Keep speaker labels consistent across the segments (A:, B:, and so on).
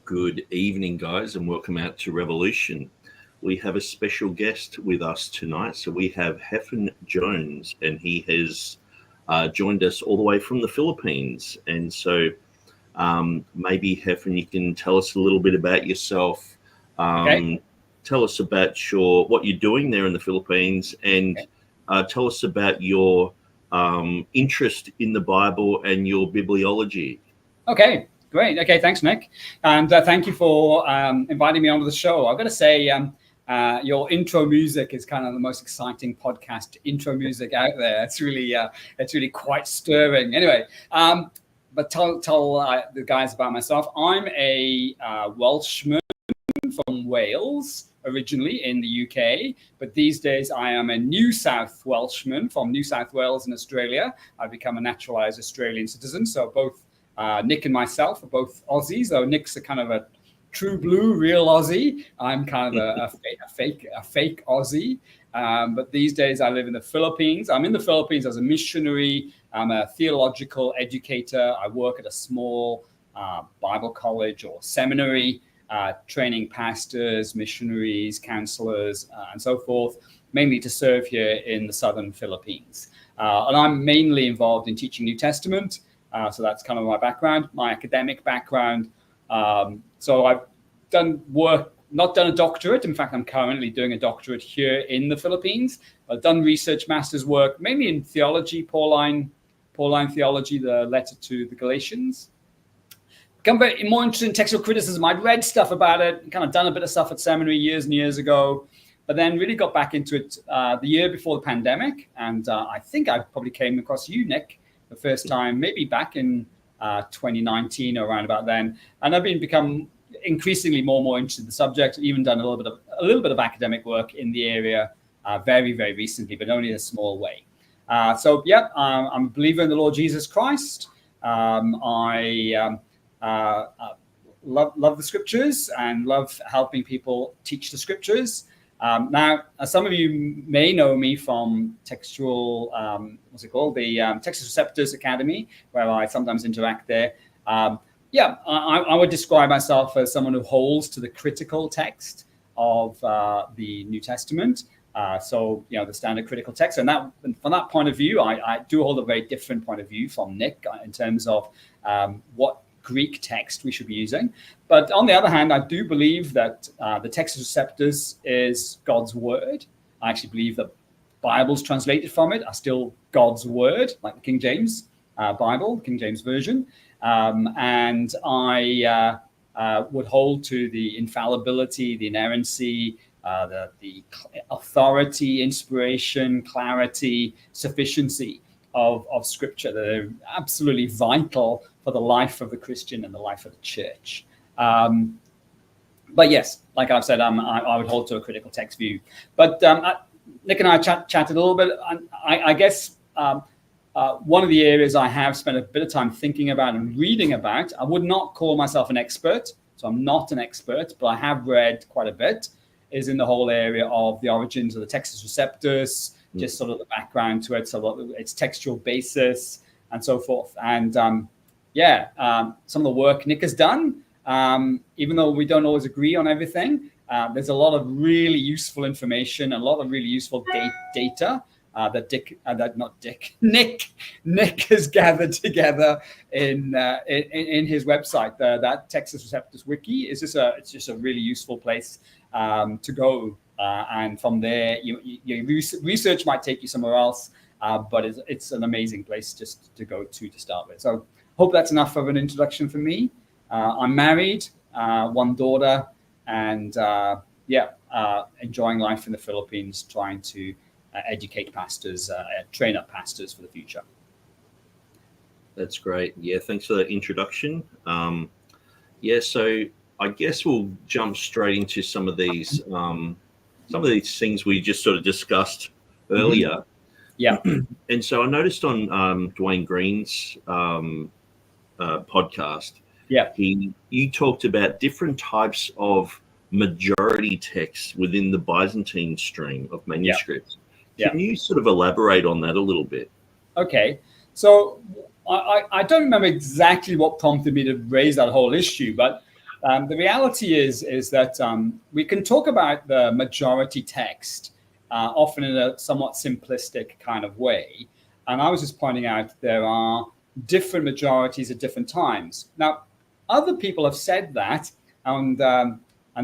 A: Good evening, guys, and welcome out to Revolution. We have a special guest with us tonight. So we have Hefin Jones, and he has joined us all the way from the Philippines. And so maybe, Hefin, you can tell us a little bit about yourself.
B: Okay.
A: Tell us about what you're doing there in the Philippines, and tell us about your interest in the Bible and your bibliology.
B: Okay, great. Okay, thanks, Nick. And thank you for inviting me onto the show. I've got to say, your intro music is kind of the most exciting podcast intro music out there. It's really quite stirring. Anyway, but tell the guys about myself. I'm a Welshman from Wales, originally in the UK, but these days I am a New South Welshman from New South Wales in Australia. I've become a naturalized Australian citizen, so both Nick and myself are both Aussies, though Nick's a kind of a true blue, real Aussie. I'm kind of a fake Aussie. But these days I live in the Philippines. I'm in the Philippines as a missionary. I'm a theological educator. I work at a small Bible college or seminary, training pastors, missionaries, counselors, and so forth, mainly to serve here in the southern Philippines. And I'm mainly involved in teaching New Testament. So that's kind of my background, my academic background. So I've done work, not done a doctorate. In fact, I'm currently doing a doctorate here in the Philippines. I've done research master's work, mainly in theology, Pauline theology, the letter to the Galatians. Become more interested in textual criticism. I'd read stuff about it, kind of done a bit of stuff at seminary years and years ago, but then really got back into it the year before the pandemic. And I think I probably came across you, Nick, the first time, maybe back in 2019 or around about then. And I've become increasingly more and more interested in the subject, even done a little bit of academic work in the area very, very recently, but only in a small way. I'm a believer in the Lord Jesus Christ. I love the scriptures and love helping people teach the scriptures. Now, some of you may know me from Textual, the Textus Receptus Academy, where I sometimes interact there. I would describe myself as someone who holds to the critical text of the New Testament. The standard critical text. And from that point of view, I do hold a very different point of view from Nick in terms of what Greek text we should be using. But on the other hand, I do believe that the Textus Receptus is God's word. I actually believe that Bibles translated from it are still God's word, like the King James Bible, King James Version. And I would hold to the infallibility, the inerrancy, the authority, inspiration, clarity, sufficiency of Scripture that are absolutely vital for the life of the Christian and the life of the church. But yes, like I've said, I would hold to a critical text view. But Nick and I chatted a little bit. I guess one of the areas I have spent a bit of time thinking about and reading about, I would not call myself an expert, so I'm not an expert, but I have read quite a bit, is in the whole area of the origins of the Textus Receptus, just sort of the background to it, so its textual basis and so forth. And some of the work Nick has done, even though we don't always agree on everything, there's a lot of really useful information, a lot of really useful data that Nick has gathered together in his website. That Textus Receptus wiki is just a really useful place to go. And from there, your research might take you somewhere else, but it's an amazing place just to go to start with. So hope that's enough of an introduction for me. I'm married, one daughter, and enjoying life in the Philippines, trying to educate pastors, train up pastors for the future.
A: That's great. Yeah, thanks for that introduction. So I guess we'll jump straight into some of these things we just sort of discussed earlier.
B: Yeah.
A: And so I noticed on Dwayne Green's podcast, you talked about different types of majority texts within the Byzantine stream of manuscripts. Can you sort of elaborate on that a little bit?
B: Okay. So I don't remember exactly what prompted me to raise that whole issue, but The reality is that we can talk about the majority text often in a somewhat simplistic kind of way. And I was just pointing out there are different majorities at different times. Now, other people have said that, and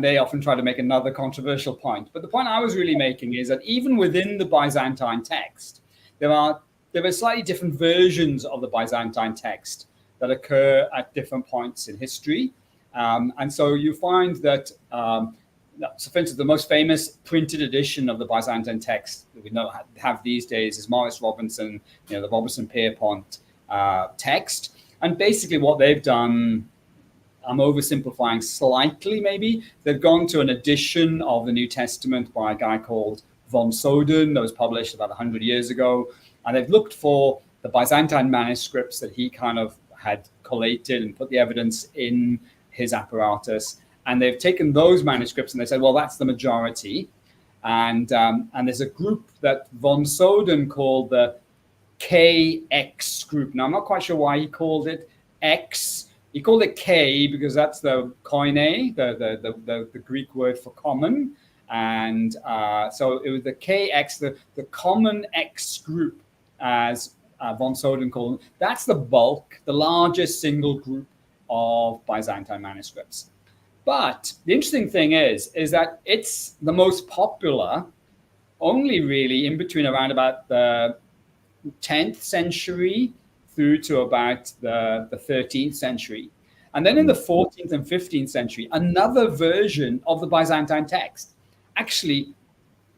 B: they often try to make another controversial point. But the point I was really making is that even within the Byzantine text, there are slightly different versions of the Byzantine text that occur at different points in history. And so you find that, so for instance, the most famous printed edition of the Byzantine text that we have these days is Morris Robinson, the Robinson-Pierpont text. And basically what they've done, I'm oversimplifying slightly maybe, they've gone to an edition of the New Testament by a guy called von Soden that was published about 100 years ago. And they've looked for the Byzantine manuscripts that he kind of had collated and put the evidence in his apparatus. And they've taken those manuscripts and they said, well, that's the majority. And there's a group that von Soden called the KX group. Now, I'm not quite sure why he called it X. He called it K because that's the koine, the Greek word for common. And so it was the KX, the common X group, as von Soden called them. That's the bulk, the largest single group of Byzantine manuscripts. But the interesting thing is that it's the most popular only really in between around about the 10th century through to about the 13th century. And then in the 14th and 15th century, another version of the Byzantine text actually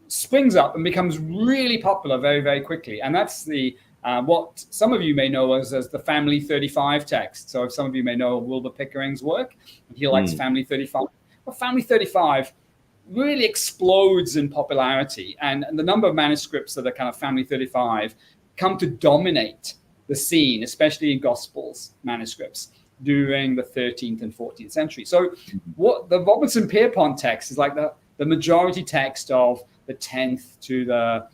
B: springs up and becomes really popular very, very quickly. And that's the what some of you may know as the Family 35 text. So if some of you may know Wilbur Pickering's work, he likes Family 35. Well, Family 35 really explodes in popularity. And the number of manuscripts that are kind of Family 35 come to dominate the scene, especially in Gospels manuscripts during the 13th and 14th century. So what the Robinson-Pierpont text is like the majority text of the 10th to the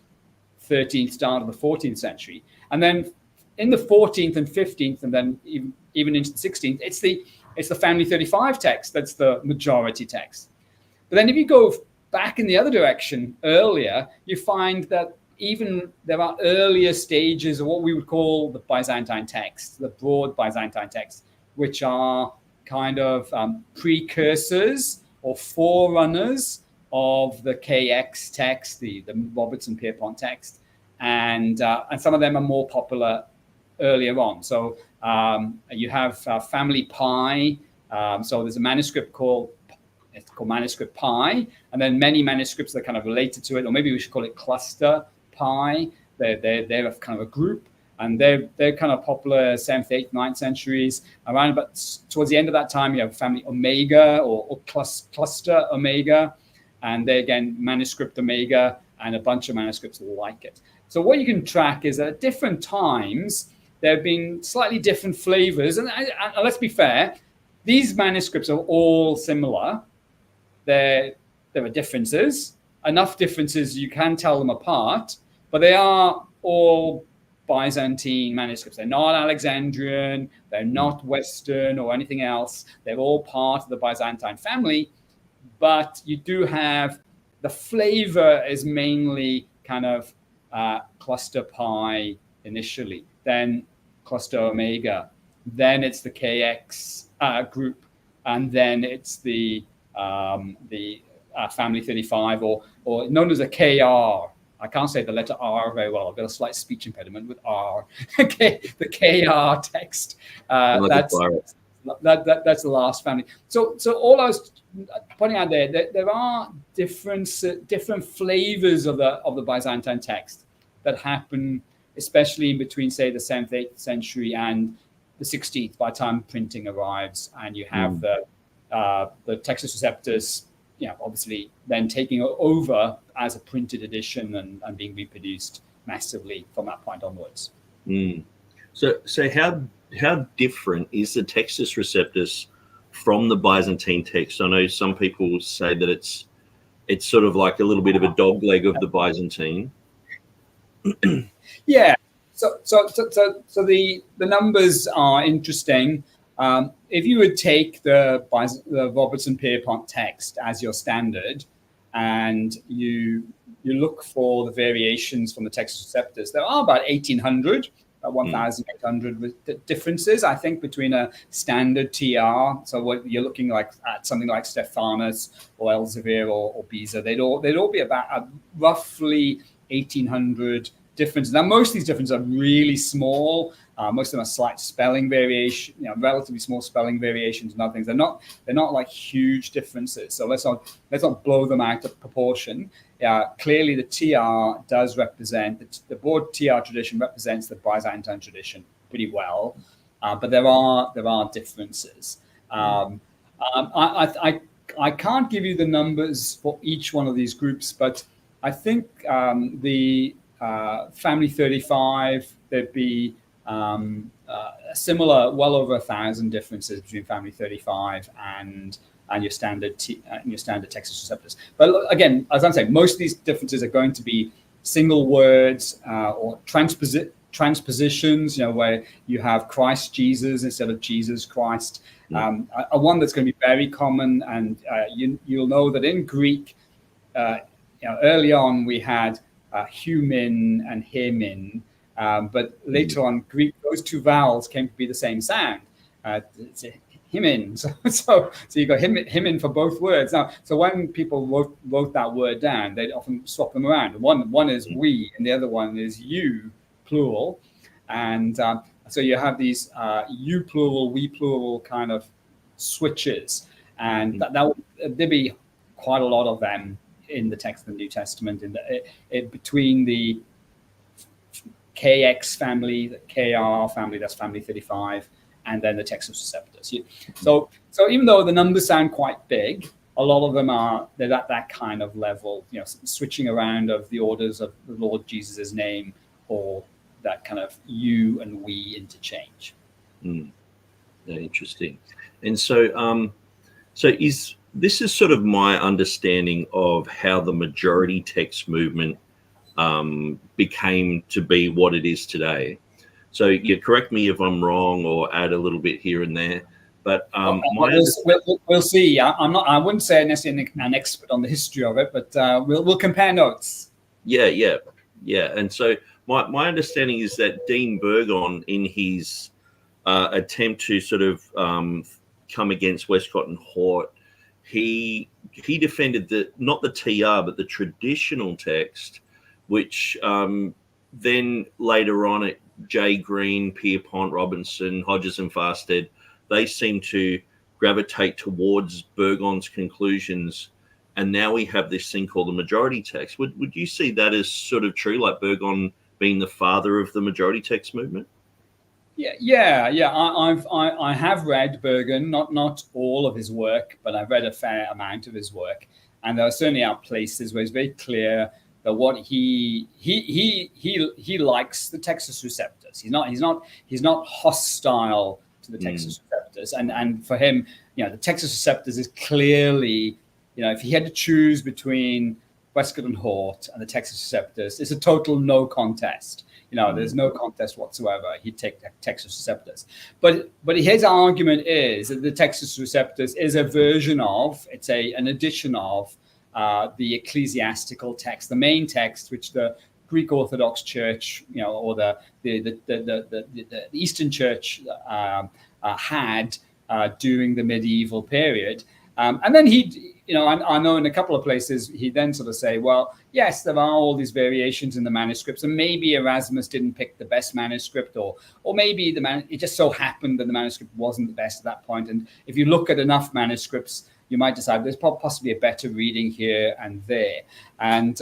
B: 13th, start of the 14th century. And then in the 14th and 15th, and then even into the 16th, it's the Family 35 text that's the majority text. But then if you go back in the other direction earlier, you find that even there are earlier stages of what we would call the Byzantine text, the broad Byzantine text, which are kind of precursors or forerunners of the KX text, the Robinson-Pierpont text. And some of them are more popular earlier on. So you have Family Pi. So there's a manuscript called Manuscript Pi, and then many manuscripts that are kind of related to it, or maybe we should call it Cluster Pi. They're a kind of a group, and they're kind of popular 7th, 8th, 9th centuries. Around about towards the end of that time, you have Family Omega or Cluster Omega, and they again Manuscript Omega, and a bunch of manuscripts like it. So what you can track is that at different times, there have been slightly different flavors. And let's be fair, these manuscripts are all similar. There are differences, enough differences you can tell them apart, but they are all Byzantine manuscripts. They're not Alexandrian, they're not Western or anything else. They're all part of the Byzantine family, but you do have the flavor is mainly kind of Cluster Pi initially, then Cluster Omega, then it's the KX group, and then it's the Family 35 or known as a KR. I can't say the letter R very well. I've got a slight speech impediment with R. Okay, the KR text. That's the last family. So all I was pointing out there are different flavors of the Byzantine text that happen, especially in between, say, the 7th, 8th century and the 16th, by the time printing arrives, and you have the Textus Receptus, obviously then taking over as a printed edition and being reproduced massively from that point onwards.
A: So how different is the Textus Receptus from the Byzantine text? I know some people say that it's sort of like a little bit of a dogleg of the Byzantine.
B: Yeah. So the numbers are interesting. if you would take the Robertson-Pierpont text as your standard, and you look for the variations from the Textus Receptus, there are about 1,800, 1,800 differences, I think, between a standard TR. So what you're looking at something like Stephanus or Elzevir or Beza, they'd all be about roughly 1,800 differences. Now, most of these differences are really small. Most of them are slight spelling variation, relatively small spelling variations and other things. They're not like huge differences. So let's not blow them out of proportion. Clearly, the TR does represent the broad TR tradition represents the Byzantine tradition pretty well, but there are differences. I can't give you the numbers for each one of these groups, but I think the family 35, there'd be similar, well over 1,000 differences between family 35 and your standard Textus Receptus. But again, as I'm saying, most of these differences are going to be single words or transpositions, where you have Christ Jesus instead of Jesus Christ. A one that's going to be very common, and you'll know that in Greek, early on we had humin and hemin, but later on Greek, those two vowels came to be the same sound. It's himin, so you got himin for both words. Now, so when people wrote that word down, they'd often swap them around. One is we, and the other one is you, plural, and so you have these you plural, we plural kind of switches, and there'd be quite a lot of them in the text of the New Testament, between the KX family, the KR family, that's family 35, and then the Textus Receptus. So even though the numbers sound quite big, a lot of them they're at that kind of level, switching around of the orders of the Lord Jesus' name, or that kind of you and we interchange.
A: Interesting. And so this is sort of my understanding of how the majority text movement became to be what it is today. So you correct me if I'm wrong or add a little bit here and there, but
B: we'll see. I wouldn't say necessarily an expert on the history of it, but we'll compare notes.
A: Yeah. And so my understanding is that Dean Burgon, in his attempt to sort of come against Westcott and Hort, he defended not the TR but the traditional text, which then later on J. Green, Pierpont, Robinson, Hodges and Farstead, they seem to gravitate towards Burgon's conclusions, and now we have this thing called the majority text. Would you see that as sort of true, like Burgon being the father of the majority text movement?
B: Yeah. I have read Burgon, not all of his work, but I've read a fair amount of his work, and there certainly are places where it's very clear that what he likes the Textus Receptus. He's not hostile to the Textus Receptus, and for him, the Textus Receptus is clearly, if he had to choose between Westcott and Hort and the Textus Receptus, it's a total no contest. There's no contest whatsoever. He'd take the Textus Receptus. But his argument is that the Textus Receptus is a version of, an addition of the ecclesiastical text, the main text, which the Greek Orthodox Church, or the Eastern Church had during the medieval period. And then I know in a couple of places he then sort of say, well, yes, there are all these variations in the manuscripts, and maybe Erasmus didn't pick the best manuscript, or maybe it just so happened that the manuscript wasn't the best at that point. And if you look at enough manuscripts, you might decide there's possibly a better reading here and there. And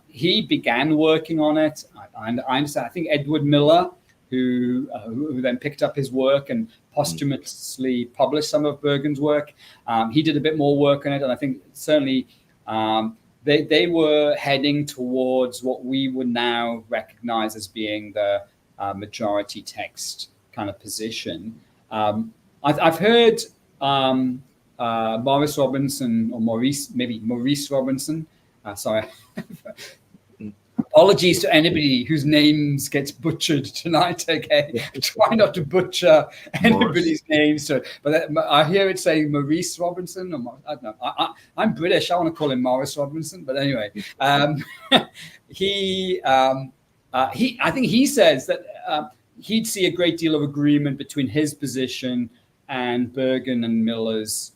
B: he began working on it. And I understand, I think Edward Miller, who then picked up his work and posthumously published some of Burgon's work. He did a bit more work on it, and I think certainly they were heading towards what we would now recognize as being the majority text kind of position. I've heard Maurice Robinson, or Maurice Robinson. Sorry. Apologies to anybody whose names gets butchered tonight. Okay, try not to butcher anybody's names. But I hear it saying Maurice Robinson. Or, I don't know. I'm British. I want to call him Morris Robinson. But anyway, I think he says that he'd see a great deal of agreement between his position and Bergen and Miller's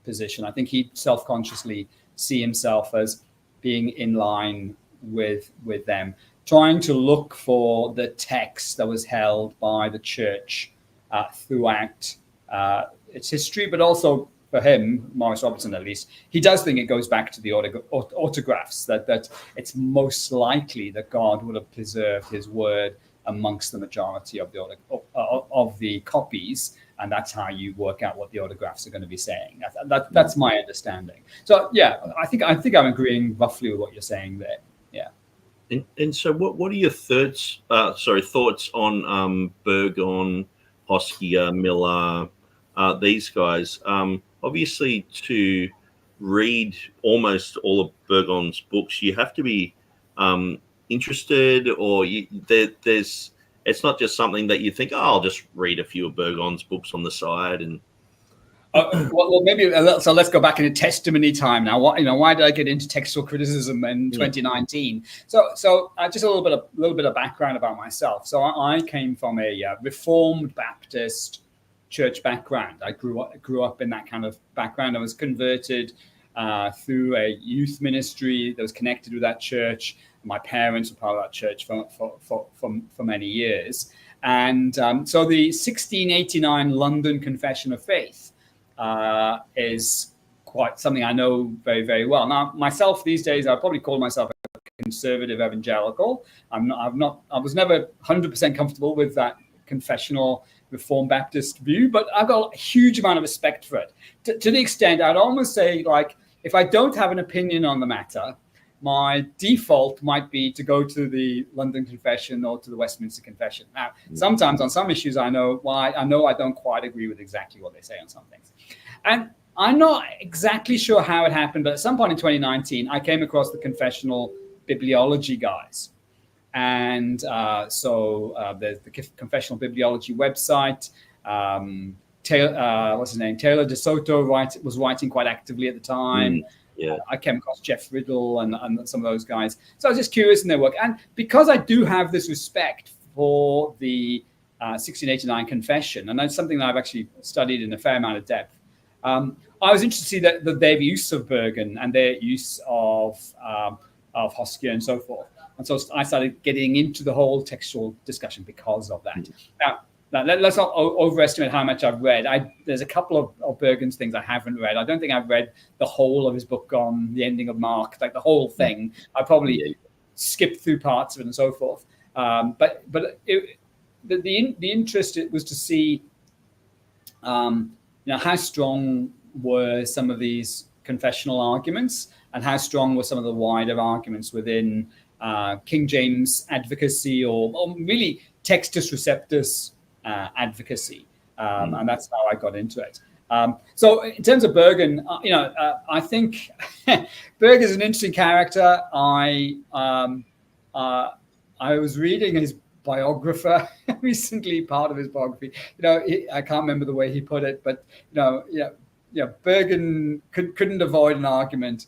B: position. I think he'd self-consciously see himself as being in line with them, trying to look for the text that was held by the church throughout its history, but also for him, Morris Robertson at least, he does think it goes back to the autographs, that it's most likely that God would have preserved his word amongst the majority of the copies, and that's how you work out what the autographs are going to be saying. That's my understanding. So yeah, I think I'm agreeing roughly with what you're saying there. Yeah.
A: And so what are your thoughts on Burgon, Hoskier, Miller, these guys? Obviously, to read almost all of Burgon's books, you have to be interested, or there's it's not just something that you think, oh, I'll just read a few of Burgon's books on the side. And
B: well, maybe so. Let's go back into testimony time now. Why did I get into textual criticism in 2019? So just a little bit of background about myself. So I came from a Reformed Baptist church background. I grew up in that kind of background. I was converted through a youth ministry that was connected with that church. My parents were part of that church for many years. And so the 1689 London Confession of Faith is quite something I know very, very well. Now, myself these days, I probably call myself a conservative evangelical. I was never 100% comfortable with that confessional Reformed Baptist view, but I've got a huge amount of respect for it. To the extent I'd almost say, like, if I don't have an opinion on the matter, my default might be to go to the London Confession or to the Westminster Confession. Now, sometimes on some issues, I know I don't quite agree with exactly what they say on some things. And I'm not exactly sure how it happened, but at some point in 2019, I came across the confessional bibliology guys. And so there's the confessional bibliology website. What's his name? Taylor De Soto was writing quite actively at the time.
A: Yeah,
B: I came across Jeff Riddle and some of those guys. So I was just curious in their work. And because I do have this respect for the 1689 confession, and that's something that I've actually studied in a fair amount of depth, I was interested to see that their use of Bergen and their use of Hoskier and so forth. And so I started getting into the whole textual discussion because of that. Now, let's not overestimate how much I've read. There's a couple of Bergen's things I haven't read. I don't think I've read the whole of his book on the ending of Mark, like the whole thing. I probably skipped through parts of it and so forth. But the interest was to see how strong were some of these confessional arguments and how strong were some of the wider arguments within King James advocacy or really Textus Receptus advocacy, and that's how I got into it. So in terms of Burgon, I think Berg is an interesting character. I was reading his biographer recently, part of his biography. I can't remember the way he put it, but Bergen couldn't avoid an argument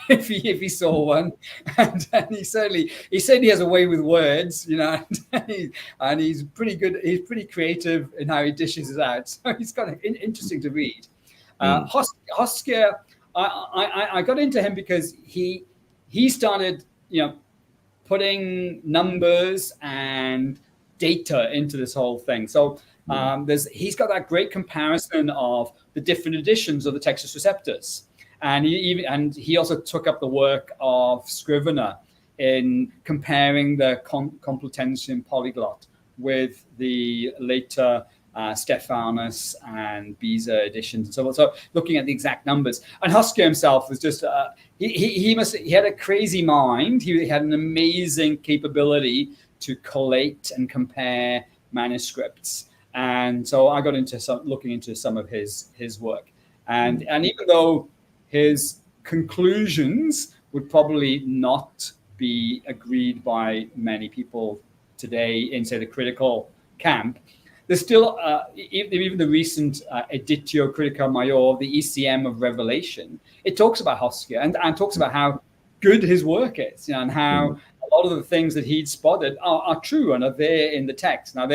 B: if he saw one, and he said he has a way with words, and he's pretty good. He's pretty creative in how he dishes it out. So he's kind of interesting to read. Hoskier, I got into him because he started putting numbers and data into this whole thing. So he's got that great comparison of the different editions of the Textus Receptus. And he also took up the work of Scrivener in comparing the Complutensian Polyglot with the later Stephanus and Beza editions and so on. So looking at the exact numbers. And Hoskier himself was just he had a crazy mind. He had an amazing capability to collate and compare manuscripts. And so I got into looking into some of his work. And even though his conclusions would probably not be agreed by many people today in, say, the critical camp, there's still, even the recent Editio Critica Major, the ECM of Revelation, it talks about Hoskier and talks about how good his work is, and how a lot of the things that he'd spotted are true and are there in the text. Now,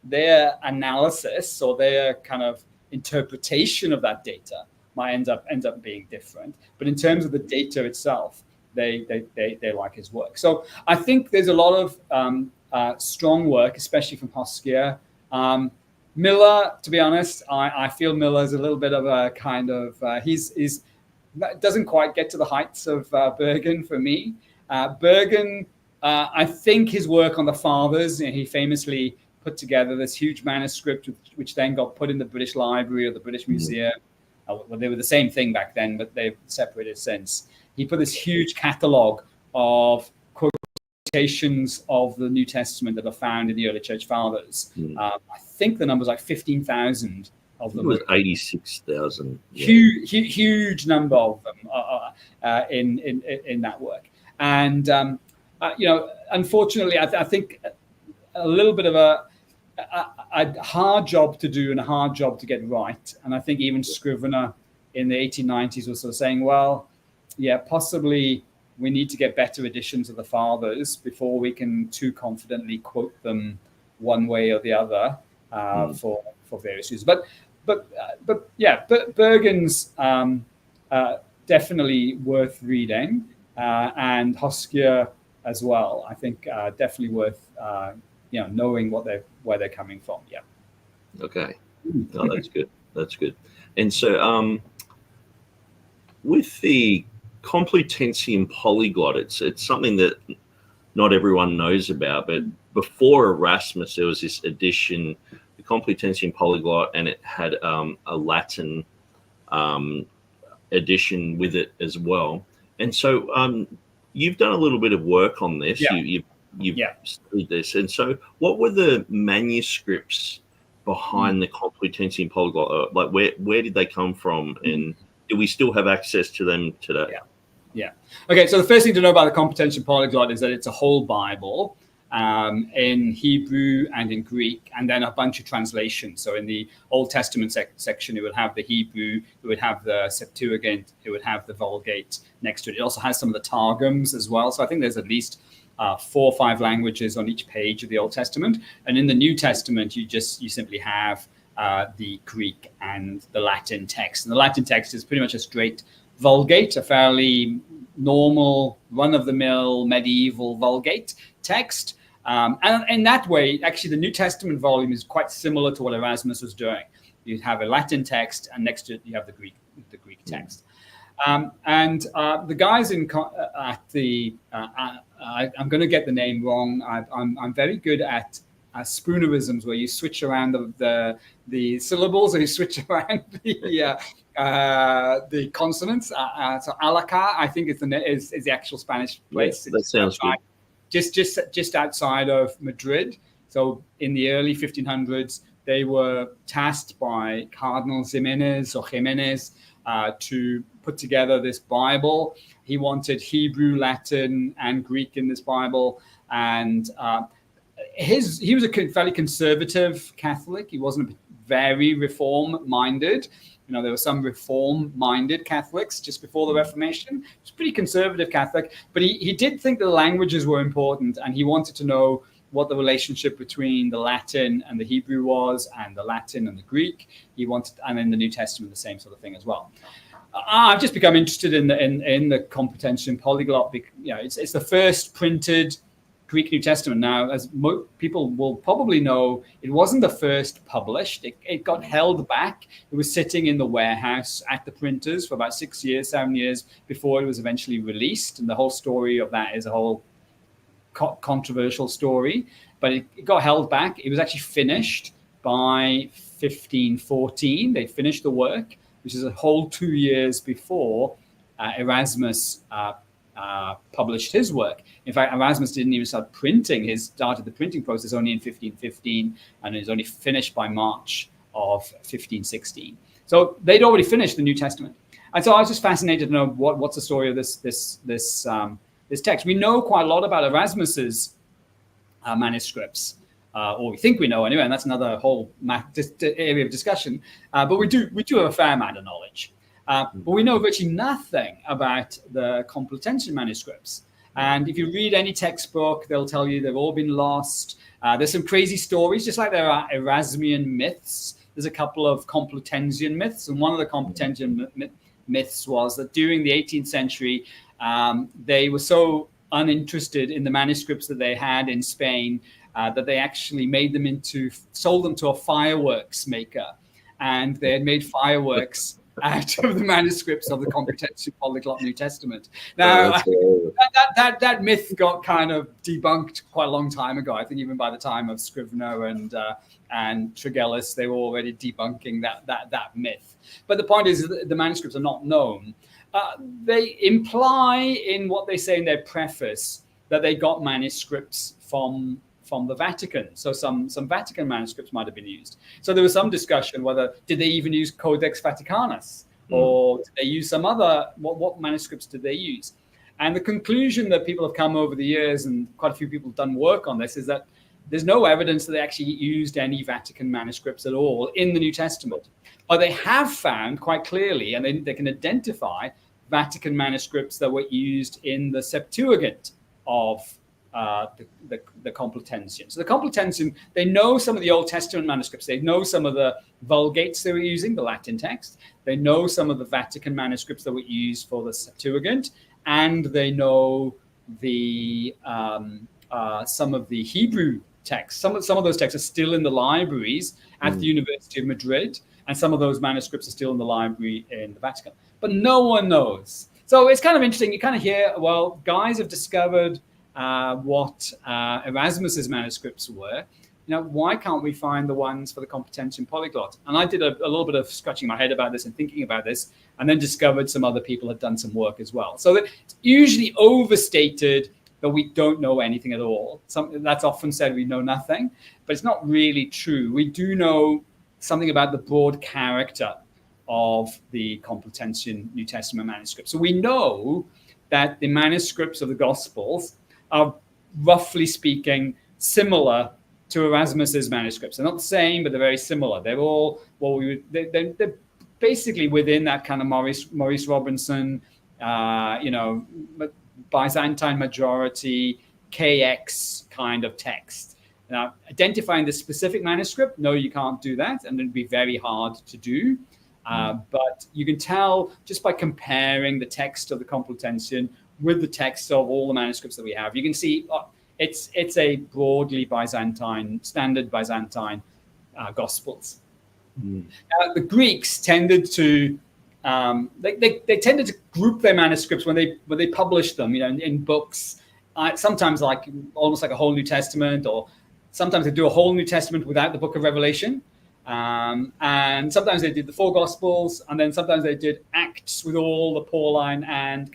B: their analysis or their kind of interpretation of that data might end up being different. But in terms of the data itself, they like his work. So I think there's a lot of strong work, especially from Hoskier. Miller, to be honest, I feel Miller's a little bit of a kind of, he's doesn't quite get to the heights of Burgon for me. Burgon, I think his work on the Fathers, he famously put together this huge manuscript, which then got put in the British Library or the British Museum. Well, they were the same thing back then, but they've separated since. He put this huge catalogue of quotations of the New Testament that are found in the early church fathers. I think the number was like 15,000 of them.
A: It was 86,000.
B: Yeah. Huge number of them in that work. And, unfortunately, I think a little bit of a hard job to do and a hard job to get right. And I think even Scrivener in the 1890s was sort of saying, well, yeah, possibly we need to get better editions of the Fathers before we can too confidently quote them one way or the other for various reasons. But Burgon's definitely worth reading, and Hoskier as well. I think definitely worth knowing where they're coming from. Yeah.
A: Okay. No, that's good. That's good. And so, with the Complutensian Polyglot, it's something that not everyone knows about. But before Erasmus, there was this edition, the Complutensian Polyglot, and it had a Latin edition with it as well. And so, you've done a little bit of work on this.
B: Yeah.
A: You've studied this. And so what were the manuscripts behind the Complutensian Polyglot? Like where did they come from? And do we still have access to them today?
B: Yeah. Okay, so the first thing to know about the Complutensian Polyglot is that it's a whole Bible in Hebrew and in Greek, and then a bunch of translations. So in the Old Testament section, it would have the Hebrew, it would have the Septuagint, it would have the Vulgate next to it. It also has some of the Targums as well. So I think there's at least 4 or 5 languages on each page of the Old Testament. And in the New Testament, you simply have the Greek and the Latin text. And the Latin text is pretty much a straight Vulgate, a fairly normal, run-of-the-mill medieval Vulgate text. And in that way, actually, the New Testament volume is quite similar to what Erasmus was doing. You have a Latin text, and next to it, you have the Greek text. And the guys at the I'm going to get the name wrong. I'm very good at spoonerisms, where you switch around the syllables, or you switch around the consonants. So Alaca, I think is the actual Spanish place.
A: Yeah, that sounds good.
B: Just outside of Madrid. So in the early 1500s, they were tasked by Cardinal Jimenez to put together this Bible. He wanted Hebrew, Latin, and Greek in this Bible, and he was a fairly conservative Catholic. He wasn't very reform-minded. There were some reform-minded Catholics just before the Reformation. He was a pretty conservative Catholic, but he did think the languages were important, and he wanted to know what the relationship between the Latin and the Hebrew was, and the Latin and the Greek. He wanted, and in the New Testament, the same sort of thing as well. I've just become interested in the Complutensian Polyglot. It's the first printed Greek New Testament. Now, as people will probably know, it wasn't the first published. It got held back. It was sitting in the warehouse at the printers for about 7 years before it was eventually released. And the whole story of that is a whole controversial story. But it got held back. It was actually finished by 1514. They finished the work, which is a whole 2 years before Erasmus published his work. In fact, Erasmus didn't even started the printing process only in 1515, and it was only finished by March of 1516. So they'd already finished the New Testament. And so I was just fascinated to know what's the story of this this text. We know quite a lot about Erasmus's manuscripts, or we think we know anyway, and that's another whole area of discussion. But we do have a fair amount of knowledge. But we know virtually nothing about the Complutensian manuscripts. And if you read any textbook, they'll tell you they've all been lost. There's some crazy stories, just like there are Erasmian myths. There's a couple of Complutensian myths, and one of the Complutensian myths was that during the 18th century, they were so uninterested in the manuscripts that they had in Spain that they actually sold them to a fireworks maker, and they had made fireworks out of the manuscripts of the Complutensian Polyglot New Testament. Now, that myth got kind of debunked quite a long time ago. I think even by the time of Scrivener and Tregelles, they were already debunking that myth. But the point is that the manuscripts are not known. They imply in what they say in their preface that they got manuscripts from the Vatican. So some Vatican manuscripts might have been used. So there was some discussion whether did they even use Codex Vaticanus, or did they use some other, what manuscripts did they use? And the conclusion that people have come over the years, and quite a few people have done work on this, is that there's no evidence that they actually used any Vatican manuscripts at all in the New Testament. But they have found quite clearly, and they can identify Vatican manuscripts that were used in the Septuagint of the Complutensian. So the Complutensian, they know some of the Old Testament manuscripts. They know some of the Vulgates they were using, the Latin text. They know some of the Vatican manuscripts that were used for the Septuagint, and they know the some of the Hebrew texts. Some of those texts are still in the libraries at the University of Madrid, and some of those manuscripts are still in the library in the Vatican. But no one knows. So it's kind of interesting. You kind of hear, well, guys have discovered what Erasmus's manuscripts were. Why can't we find the ones for the Complutensian Polyglot? And I did a little bit of scratching my head about this and thinking about this, and then discovered some other people had done some work as well. So it's usually overstated that we don't know anything at all. That's often said we know nothing, but it's not really true. We do know something about the broad character of the Complutensian New Testament manuscript. So we know that the manuscripts of the Gospels are, roughly speaking, similar to Erasmus's manuscripts. They're not the same, but they're very similar. They're all they're basically within that kind of Maurice Robinson, Byzantine majority, KX kind of text. Now, identifying the specific manuscript, no, you can't do that, and it'd be very hard to do. But you can tell just by comparing the text of the Complutensian with the text of all the manuscripts that we have. You can see it's a broadly standard Byzantine Gospels. The Greeks tended to they tended to group their manuscripts when they published them, in books. Sometimes almost like a whole New Testament, or sometimes they do a whole New Testament without the Book of Revelation. And sometimes they did the 4 Gospels, and then sometimes they did Acts with all the Pauline and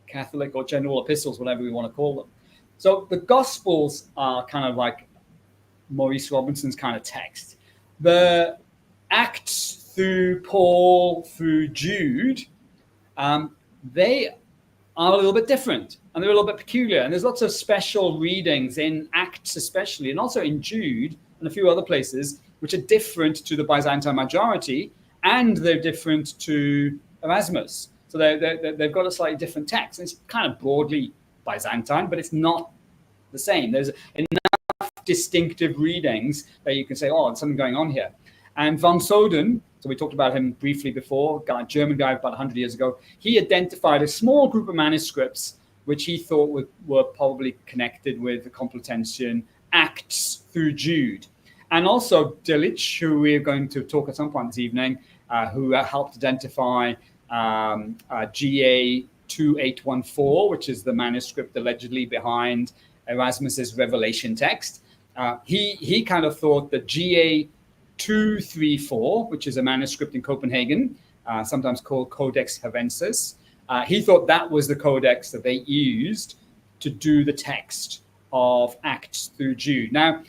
B: Catholic or general epistles, whatever we want to call them. So the Gospels are kind of like Maurice Robinson's kind of text. The Acts through Paul, through Jude, they are a little bit different, and they're a little bit peculiar. And there's lots of special readings in Acts especially, and also in Jude and a few other places, which are different to the Byzantine majority, and they're different to Erasmus. So they've got a slightly different text. It's kind of broadly Byzantine, but it's not the same. There's enough distinctive readings that you can say, oh, there's something going on here. And von Soden, so we talked about him briefly before, German guy about 100 years ago, he identified a small group of manuscripts which he thought were probably connected with the Complutensian Acts through Jude. And also Delitzsch, who we're going to talk at some point this evening, who helped identify GA 2814, which is the manuscript allegedly behind Erasmus's Revelation text. He kind of thought that GA 234, which is a manuscript in Copenhagen, sometimes called Codex Havensis, he thought that was the codex that they used to do the text of Acts through Jude. Now,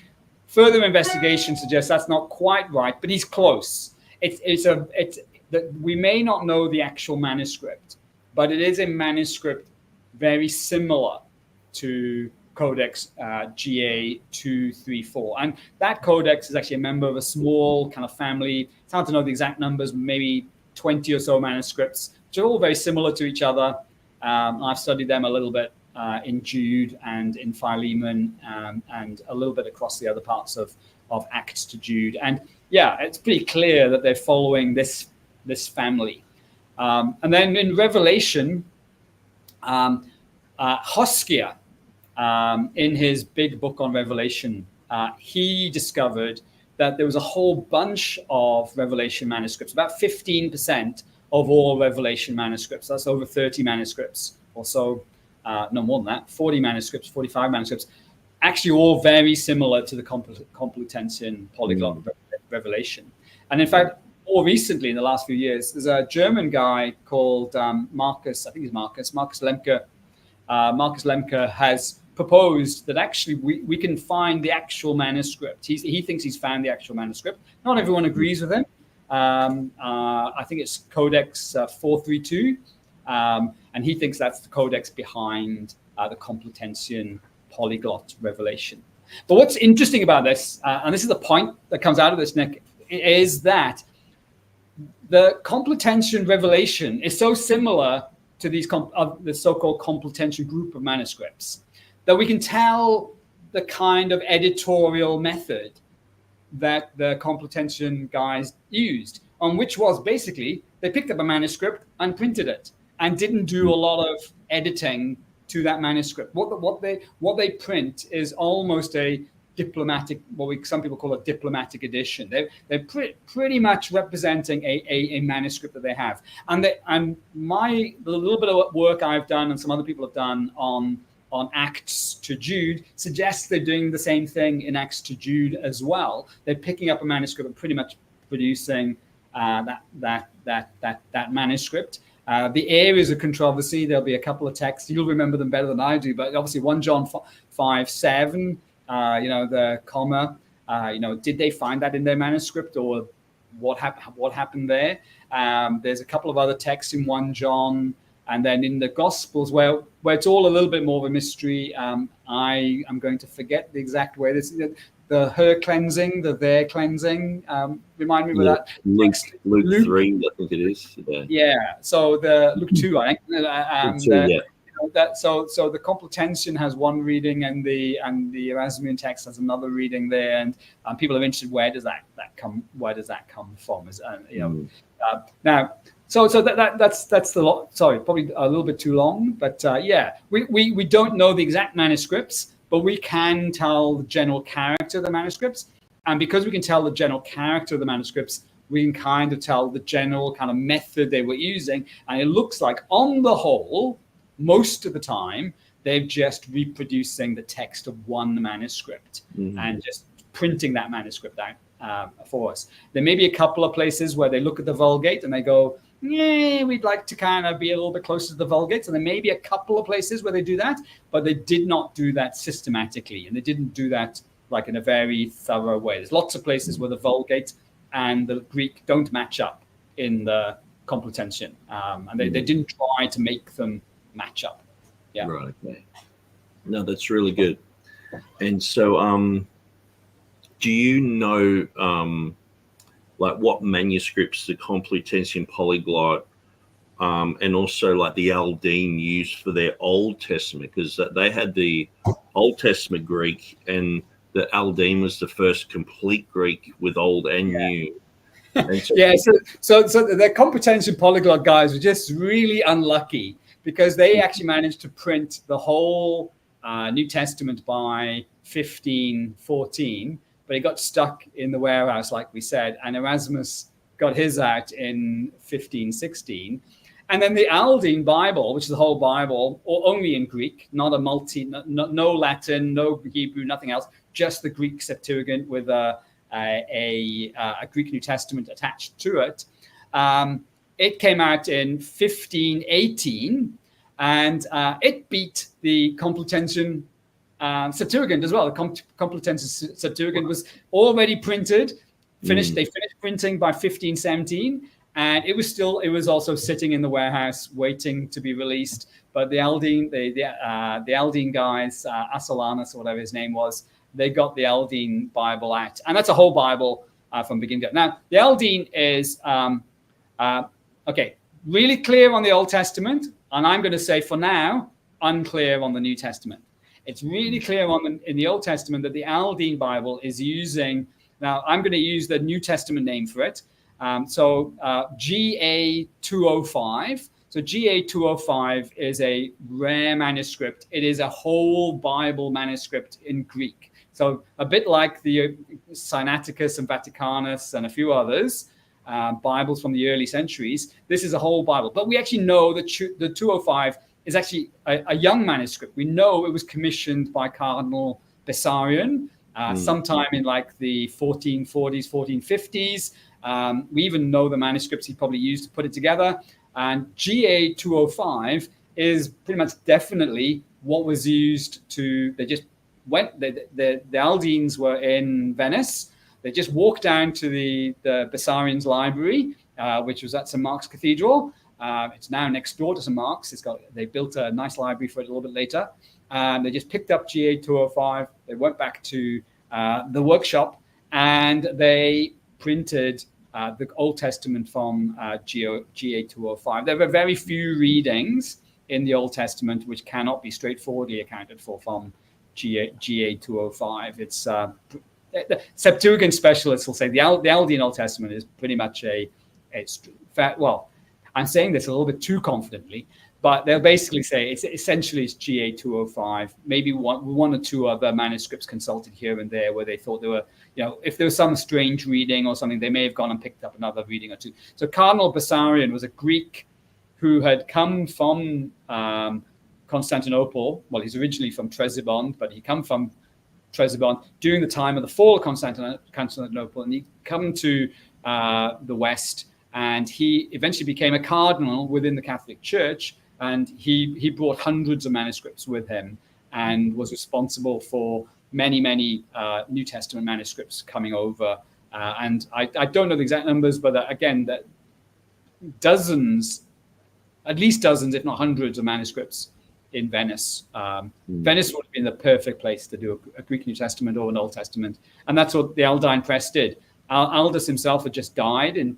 B: further investigation suggests that's not quite right, but he's close. We may not know the actual manuscript, but it is a manuscript very similar to Codex GA 234. And that codex is actually a member of a small kind of family. It's hard to know the exact numbers, maybe 20 or so manuscripts, which are all very similar to each other. I've studied them a little bit in Jude and in Philemon, and a little bit across the other parts of Acts to Jude. And yeah, it's pretty clear that they're following this family. And then in Revelation, Hoskia, in his big book on Revelation, he discovered that there was a whole bunch of Revelation manuscripts, about 15% of all Revelation manuscripts. That's over 30 manuscripts or so, no more than that, 40 manuscripts, 45 manuscripts, actually all very similar to the Complutensian Polyglot Revelation. And in fact, more recently, in the last few years, there's a German guy called Marcus Lemke. Marcus Lemke has proposed that actually we can find the actual manuscript. He thinks he's found the actual manuscript. Not everyone agrees with him. I think it's Codex 432, and he thinks that's the codex behind the Complutensian Polyglot Revelation. But what's interesting about this, and this is the point that comes out of this, Nick, is that the Complutensian Revelation is so similar to these the so-called Complutensian group of manuscripts that we can tell the kind of editorial method that the Complutensian guys used, on which was basically they picked up a manuscript and printed it and didn't do a lot of editing to that manuscript. What they print is almost a diplomatic, some people call a diplomatic edition. They're pretty much representing a manuscript that they have. And the little bit of work I've done and some other people have done on Acts to Jude suggests they're doing the same thing in Acts to Jude as well. They're picking up a manuscript and pretty much producing that manuscript. The areas of controversy, there'll be a couple of texts. You'll remember them better than I do, but obviously 1 John 5:7, the comma, did they find that in their manuscript, or what happened there? There's a couple of other texts in 1 John, and then in the Gospels where it's all a little bit more of a mystery. I am going to forget the exact way. The her cleansing, the their cleansing. Remind me of that.
A: Luke 3, I think it is.
B: Yeah. So the Luke 2, I think. So the Complutensian has one reading, and the Erasmian text has another reading there, and people are interested, where does that come from? Now. So that's the lot. Sorry, probably a little bit too long, but we don't know the exact manuscripts, but we can tell the general character of the manuscripts, and because we can tell the general character of the manuscripts, we can kind of tell the general kind of method they were using, and it looks like, on the whole, most of the time, they're just reproducing the text of one manuscript and just printing that manuscript out for us. There may be a couple of places where they look at the Vulgate and they go, yeah, we'd like to kind of be a little bit closer to the Vulgate. So there may be a couple of places where they do that, but they did not do that systematically, and they didn't do that like in a very thorough way. There's lots of places where the Vulgate and the Greek don't match up in the Complutensian, and they didn't try to make them match up. Yeah.
A: Right. Okay. No, that's really good. And so, do you know, like what manuscripts the Complutensian Polyglot and also like the Aldine used for their Old Testament? Because they had the Old Testament Greek, and the Aldine was the first complete Greek with Old and New. And
B: so the Complutensian Polyglot guys were just really unlucky, because they actually managed to print the whole New Testament by 1514, but it got stuck in the warehouse, like we said, and Erasmus got his out in 1516. And then the Aldine Bible, which is the whole Bible, only in Greek, not a no Latin, no Hebrew, nothing else, just the Greek Septuagint with a Greek New Testament attached to it. It came out in 1518, and it beat the Complutensian Septuagint as well. The Complutensian Septuagint was already printed, finished. They finished printing by 1517, And it was also sitting in the warehouse waiting to be released. But the Aldine, the Aldine guys, Asolanas or whatever his name was, they got the Aldine Bible out, and that's a whole Bible from beginning to end. Now the Aldine is really clear on the Old Testament, and I'm going to say for now unclear on the New Testament. It's really clear in the Old Testament that the Aldine Bible is using. Now I'm going to use the New Testament name for it. GA 205. So GA 205 is a rare manuscript. It is a whole Bible manuscript in Greek. So a bit like the Sinaiticus and Vaticanus and a few others, Bibles from the early centuries, this is a whole Bible. But we actually know that the 205 is actually a young manuscript. We know it was commissioned by Cardinal Bessarion sometime in like the 1440s, 1450s. We even know the manuscripts he probably used to put it together. And GA 205 is pretty much definitely what was used to, they just went, the Aldines were in Venice. They just walked down to the Bessarion's library, which was at St. Mark's Cathedral. It's now next door to St. Mark's. They built a nice library for it a little bit later. They just picked up GA 205. They went back to the workshop and they printed the Old Testament from GA 205. There were very few readings in the Old Testament which cannot be straightforwardly accounted for from GA 205. It's the Septuagint specialists will say the Aldine Old Testament is pretty much well, I'm saying this a little bit too confidently, but they'll basically say it's GA 205, maybe one or two other manuscripts consulted here and there where they thought there were, if there was some strange reading or something, they may have gone and picked up another reading or two. So Cardinal Bessarion was a Greek who had come from Constantinople. Well, he's originally from Trebizond, but he come from Trebizond during the time of the fall of Constantinople, and he come to the West, and he eventually became a cardinal within the Catholic Church, and he brought hundreds of manuscripts with him and was responsible for many New Testament manuscripts coming over. And I don't know the exact numbers, but again, that at least dozens, if not hundreds of manuscripts in Venice. Venice would have been the perfect place to do a Greek New Testament or an Old Testament. And that's what the Aldine Press did. Aldus himself had just died in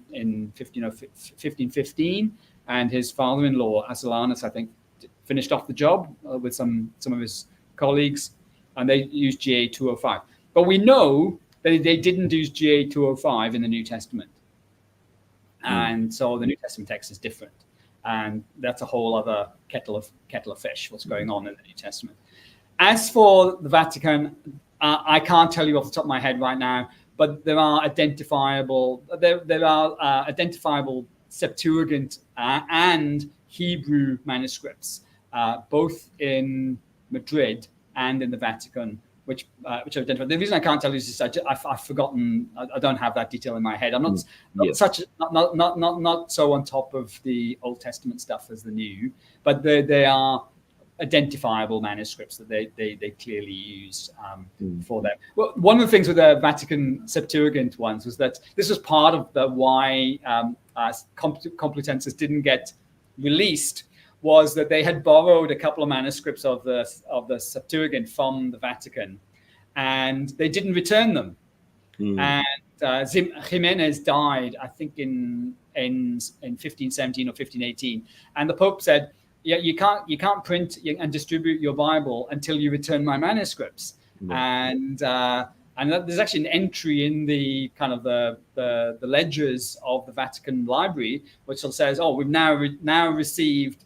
B: 1515, and his father-in-law, Asolanas, I think, finished off the job with some of his colleagues, and they used GA 205. But we know that they didn't use GA 205 in the New Testament. And so the New Testament text is different. And that's a whole other kettle of fish, what's going on in the New Testament. As for the Vatican, I can't tell you off the top of my head right now, but there are identifiable Septuagint and Hebrew manuscripts, both in Madrid and in the Vatican, which are identified. The reason I can't tell you is I've forgotten. I don't have that detail in my head. I'm not so on top of the Old Testament stuff as the New, but they are identifiable manuscripts that they clearly used for them. Well, one of the things with the Vatican Septuagint ones was that this was part of the why Complutensians didn't get released, was that they had borrowed a couple of manuscripts of the Septuagint from the Vatican, and they didn't return them. And Jimenez died, I think, in 1517 or 1518, and the Pope said, "Yeah, you can't print and distribute your Bible until you return my manuscripts." And there's actually an entry in the kind of the ledgers of the Vatican Library, which says, "Oh, we've now received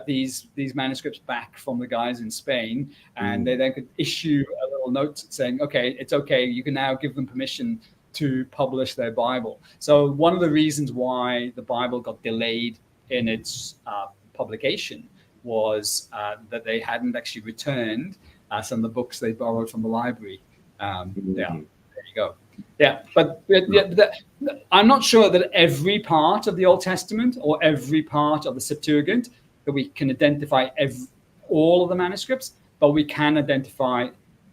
B: these manuscripts back from the guys in Spain," and they then could issue a little note saying, "Okay, it's okay. You can now give them permission to publish their Bible." So one of the reasons why the Bible got delayed in its publication was that they hadn't actually returned some of the books they borrowed from the library. There you go. Yeah, but I'm not sure that every part of the Old Testament or every part of the Septuagint that we can identify all of the manuscripts, but we can identify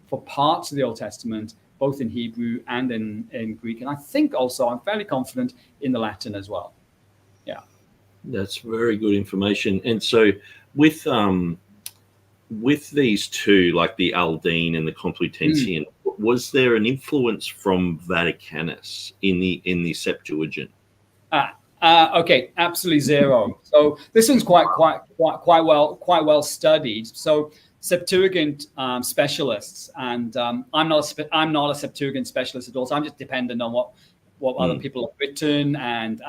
B: for parts of the Old Testament, both in Hebrew and in Greek. And I think also, I'm fairly confident, in the Latin as well.
A: That's very good information. And so with these two, like the Aldine and the Complutensian, was there an influence from Vaticanus in the Septuagint?
B: Okay, absolutely zero. So this one's quite well studied. So Septuagint specialists, and I'm not a Septuagint specialist at all. So I'm just dependent on what other people have written, and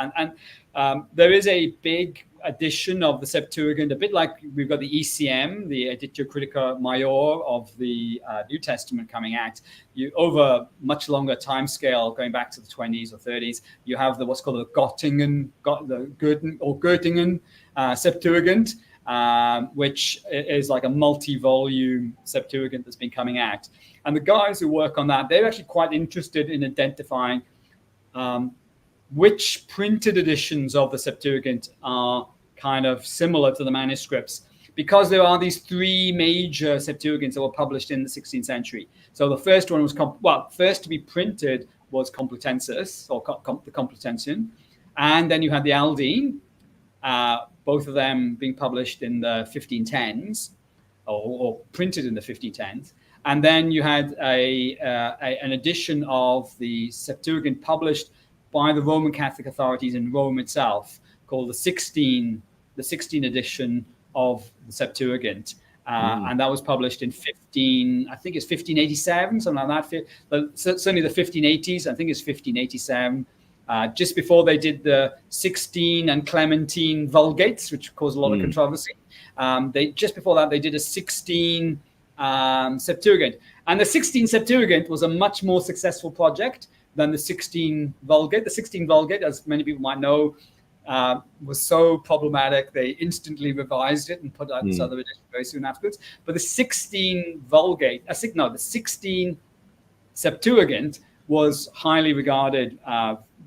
B: there is a big edition of the Septuagint, a bit like we've got the ECM, the Editio Critica Major of the New Testament coming out. You over much longer time scale, going back to the 20s or 30s, you have what's called the Göttingen Septuagint, which is like a multi-volume Septuagint that's been coming out. And the guys who work on that, they're actually quite interested in identifying which printed editions of the Septuagint are kind of similar to the manuscripts, because there are these three major Septuagints that were published in the 16th century. So the first one was, first to be printed was Complutensis, or the Complutensian, and then you had the Aldine, both of them being published in the 1510s, or printed in the 1510s. And then you had an edition of the Septuagint published by the Roman Catholic authorities in Rome itself, called the 16 edition of the Septuagint, and that was published in 1587, something like that. But certainly the 1580s, I think it's 1587, just before they did the 16 and Clementine Vulgates, which caused a lot of controversy. Just before that, they did a 16 Septuagint, and the 16 Septuagint was a much more successful project than the 16 Vulgate. The 16 Vulgate, as many people might know, was so problematic, they instantly revised it and put out this other edition very soon afterwards. But the 16 Vulgate, the 16 Septuagint was highly regarded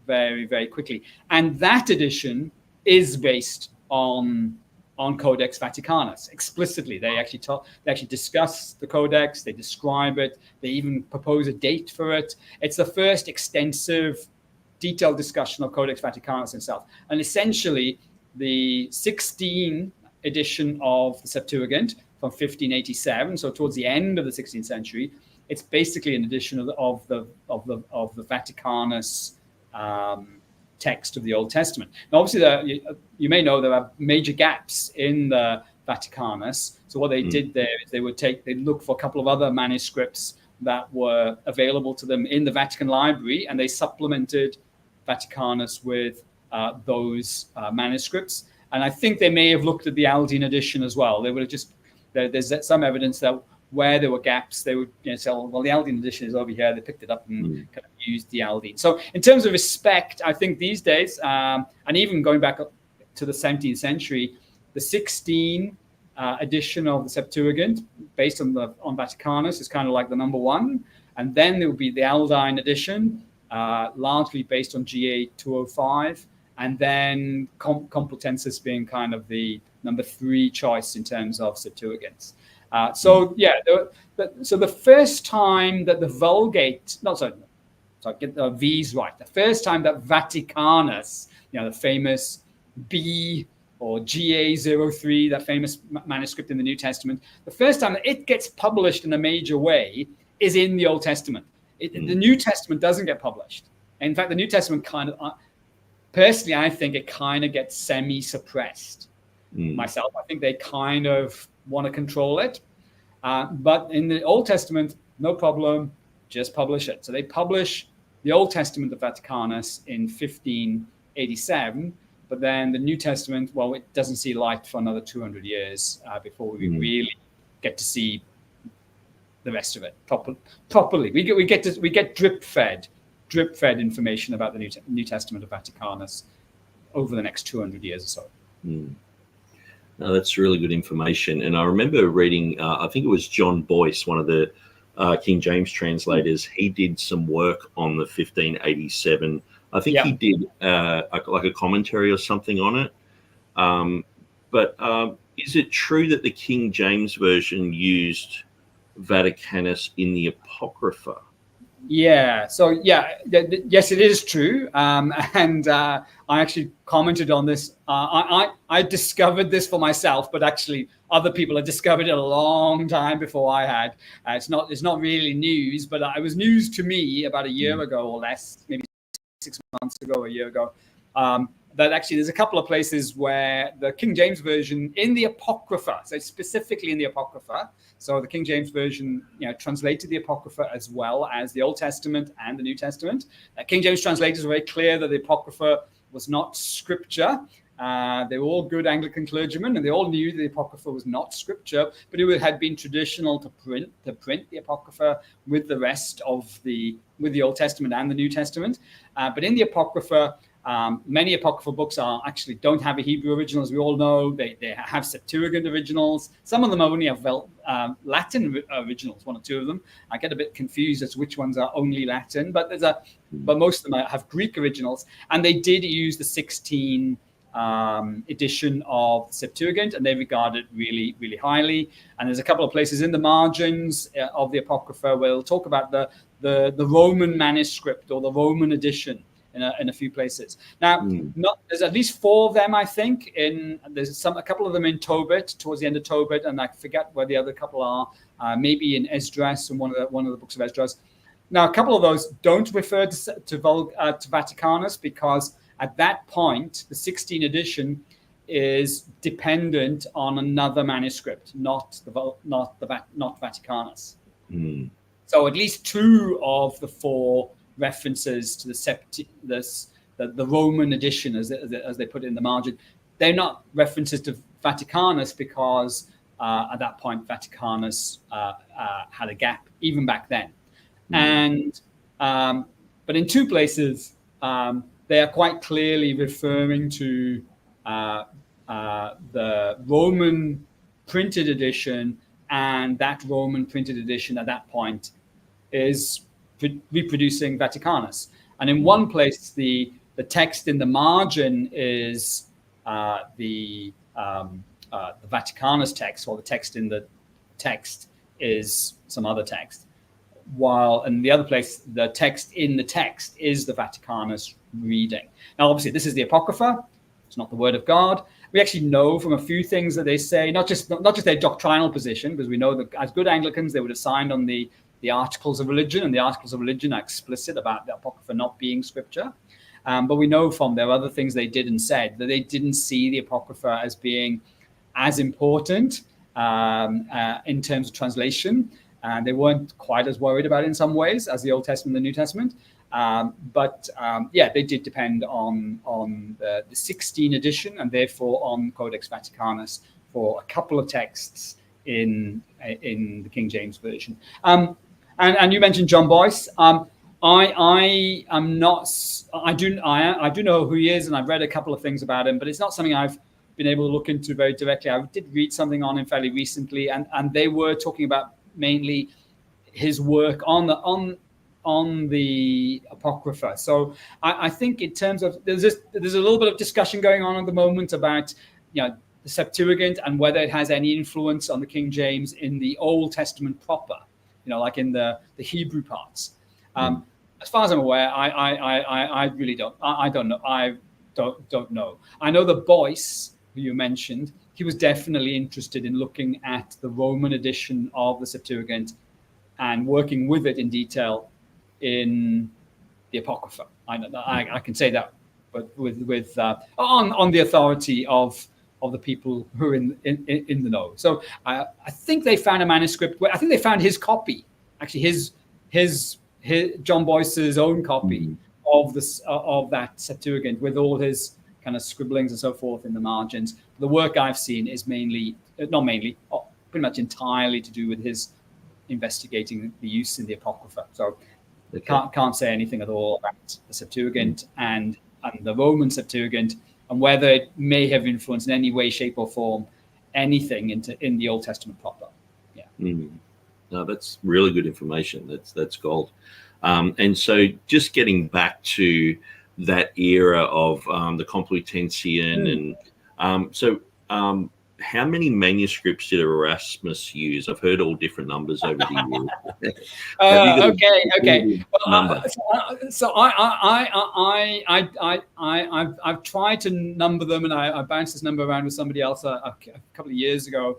B: very, very quickly. And that edition is based on Codex Vaticanus explicitly. They actually discuss the Codex, they describe it, they even propose a date for it. It's the first extensive, detailed discussion of Codex Vaticanus itself. And essentially, the 16 edition of the Septuagint from 1587, so towards the end of the 16th century, it's basically an edition of the Vaticanus text of the Old Testament. Now, obviously, you may know there are major gaps in the Vaticanus. So what they did there is they'd look for a couple of other manuscripts that were available to them in the Vatican Library, and they supplemented Vaticanus with those manuscripts. And I think they may have looked at the Aldine edition as well. They would have there's some evidence that where there were gaps, they would say, well, the Aldine edition is over here. They picked it up and kind of used the Aldine. So in terms of respect, I think these days, and even going back up to the 17th century, the 16 edition of the Septuagint, based on Vaticanus, is kind of like the number one. And then there will be the Aldine edition, largely based on GA 205. And then Complutensis being kind of the number three choice in terms of Septuagints. So the first time that the Vulgate, get the V's right, the first time that Vaticanus, the famous B or GA03, that famous manuscript in the New Testament, the first time that it gets published in a major way is in the Old Testament. The New Testament doesn't get published. In fact, the New Testament kind of, personally, I think it kind of gets semi-suppressed. Myself, I think they kind of want to control it. But in the Old Testament, no problem, just publish it. So they publish the Old Testament of Vaticanus in 1587, but then the New Testament, well, it doesn't see light for another 200 years before we really get to see the rest of it properly. We get drip fed information about the New Testament of Vaticanus over the next 200 years or so.
A: No, that's really good information. And I remember reading, I think it was John Boyce, one of the King James translators. He did some work on the 1587. I think he did like a commentary or something on it. But is it true that the King James version used Vaticanus in the Apocrypha?
B: Yeah. So yes, it is true. And I actually commented on this. I discovered this for myself, but actually other people had discovered it a long time before I had. It's not really news, but it was news to me about a year ago or less, maybe 6 months ago, a year ago. That actually there's a couple of places where the King James Version in the Apocrypha, so specifically in the Apocrypha, so the King James Version, translated the Apocrypha as well as the Old Testament and the New Testament. King James translators were very clear that the Apocrypha was not scripture. They were all good Anglican clergymen, and they all knew that the Apocrypha was not scripture, but it had been traditional to print the Apocrypha with the rest of with the Old Testament and the New Testament. But in the Apocrypha, many apocryphal books actually don't have a Hebrew original, as we all know. They have Septuagint originals. Some of them only have Latin originals, one or two of them. I get a bit confused as to which ones are only Latin, but most of them have Greek originals. And they did use the 16 edition of Septuagint, and they regard it really, really highly. And there's a couple of places in the margins of the Apocrypha where they'll talk about the Roman manuscript or the Roman edition in a few places. Now, there's at least 4 of them, I think. There's a couple of them in Tobit, towards the end of Tobit, and I forget where the other couple are. Maybe in Esdras, and one of the books of Esdras. Now, a couple of those don't refer to Vaticanus, because at that point, the 16th edition is dependent on another manuscript, not Vaticanus. So at least 2 of the 4 references to the Roman edition, as they put it in the margin, they're not references to Vaticanus, because at that point Vaticanus had a gap even back then. And but in 2 places they are quite clearly referring to the Roman printed edition, and that Roman printed edition at that point is reproducing Vaticanus. And in one place, the text in the margin is the Vaticanus text, or the text in the text is some other text. While in the other place, the text in the text is the Vaticanus reading. Now, obviously, this is the Apocrypha. It's not the Word of God. We actually know from a few things that they say, not just their doctrinal position, because we know that as good Anglicans, they would have signed on the Articles of Religion, and the Articles of Religion are explicit about the Apocrypha not being scripture. But we know from their other things they did and said that they didn't see the Apocrypha as being as important in terms of translation. They weren't quite as worried about it in some ways as the Old Testament and the New Testament. But they did depend on the 16th edition, and therefore on Codex Vaticanus for a couple of texts in the King James Version. And you mentioned John Boyce. I do know who he is, and I've read a couple of things about him, but it's not something I've been able to look into very directly. I did read something on him fairly recently, and they were talking about mainly his work on the Apocrypha. So I think in terms of there's a little bit of discussion going on at the moment about the Septuagint and whether it has any influence on the King James in the Old Testament proper, like in the Hebrew parts. As far as I'm aware, I really don't. I don't know. I don't know. I know that Boyce, who you mentioned, he was definitely interested in looking at the Roman edition of the Septuagint and working with it in detail in the Apocrypha. I can say that, but with on the authority of the people who are in the know. So I think they found a manuscript. I think they found his copy, actually his John Boyce's own copy of that Septuagint with all his kind of scribblings and so forth in the margins. The work I've seen is pretty much entirely to do with his investigating the use in the Apocrypha. So can't say anything at all about the Septuagint and the Roman Septuagint, and whether it may have influenced in any way, shape, or form anything in the Old Testament proper.
A: No, that's really good information. That's gold. And so, just getting back to that era of the Complutensian, and how many manuscripts did Erasmus use? I've heard all different numbers over the years.
B: Okay. Well, I've tried to number them, and I bounced this number around with somebody else a couple of years ago.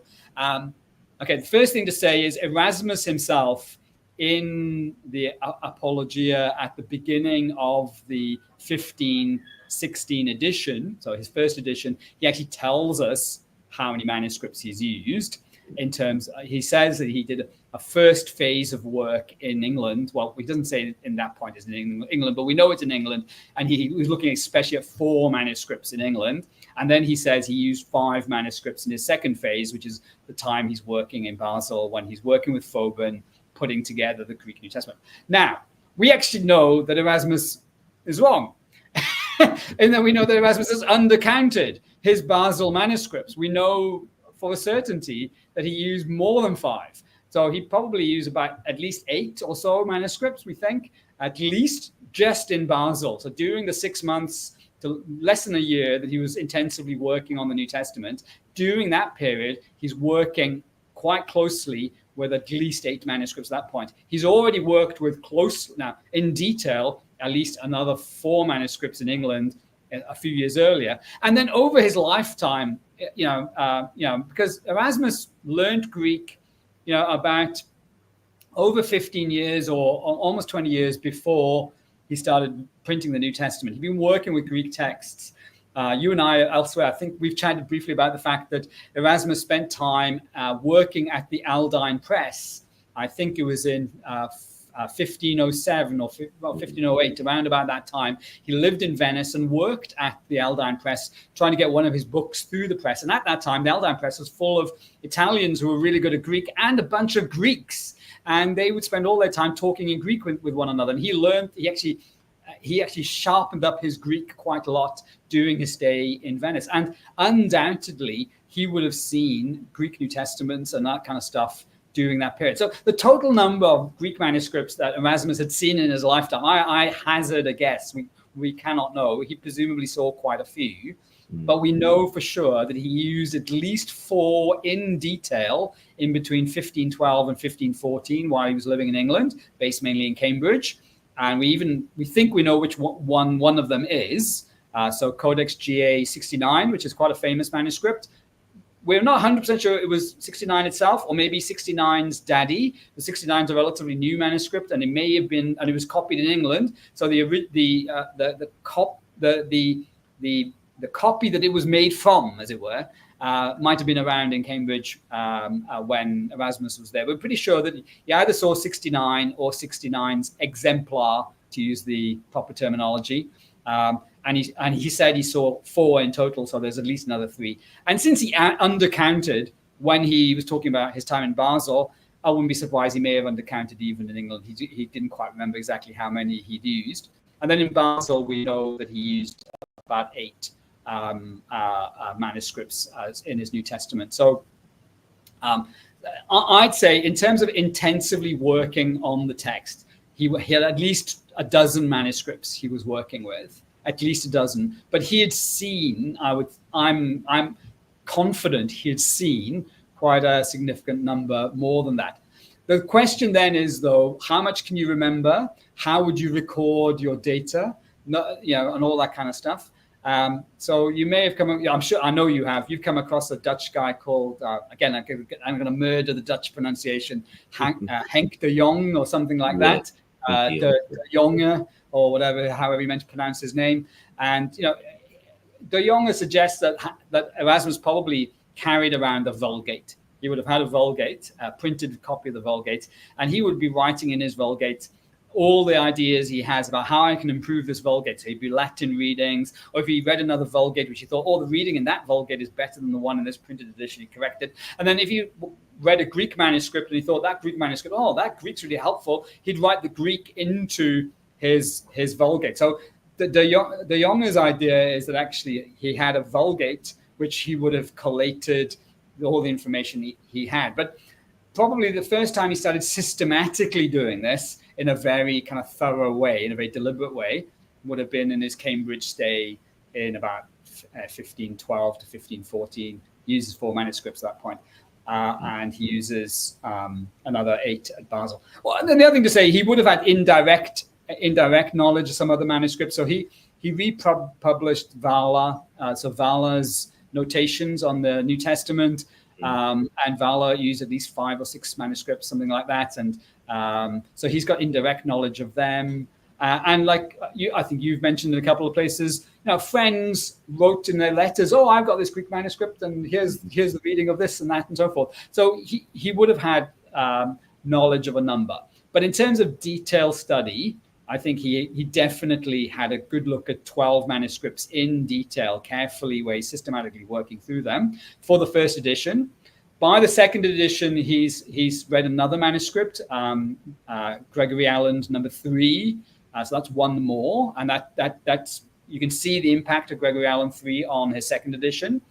B: Okay, the first thing to say is Erasmus himself, in the Apologia at the beginning of the 1516 edition, so his first edition, he actually tells us how many manuscripts he's used. In terms, he says that he did a first phase of work in England. Well, he doesn't say in that point it's in England, but we know it's in England. And he was looking especially at 4 manuscripts in England. And then he says he used 5 manuscripts in his second phase, which is the time he's working in Basel, when he's working with Vauban, putting together the Greek New Testament. Now, we actually know that Erasmus is wrong. And then we know that Erasmus has undercounted his Basel manuscripts. We know for a certainty that he used more than 5. So he probably used about at least 8 or so manuscripts, we think, at least just in Basel. So during the 6 months to less than a year that he was intensively working on the New Testament, during that period, he's working quite closely with at least 8 manuscripts at that point. He's already worked with now in detail, at least another 4 manuscripts in England a few years earlier. And then over his lifetime, because Erasmus learned Greek, about over 15 years or almost 20 years before he started printing the New Testament. He'd been working with Greek texts. You and I elsewhere, I think we've chatted briefly about the fact that Erasmus spent time working at the Aldine Press. I think it was in 1507 or 1508, around about that time. He lived in Venice and worked at the Aldine Press, trying to get one of his books through the press. And at that time, the Aldine Press was full of Italians who were really good at Greek and a bunch of Greeks. And they would spend all their time talking in Greek with one another. And he actually sharpened up his Greek quite a lot during his stay in Venice. And undoubtedly, he would have seen Greek New Testaments and that kind of stuff during that period. So the total number of Greek manuscripts that Erasmus had seen in his lifetime, I hazard a guess. We cannot know. He presumably saw quite a few, but we know for sure that he used at least 4 in detail in between 1512 and 1514 while he was living in England, based mainly in Cambridge. And we think we know which one of them is. So Codex GA 69, which is quite a famous manuscript. We're not 100% sure it was 69 itself, or maybe 69's daddy. The 69 is a relatively new manuscript, and it may have been, and it was copied in England. So the copy that it was made from, as it were, might have been around in Cambridge when Erasmus was there. We're pretty sure that he either saw 69 or 69's exemplar, to use the proper terminology. And he said he saw 4 in total, so there's at least another 3. And since he undercounted when he was talking about his time in Basel, I wouldn't be surprised he may have undercounted even in England. He didn't quite remember exactly how many he'd used. And then in Basel, we know that he used about 8 manuscripts in his New Testament. So I'd say in terms of intensively working on the text, he had at least a dozen manuscripts he was working with. At least a dozen, but he had seen, I'm confident he had seen quite a significant number more than that. The question then is, though, how much can you remember? How would you record your data? And all that kind of stuff. So you may have I know you have. You've come across a Dutch guy called, again, I'm going to murder the Dutch pronunciation, Henk de Jong or something like that. De Jonge, or however you meant to pronounce his name. And, De Jonge suggests that Erasmus probably carried around a Vulgate. He would have had a Vulgate, a printed copy of the Vulgate, and he would be writing in his Vulgate all the ideas he has about how I can improve this Vulgate. So he'd be Latin readings, or if he read another Vulgate, which he thought, the reading in that Vulgate is better than the one in this printed edition, he corrected. And then if you read a Greek manuscript and he thought that Greek manuscript, that Greek's really helpful, he'd write the Greek into his Vulgate. So the Jonge's idea is that actually he had a Vulgate which he would have collated all the information he had. But probably the first time he started systematically doing this in a very kind of thorough way, in a very deliberate way, would have been in his Cambridge stay in about 1512 to 1514, He uses 4 manuscripts at that point. And he uses another 8 at Basel. Well, and then the other thing to say, he would have had indirect knowledge of some other manuscripts. So he republished Valla, so Valla's notations on the New Testament, and Valla used at least 5 or 6 manuscripts, something like that. And so he's got indirect knowledge of them. And like I think you've mentioned in a couple of places, friends wrote in their letters, "Oh, I've got this Greek manuscript, and here's the reading of this and that and so forth." So he would have had knowledge of a number. But in terms of detailed study, I think he definitely had a good look at 12 manuscripts in detail, carefully, where he's systematically working through them for the first edition. By the second edition, he's read another manuscript, Gregory Allen's number 3. So that's one more, and that's you can see the impact of Gregory Allen 3 on his second edition.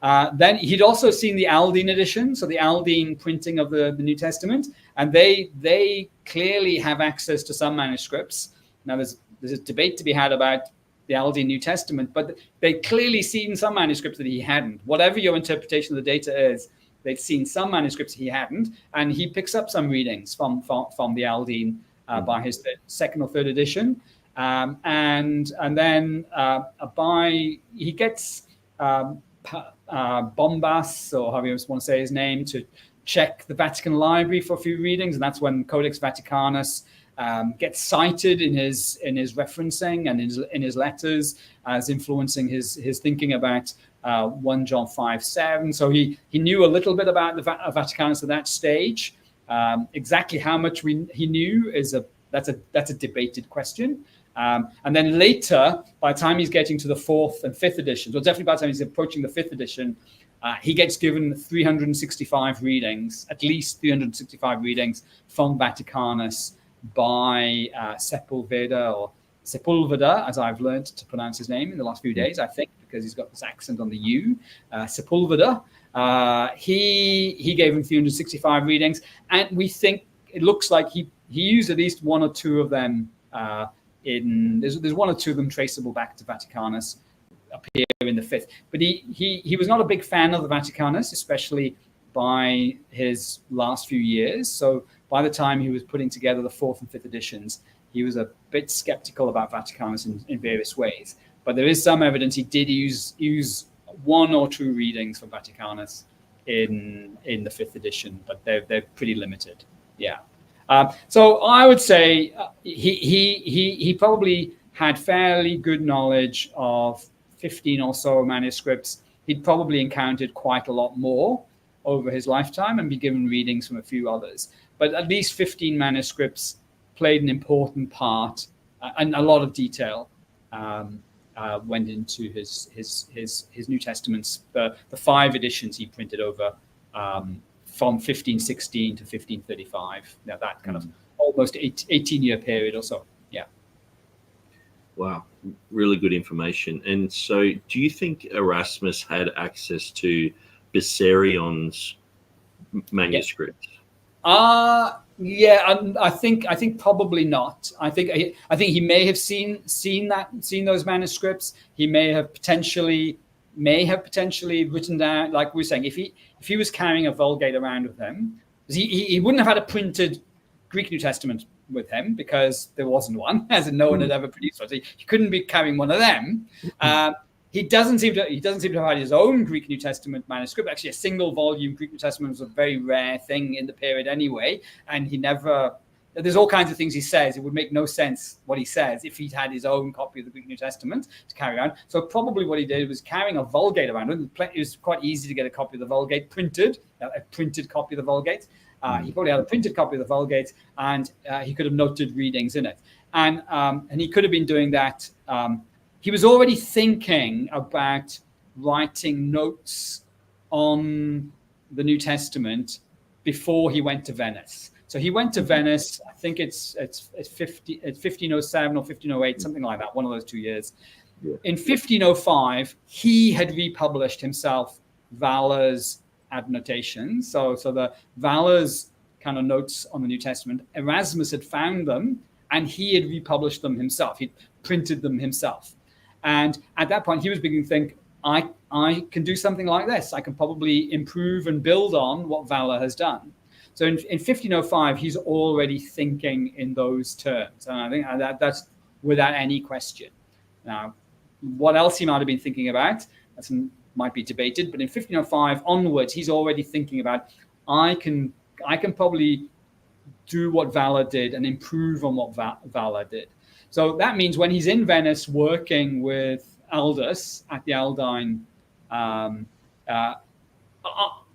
B: Then he'd also seen the Aldine edition, so the Aldine printing of the New Testament, and they clearly have access to some manuscripts. Now there's a debate to be had about the Aldine New Testament, but they clearly seen some manuscripts that he hadn't. Whatever your interpretation of the data is, they'd seen some manuscripts he hadn't, and he picks up some readings from the Aldine by his second or third edition, and then he gets Bombas, or however you want to say his name, to check the Vatican Library for a few readings, and that's when Codex Vaticanus gets cited in his referencing and in his letters as influencing his thinking about 1 John 5:7. So he knew a little bit about the Vaticanus at that stage. Exactly how much he knew that's a debated question. And then later, by the time he's getting to the 4th and 5th editions, well, definitely by the time he's approaching the 5th edition, he gets given 365 readings, at least 365 readings from Vaticanus by Sepulveda, as I've learned to pronounce his name in the last few days, I think, because he's got this accent on the U, Sepulveda. He gave him 365 readings, and we think it looks like he used at least 1 or 2 of them. There's 1 or 2 of them traceable back to Vaticanus, appear in the 5th. But he was not a big fan of the Vaticanus, especially by his last few years. So by the time he was putting together the 4th and 5th editions, he was a bit skeptical about Vaticanus in various ways. But there is some evidence he did use 1 or 2 readings from Vaticanus in the 5th edition, but they're pretty limited. Yeah. So I would say he probably had fairly good knowledge of 15 or so manuscripts. He'd probably encountered quite a lot more over his lifetime and be given readings from a few others. But at least 15 manuscripts played an important part, and a lot of detail went into his New Testaments. The 5 editions he printed over from 1516 to 1535. Now that kind of almost 18-year period or so. Yeah. Wow,
A: really good information. And so, do you think Erasmus had access to Bessarion's manuscript?
B: Yeah, I think probably not. I think he may have seen those manuscripts. He may have potentially written down, like we were saying, if he was carrying a Vulgate around with him, he wouldn't have had a printed Greek New Testament with him because there wasn't one, as in no one had ever produced one. So he couldn't be carrying one of them. He doesn't seem to have had his own Greek New Testament manuscript. Actually, a single volume Greek New Testament was a very rare thing in the period anyway, and he never. There's all kinds of things he says. It would make no sense what he says if he'd had his own copy of the Greek New Testament to carry around. So probably what he did was carrying a Vulgate around. It was quite easy to get a copy of the Vulgate printed, a printed copy of the Vulgate. He probably had a printed copy of the Vulgate, and he could have noted readings in it. And he could have been doing that. He was already thinking about writing notes on the New Testament before he went to Venice. So he went to Venice, I think it's 1507 or 1508, something like that, one of those 2 years. Yeah. In 1505, he had republished himself Valla's adnotations. So the Valla's kind of notes on the New Testament, Erasmus had found them, and he had republished them himself. He'd printed them himself. And at that point, he was beginning to think, I can do something like this. I can probably improve and build on what Valour has done. So in 1505, he's already thinking in those terms. And I think that's without any question. Now, what else he might have been thinking about, that might be debated. But in 1505 onwards, he's already thinking about, I can probably do what Valour did and improve on what Valour did. So that means when he's in Venice working with Aldus at the Aldine,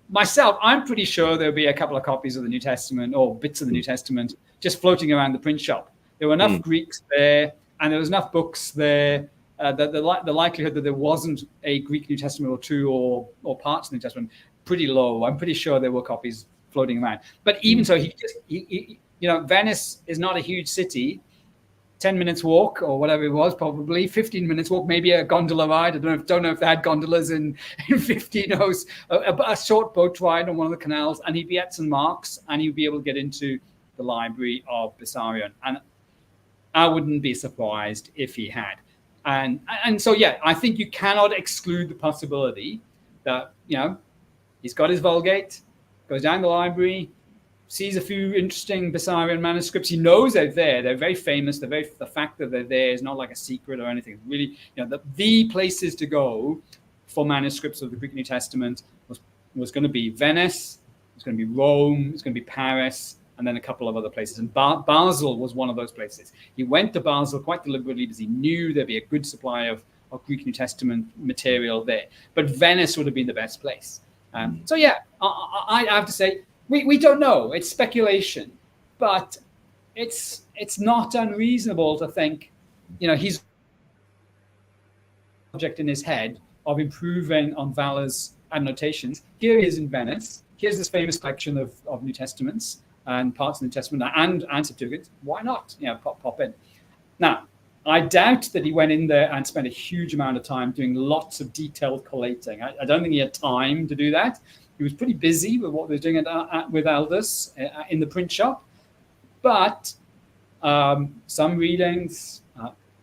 B: myself, I'm pretty sure there'll be a couple of copies of the New Testament or bits of the New Testament just floating around the print shop. There were enough Greeks there, and there was enough books there that the likelihood that there wasn't a Greek New Testament or two or parts of the New Testament pretty low. I'm pretty sure there were copies floating around. But even so, Venice is not a huge city. 10 minutes walk or whatever it was, probably 15 minutes walk, maybe a gondola ride. I don't know if they had gondolas in 1500s, a short boat ride on one of the canals, and he'd be at St. Mark's and he'd be able to get into the library of Bessarion. And I wouldn't be surprised if he had. And so, yeah, I think you cannot exclude the possibility that, he's got his Vulgate, goes down the library, sees a few interesting Bessarion manuscripts. He knows they're there. They're very famous. The fact that they're there is not like a secret or anything. Really, the places to go for manuscripts of the Greek New Testament was going to be Venice, it was going to be Rome, it was going to be Paris, and then a couple of other places. And Basel was one of those places. He went to Basel quite deliberately because he knew there'd be a good supply of Greek New Testament material there. But Venice would have been the best place. So yeah, I have to say, we don't know. It's speculation, but it's not unreasonable to think, he's object in his head of improving on Valor's annotations. Here he is in Venice. Here's this famous collection of New Testaments and parts of the New Testament and Septuagint. Why not? Pop in. Now, I doubt that he went in there and spent a huge amount of time doing lots of detailed collating. I don't think he had time to do that. He was pretty busy with what they were doing with Aldus in the print shop. But some readings,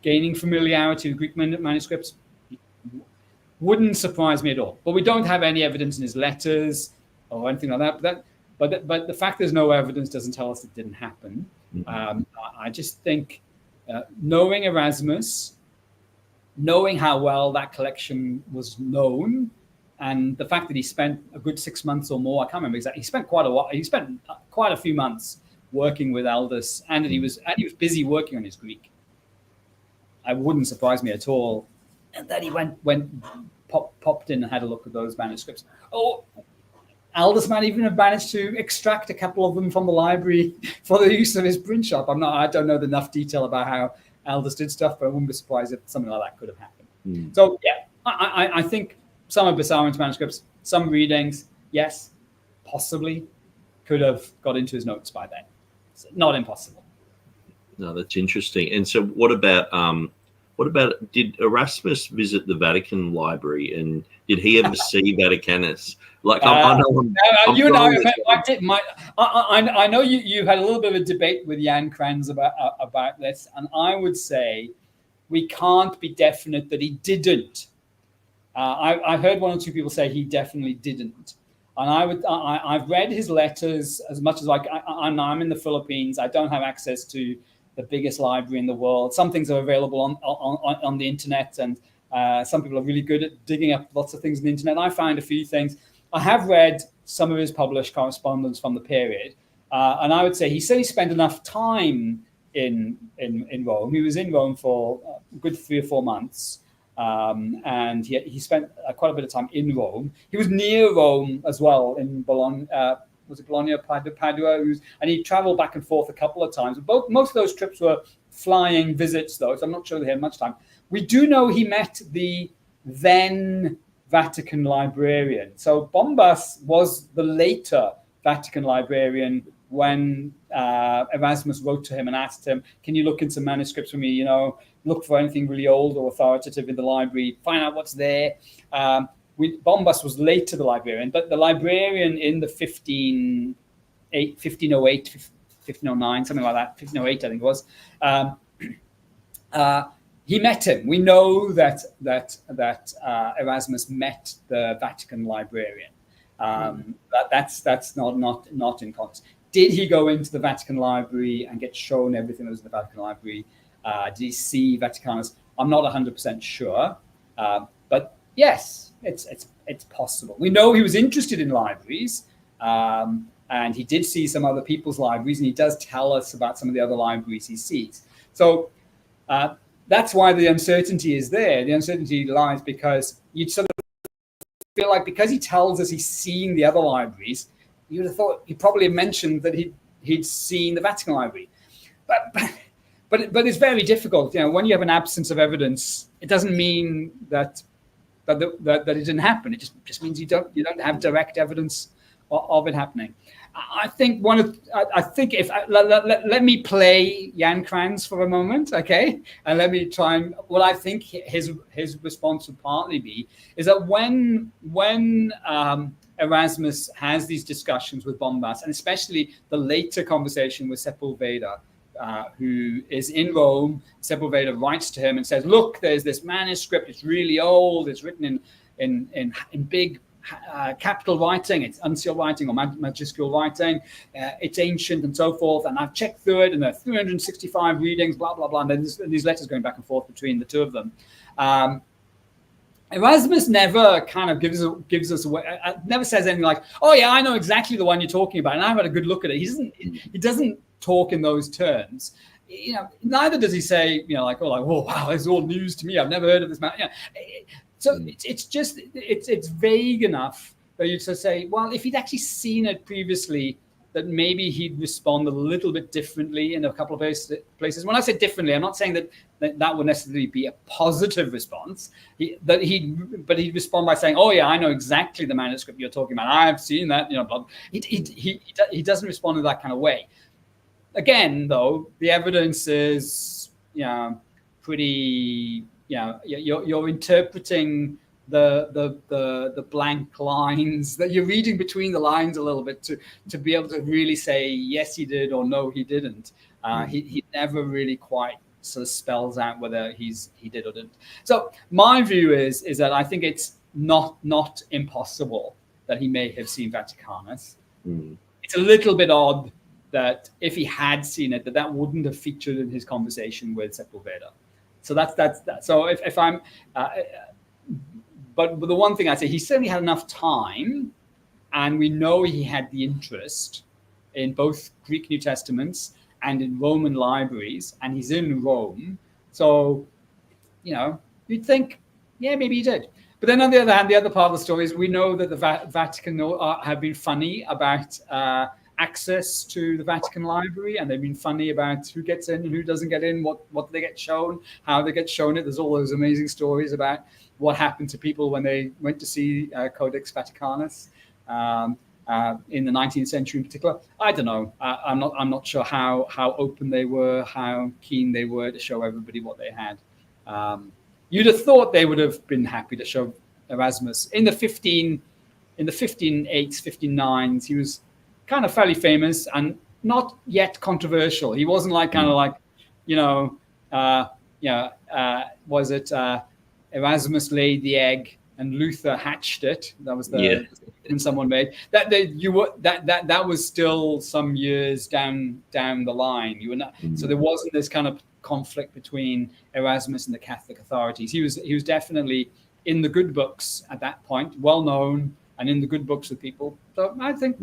B: gaining familiarity with Greek manuscripts, wouldn't surprise me at all. But we don't have any evidence in his letters or anything like that. But the fact there's no evidence doesn't tell us it didn't happen. I just think knowing Erasmus, knowing how well that collection was known, and the fact that he spent a good 6 months or more, I can't remember exactly. He spent quite a while. He spent quite a few months working with Aldus, and he was busy working on his Greek. It wouldn't surprise me at all. And then he popped in and had a look at those manuscripts. Oh, Aldus might even have managed to extract a couple of them from the library for the use of his print shop. I don't know enough detail about how Aldus did stuff, but I wouldn't be surprised if something like that could have happened. So yeah, I think some of Bessarion's manuscripts, some readings, yes, possibly could have got into his notes by then. It's not impossible.
A: No, that's interesting. And so what about did Erasmus visit the Vatican Library, and did he ever see Vaticanus? Like I know you had a little bit of a debate with Jan Kranz about this, and I would say we can't be definite that he didn't. I've heard one or two people say he definitely didn't, and I've read his letters as much as I'm in the Philippines. I don't have access to the biggest library in the world. Some things are available on the internet, and some people are really good at digging up lots of things on the internet. I found a few things. I have read some of his published correspondence from the period, and I would say he said he spent enough time in Rome. He was in Rome for a good 3 or 4 months. And he spent quite a bit of time in Rome. He was near Rome as well, in Bologna. Was it Bologna, Padua? And he traveled back and forth a couple of times. Most of those trips were flying visits, though, so I'm not sure they had much time. We do know he met the then Vatican librarian. So Bombas was the later Vatican librarian when Erasmus wrote to him and asked him, can you look into manuscripts for me, look for anything really old or authoritative in the library, find out what's there. Bombas was late to the librarian, but the librarian in the 1508, 1509, something like that, 1508, I think it was,
B: he met him. We know that Erasmus met the Vatican librarian. That's not in context. Did he go into the Vatican Library and get shown everything that was in the Vatican Library? Did he see Vaticanus? I'm not 100% sure, but yes, it's possible. We know he was interested in libraries, and he did see some other people's libraries, and he does tell us about some of the other libraries he sees. So that's why the uncertainty is there. The uncertainty lies because you'd sort of feel like because he tells us he's seen the other libraries, you'd have thought he probably mentioned that he'd seen the Vatican Library, but it's very difficult. When you have an absence of evidence, it doesn't mean that it didn't happen. It just means you don't have direct evidence of it happening. I think let me play Jan Kranz for a moment, okay? And let me try and what I think his response would partly be is that when Erasmus has these discussions with Bombast, and especially the later conversation with Sepulveda, who is in Rome. Sepulveda writes to him and says, "Look, there's this manuscript. It's really old. It's written in big capital writing. It's unsealed writing or majuscule writing. It's ancient and so forth. And I've checked through it, and there are 365 readings. Blah blah blah." And then these letters going back and forth between the two of them. Erasmus never kind of gives us away. Never says anything like, "Oh yeah, I know exactly the one you're talking about, and I've had a good look at it." He doesn't talk in those terms. Neither does he say, "Oh wow, this is all news to me. I've never heard of this man." So it's vague enough that you just say, well, if he'd actually seen it previously, that maybe he'd respond a little bit differently in a couple of places. When I say differently, I'm not saying that would necessarily be a positive response. But he'd respond by saying, "Oh yeah, I know exactly the manuscript you're talking about. I've seen that." Blah. He doesn't respond in that kind of way. Again, though, the evidence is pretty. You're interpreting the blank lines, that you're reading between the lines a little bit to be able to really say yes he did or no he didn't. He never really quite sort of spells out whether he did or didn't. So my view is that I think it's not impossible that he may have seen Vaticanus. It's a little bit odd that if he had seen it, that wouldn't have featured in his conversation with Sepulveda. So that's that. So if I'm, but the one thing I say, he certainly had enough time, and we know he had the interest in both Greek New Testaments and in Roman libraries, and he's in Rome. So, you'd think, yeah, maybe he did. But then on the other hand, the other part of the story is we know that the Vatican have been funny about access to the Vatican Library, and they've been funny about who gets in and who doesn't get in, what they get shown, how they get shown it. There's all those amazing stories about what happened to people when they went to see Codex Vaticanus in the 19th century in particular. I don't know. I'm not sure how open they were, how keen they were to show everybody what they had. You'd have thought they would have been happy to show Erasmus in the 1580s, 1590s. He was kind of fairly famous and not yet controversial. He wasn't was it Erasmus laid the egg and Luther hatched it? That was the film someone made. That was still some years down the line. You were not, so there wasn't this kind of conflict between Erasmus and the Catholic authorities. He was definitely in the good books at that point, well known and in the good books with people. So I think.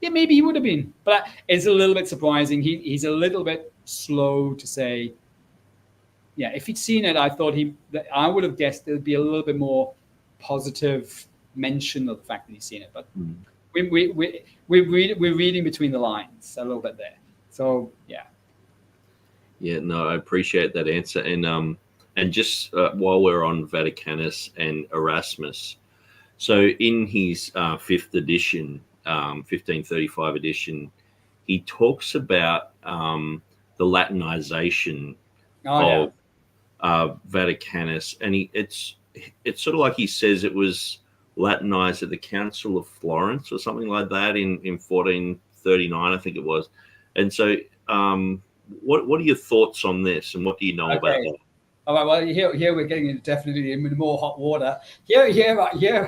B: Yeah, maybe he would have been, but it's a little bit surprising. He's a little bit slow to say. Yeah, if he'd seen it, I I would have guessed there'd be a little bit more positive mention of the fact that he's seen it. But we're reading between the lines a little bit there. So yeah.
A: Yeah, no, I appreciate that answer. And just while we're on Vaticanus and Erasmus, so in his fifth edition. 1535 edition, he talks about the Latinization of Vaticanus, and it's sort of like he says it was Latinized at the Council of Florence or something like that in 1439, I think it was. And so, what are your thoughts on this, and what do you know about that?
B: All right. Well, here we're getting into definitely in more hot water. Here,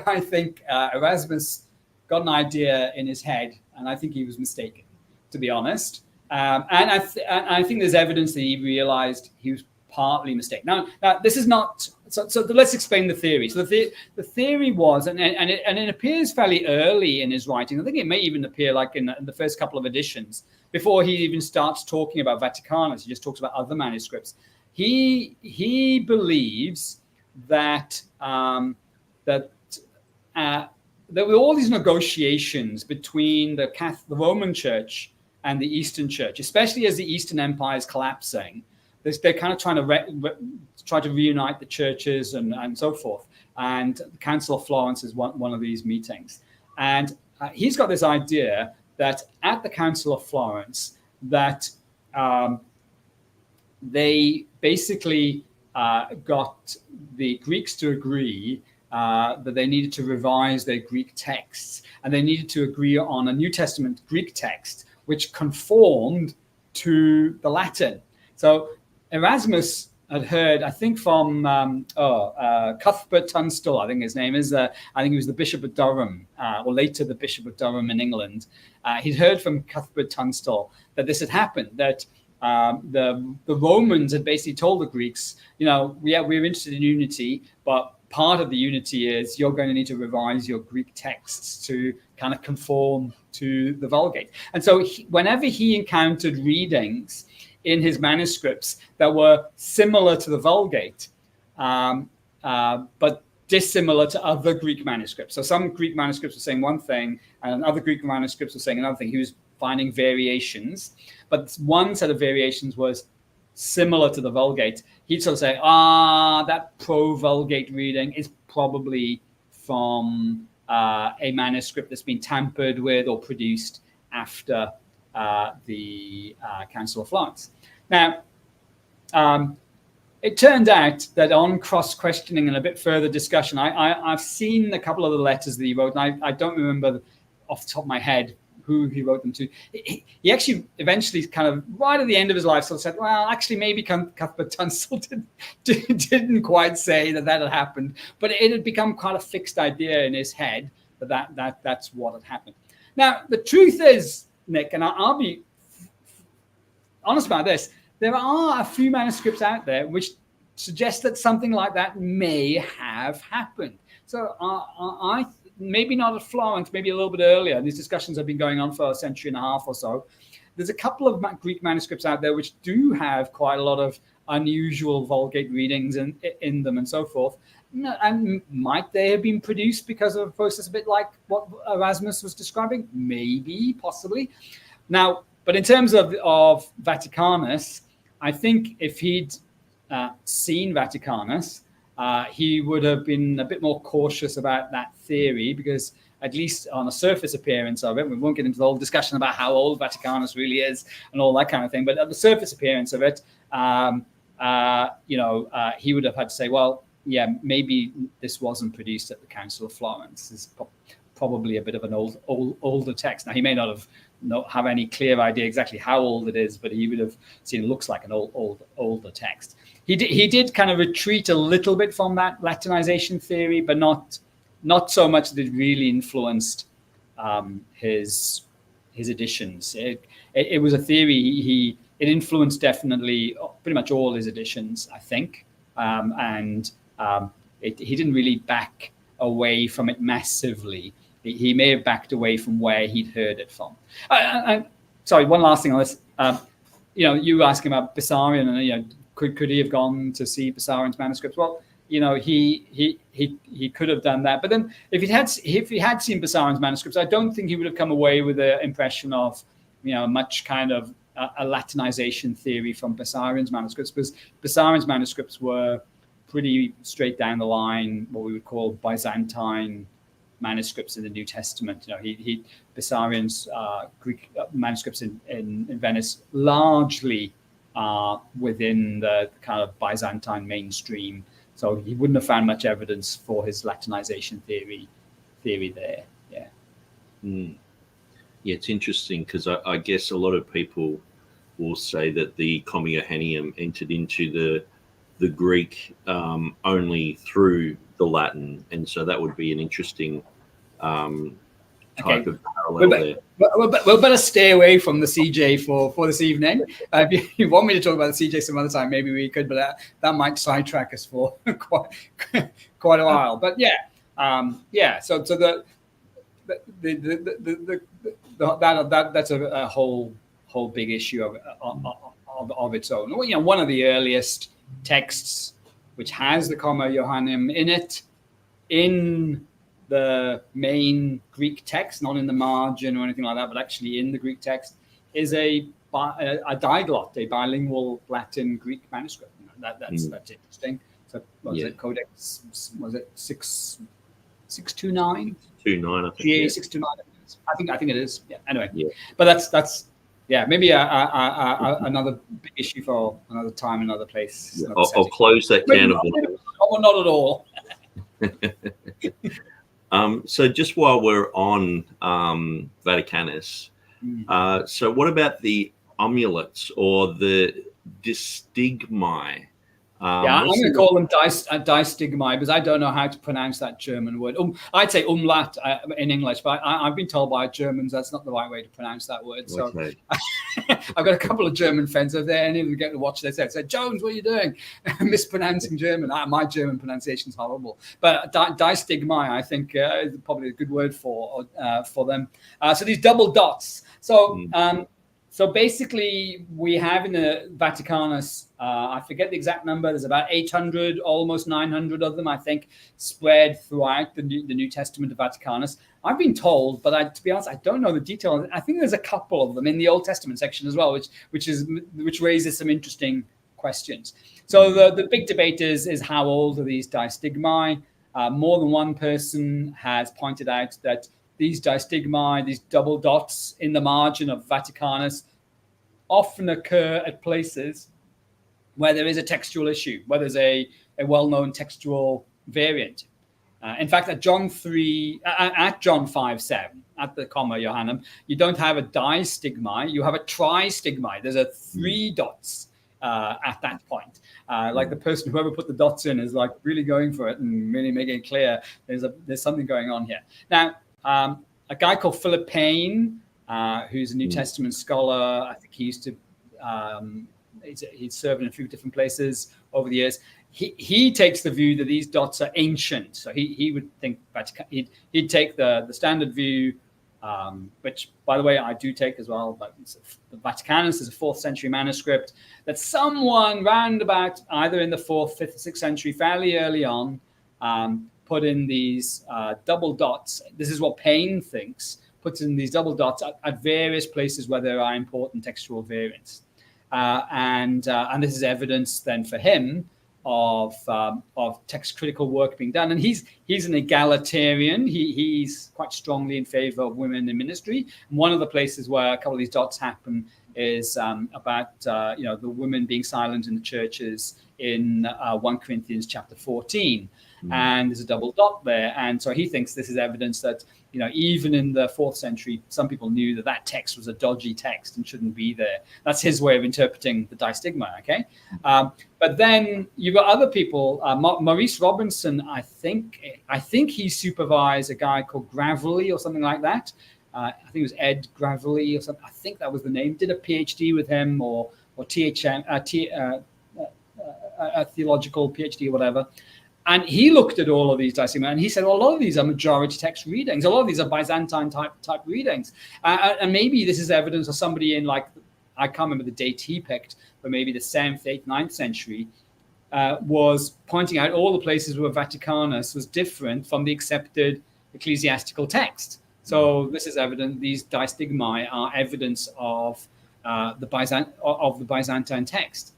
B: I think Erasmus got an idea in his head, and I think he was mistaken, to be honest. And I think there's evidence that he realized he was partly mistaken. Now this is not. So let's explain the theory. So the theory was, and it appears fairly early in his writing. I think it may even appear like in the first couple of editions, before he even starts talking about Vaticanus. He just talks about other manuscripts. He believes that there were all these negotiations between the Roman Church and the Eastern Church, especially as the Eastern Empire is collapsing. They're kind of trying to reunite the churches and so forth. And the Council of Florence is one of these meetings. And he's got this idea that at the Council of Florence, that they basically got the Greeks to agree that they needed to revise their Greek texts, and they needed to agree on a New Testament Greek text which conformed to the Latin. So Erasmus had heard, I think, from Cuthbert Tunstall, I think his name is. I think he was the Bishop of Durham, or later the Bishop of Durham in England. He'd heard from Cuthbert Tunstall that this had happened, that the Romans had basically told the Greeks, we're interested in unity, but part of the unity is you're going to need to revise your Greek texts to kind of conform to the Vulgate. And so whenever he encountered readings in his manuscripts that were similar to the Vulgate, but dissimilar to other Greek manuscripts. So some Greek manuscripts were saying one thing, and other Greek manuscripts were saying another thing. He was finding variations, but one set of variations was similar to the Vulgate. He'd sort of say, that pro-Vulgate reading is probably from a manuscript that's been tampered with or produced after the Council of Florence. Now, it turned out that on cross-questioning and a bit further discussion, I've seen a couple of the letters that he wrote, and I don't remember off the top of my head who he wrote them to. He actually eventually kind of, right at the end of his life, sort of said, well, actually, maybe Cuthbert Tunstall didn't quite say that had happened, but it had become quite a fixed idea in his head that's what had happened. Now, the truth is, Nick, and I'll be honest about this, there are a few manuscripts out there which suggest that something like that may have happened. So I maybe not at Florence, maybe a little bit earlier. These discussions have been going on for a century and a half or so. There's a couple of Greek manuscripts out there which do have quite a lot of unusual Vulgate readings in them and so forth. And might they have been produced because of a process a bit like what Erasmus was describing? Maybe, possibly. Now, but in terms of Vaticanus, I think if he'd seen Vaticanus, he would have been a bit more cautious about that theory, because at least on a surface appearance of it, we won't get into the whole discussion about how old Vaticanus really is and all that kind of thing, but at the surface appearance of it, he would have had to say, well, yeah, maybe this wasn't produced at the Council of Florence. It's probably a bit of an older text. Now, he may not have any clear idea exactly how old it is, but he would have seen it looks like an older text. He did kind of retreat a little bit from that Latinization theory, but not so much that it really influenced his editions. It was a theory. It influenced definitely pretty much all his editions, I think, and he didn't really back away from it massively. He may have backed away from where he'd heard it from. Sorry, one last thing on this. You were asking about Bessarion, and could he have gone to see Bessarion's manuscripts? Well, he could have done that. But then, if he had seen Bessarion's manuscripts, I don't think he would have come away with the impression of much kind of a Latinization theory from Bessarion's manuscripts, because Bessarion's manuscripts were pretty straight down the line, what we would call Byzantine manuscripts in the New Testament. Bessarion's Greek manuscripts in Venice largely are within the kind of Byzantine mainstream, so he wouldn't have found much evidence for his Latinization theory there. Yeah.
A: Yeah, it's interesting because I guess a lot of people will say that the Comia Hanium entered into the Greek only through the Latin, and so that would be an interesting type of parallel there.
B: We'll better stay away from the CJ for this evening. If you want me to talk about the CJ some other time, maybe we could, but that might sidetrack us for quite a while. But So that's a whole big issue of its own. One of the earliest texts which has the Comma Johannem in it, in the main Greek text, not in the margin or anything like that, but actually in the Greek text, is a diglot, a bilingual Latin-Greek manuscript. That's interesting. So was it Codex? Was it 629?
A: 629, I think.
B: GA 629. I think it is. Yeah. Anyway, but that's maybe another big issue for another time, another place.
A: Another I'll close that can of worms.
B: Oh, not at all.
A: So just while we're on Vaticanus, so what about the amulets or the distigmi?
B: I'm going to call them distigmi because I don't know how to pronounce that German word. I'd say umlaut in English, but I've been told by Germans that's not the right way to pronounce that word. So okay. I've got a couple of German friends over there, and if they get to watch this, they say, "Jones, what are you doing? Mispronouncing German." My German pronunciation is horrible, but distigmi, I think, is probably a good word for them. So these double dots. So basically, we have in the Vaticanus, I forget the exact number, there's about 800, almost 900 of them, I think, spread throughout the New Testament of Vaticanus. I've been told, but to be honest, I don't know the detail. I think there's a couple of them in the Old Testament section as well, which raises some interesting questions. So the big debate is how old are these distigmi? More than one person has pointed out that these distigmi, these double dots in the margin of Vaticanus, often occur at places where there is a textual issue, where there's a well-known textual variant. In fact, at John 5:7, at the Comma Johannem, you don't have a distigmi, you have a tristigmi. There's a 3 dots at that point. Like the person, whoever put the dots in, is like really going for it and really making it clear there's something going on here. Now, a guy called Philip Payne, who's a New Testament scholar, I think he used to, he's served in a few different places over the years. He takes the view that these dots are ancient. So he would think he'd take the standard view, which, by the way, I do take as well. But the Vaticanus is a 4th century manuscript that someone round about either in the 4th, 5th, 6th century, fairly early on, put in these double dots. This is what Payne thinks, puts in these double dots at various places where there are important textual variants. And this is evidence then for him of text critical work being done. And he's an egalitarian. He's quite strongly in favor of women in ministry. And one of the places where a couple of these dots happen is about the women being silent in the churches in 1 Corinthians chapter 14. And there's a double dot there. And so he thinks this is evidence that, even in the 4th century, some people knew that text was a dodgy text and shouldn't be there. That's his way of interpreting the distigma, okay? But then you've got other people. Maurice Robinson, I think he supervised a guy called Gravelly or something like that. I think it was Ed Gravelly or something. I think that was the name. Did a PhD with him or THM, a theological PhD or whatever. And he looked at all of these distigma and he said, well, a lot of these are majority text readings. A lot of these are Byzantine type readings. And maybe this is evidence of somebody in, like, I can't remember the date he picked, but maybe the 7th, 8th, 9th century, was pointing out all the places where Vaticanus was different from the accepted ecclesiastical text. So this is evident. These distigmi are evidence of the Byzantine text.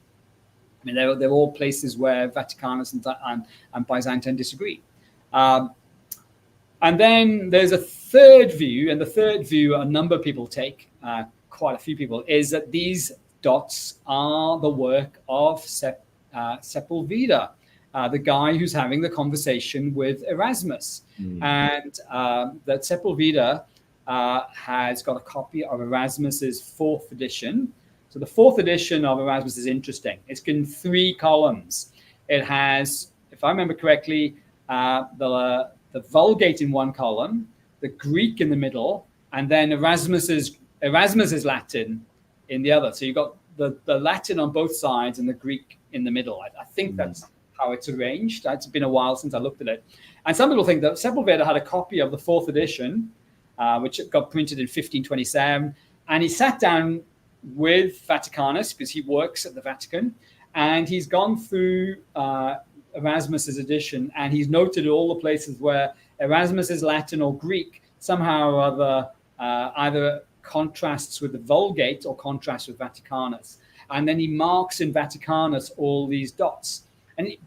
B: I mean, they're all places where Vaticanus and Byzantine disagree. And then there's a third view, and the third view a number of people take, quite a few people, is that these dots are the work of Sepulveda, the guy who's having the conversation with Erasmus. And that Sepulveda has got a copy of Erasmus's 4th edition. So the 4th edition of Erasmus is interesting. It's in 3 columns. it has, if I remember correctly, the Vulgate in one column, the Greek in the middle, and then Erasmus's Latin in the other. So you've got the Latin on both sides and the Greek in the middle. I think that's how it's arranged. It's been a while since I looked at it. And some people think that Sepulveda had a copy of the 4th edition, which got printed in 1527. And he sat down with Vaticanus, because he works at the Vatican, and he's gone through Erasmus's edition, and he's noted all the places where Erasmus's Latin or Greek somehow or other either contrasts with the Vulgate or contrasts with Vaticanus. And then he marks in Vaticanus all these dots.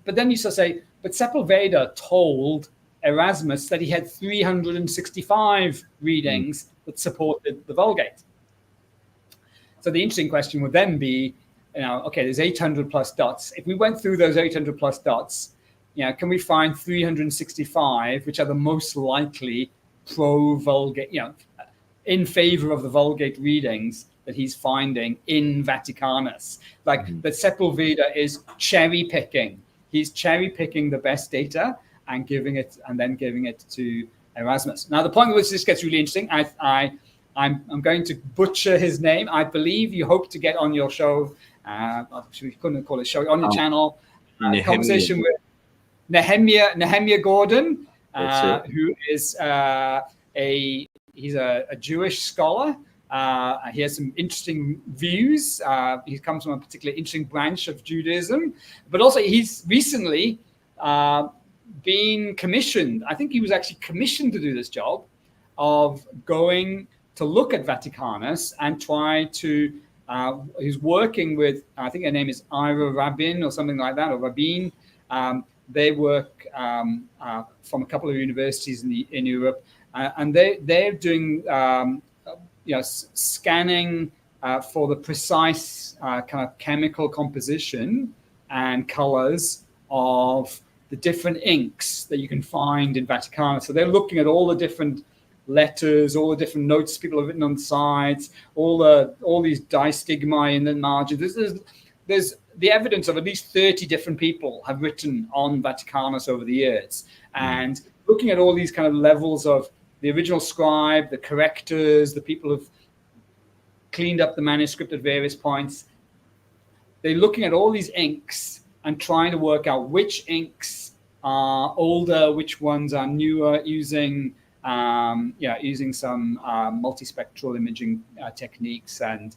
B: But then you sort of say, but Sepulveda told Erasmus that he had 365 readings that supported the Vulgate. So the interesting question would then be, okay, there's 800 plus dots. If we went through those 800 plus dots, can we find 365, which are the most likely pro-Vulgate, in favor of the Vulgate readings that he's finding in Vaticanus? Like that Sepulveda is cherry picking. He's cherry picking the best data and giving it to Erasmus. Now, the point at which this gets really interesting, I'm going to butcher his name. I believe you hope to get on your show. We couldn't call it show on your channel. Conversation with Nehemiah Gordon, who is he's a Jewish scholar. He has some interesting views. He comes from a particularly interesting branch of Judaism, but also he's recently been commissioned. I think he was actually commissioned to do this job of going to look at Vaticanus and try to. He's working with, I think her name is Ira Rabin or something like that, or Rabin. They work from a couple of universities in Europe, and they're doing scanning for the precise kind of chemical composition and colors of the different inks that you can find in Vaticanus. So they're looking at all the different letters, all the different notes people have written on the sides, all these distigmi in the margins. There's the evidence of at least 30 different people have written on Vaticanus over the years. And looking at all these kind of levels of the original scribe, the correctors, the people who've cleaned up the manuscript at various points, they're looking at all these inks and trying to work out which inks are older, which ones are newer, using some multispectral imaging techniques and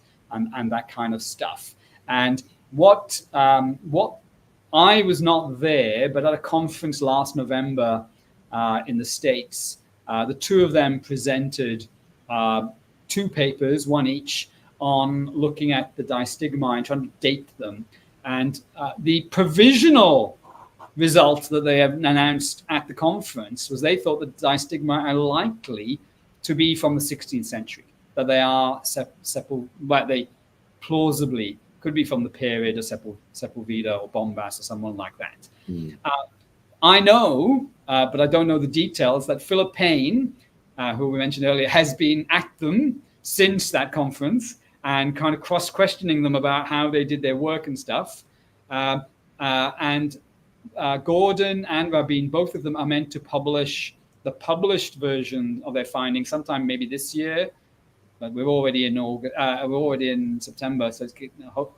B: that kind of stuff. And what I was not there, but at a conference last November in the States, the two of them presented 2 papers, one each, on looking at the distigmi and trying to date them. And the provisional result that they have announced at the conference was they thought that distigma are likely to be from the 16th century, that they are they plausibly could be from the period of Sepulveda or Bombast or someone like that. I know, but I don't know the details, that Philip Payne, who we mentioned earlier, has been at them since that conference and kind of cross-questioning them about how they did their work and stuff. And Gordon and Rabin, both of them are meant to publish the published version of their findings sometime maybe this year. But we're already in August. We're already in September, so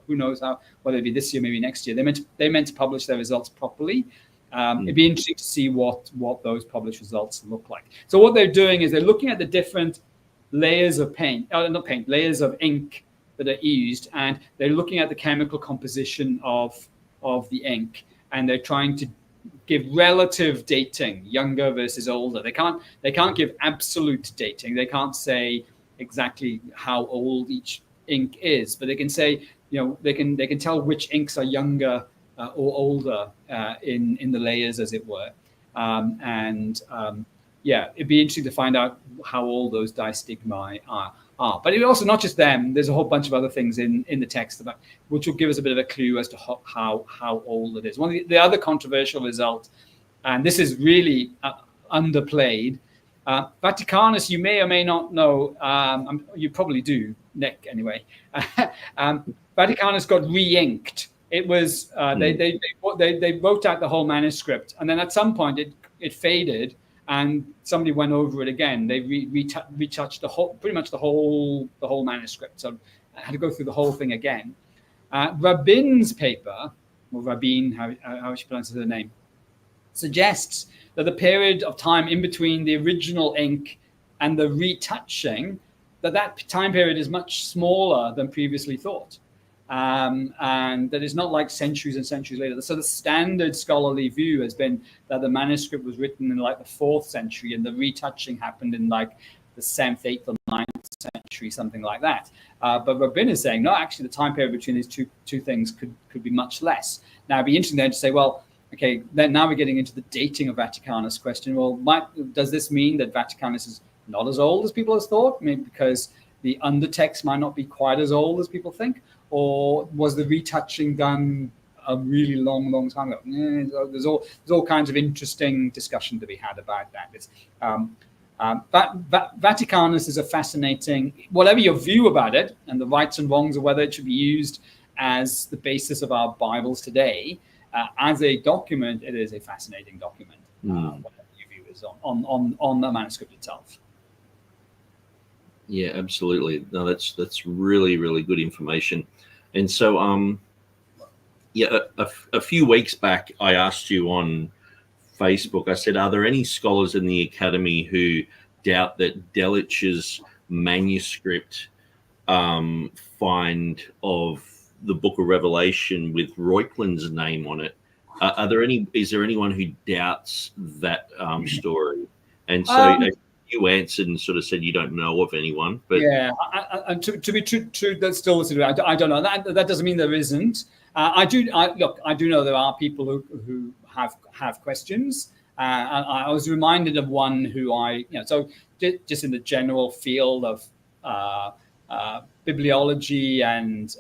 B: who knows whether it'll be this year, maybe next year. They meant to publish their results properly. It'd be interesting to see what those published results look like. So what they're doing is they're looking at the different layers of layers of ink that are used, and they're looking at the chemical composition of the ink, and they're trying to give relative dating, younger versus older. They can't give absolute dating. They can't say exactly how old each ink is, but they can say, they can tell which inks are younger or older in the layers, as it were. It'd be interesting to find out how old those distigmi are. But it's also not just them. There's a whole bunch of other things in the text which will give us a bit of a clue as to how old it is. One of the other controversial result, and this is really underplayed, Vaticanus, you may or may not know, you probably do, Nick, anyway. Vaticanus got re-inked It was they wrote out the whole manuscript, and then at some point it faded, and somebody went over it again. They retouched pretty much the whole manuscript. So I had to go through the whole thing again. Rabin's paper, or Rabin, how she pronounces her name, suggests that the period of time in between the original ink and the retouching, that time period is much smaller than previously thought. And that it's not like centuries and centuries later. So the standard scholarly view has been that the manuscript was written in like the 4th century and the retouching happened in like the 7th, 8th, or 9th century, something like that. But Rabin is saying, no, actually the time period between these two things could be much less. Now it'd be interesting then to say, well, okay, then now we're getting into the dating of Vaticanus question. Well, does this mean that Vaticanus is not as old as people have thought? Maybe because the undertext might not be quite as old as people think? Or was the retouching done a really long time ago? There's all kinds of interesting discussion to be had about that. Vaticanus is a fascinating, whatever your view about it and the rights and wrongs of whether it should be used as the basis of our Bibles today, as a document, it is a fascinating document. Whatever your view is on the manuscript itself.
A: Yeah, absolutely. No, that's really, really good information. And so, a few weeks back, I asked you on Facebook, I said, are there any scholars in the academy who doubt that Delitzsch's manuscript find of the Book of Revelation with Reuchlin's name on it? Is there anyone who doubts that story? And so you answered and sort of said you don't know of anyone, but yeah,
B: to be true, that's still I don't know. That doesn't mean there isn't. I do know there are people who have questions. I was reminded of one who so just in the general field of bibliology and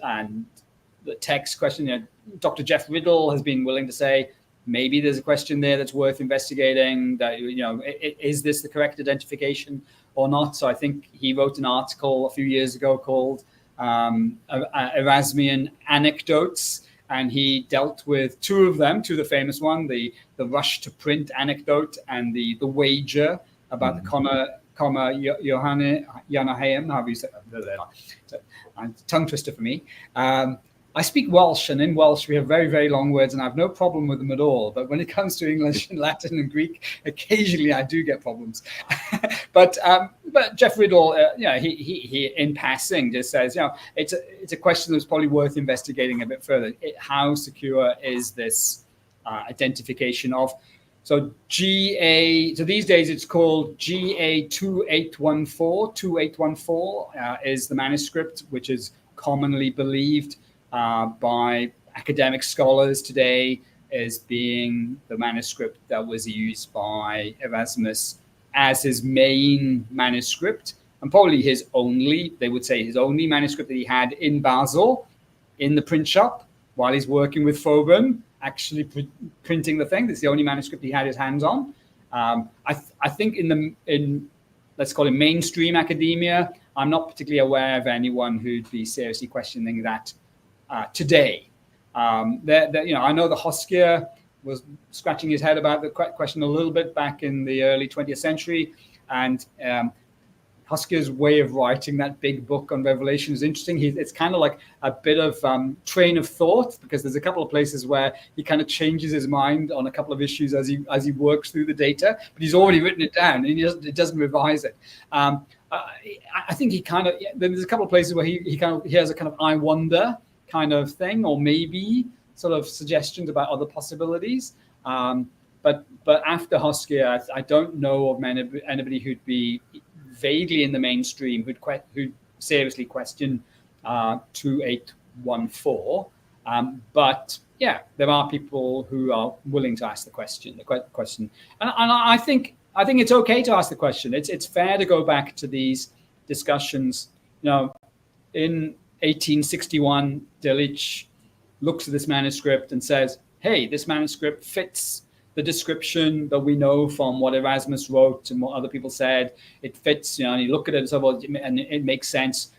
B: the text question. Dr. Jeff Riddle has been willing to say, maybe there's a question there that's worth investigating. That is this the correct identification or not? So I think he wrote an article a few years ago called Erasmian Anecdotes, and he dealt with two of the famous one, the rush to print anecdote and the wager about the comma Johannaeum. How do you say that? Tongue twister for me. I speak Welsh, and in Welsh we have very, very long words, and I have no problem with them at all. But when it comes to English and Latin and Greek, occasionally I do get problems. But Jeff Riddle, he in passing just says, it's a question that's probably worth investigating a bit further. How secure is this identification of? So GA. So these days it's called GA 2814. 2814 is the manuscript, which is commonly believed by academic scholars today as being the manuscript that was used by Erasmus as his main manuscript, and probably his only manuscript that he had in Basel in the print shop while he's working with Fobin, actually printing the thing. That's the only manuscript he had his hands on. I think in let's call it mainstream academia, I'm not particularly aware of anyone who'd be seriously questioning that today. I know the Hoskier was scratching his head about the question a little bit back in the early 20th century, and Hoskier's way of writing that big book on Revelation is interesting. It's kind of like a bit of train of thought, because there's a couple of places where he kind of changes his mind on a couple of issues as he works through the data, but he's already written it down and he doesn't revise it. I think there's a couple of places where he has a kind of I wonder kind of thing, or maybe sort of suggestions about other possibilities. But after Hoskier, I don't know of anybody who'd be vaguely in the mainstream who'd seriously question 2814. But yeah, there are people who are willing to ask the question. And I think it's okay to ask the question. It's fair to go back to these discussions. In 1861, Delitzsch looks at this manuscript and says, hey, this manuscript fits the description that we know from what Erasmus wrote and what other people said. It fits, and you look at it and say, well, and it makes sense.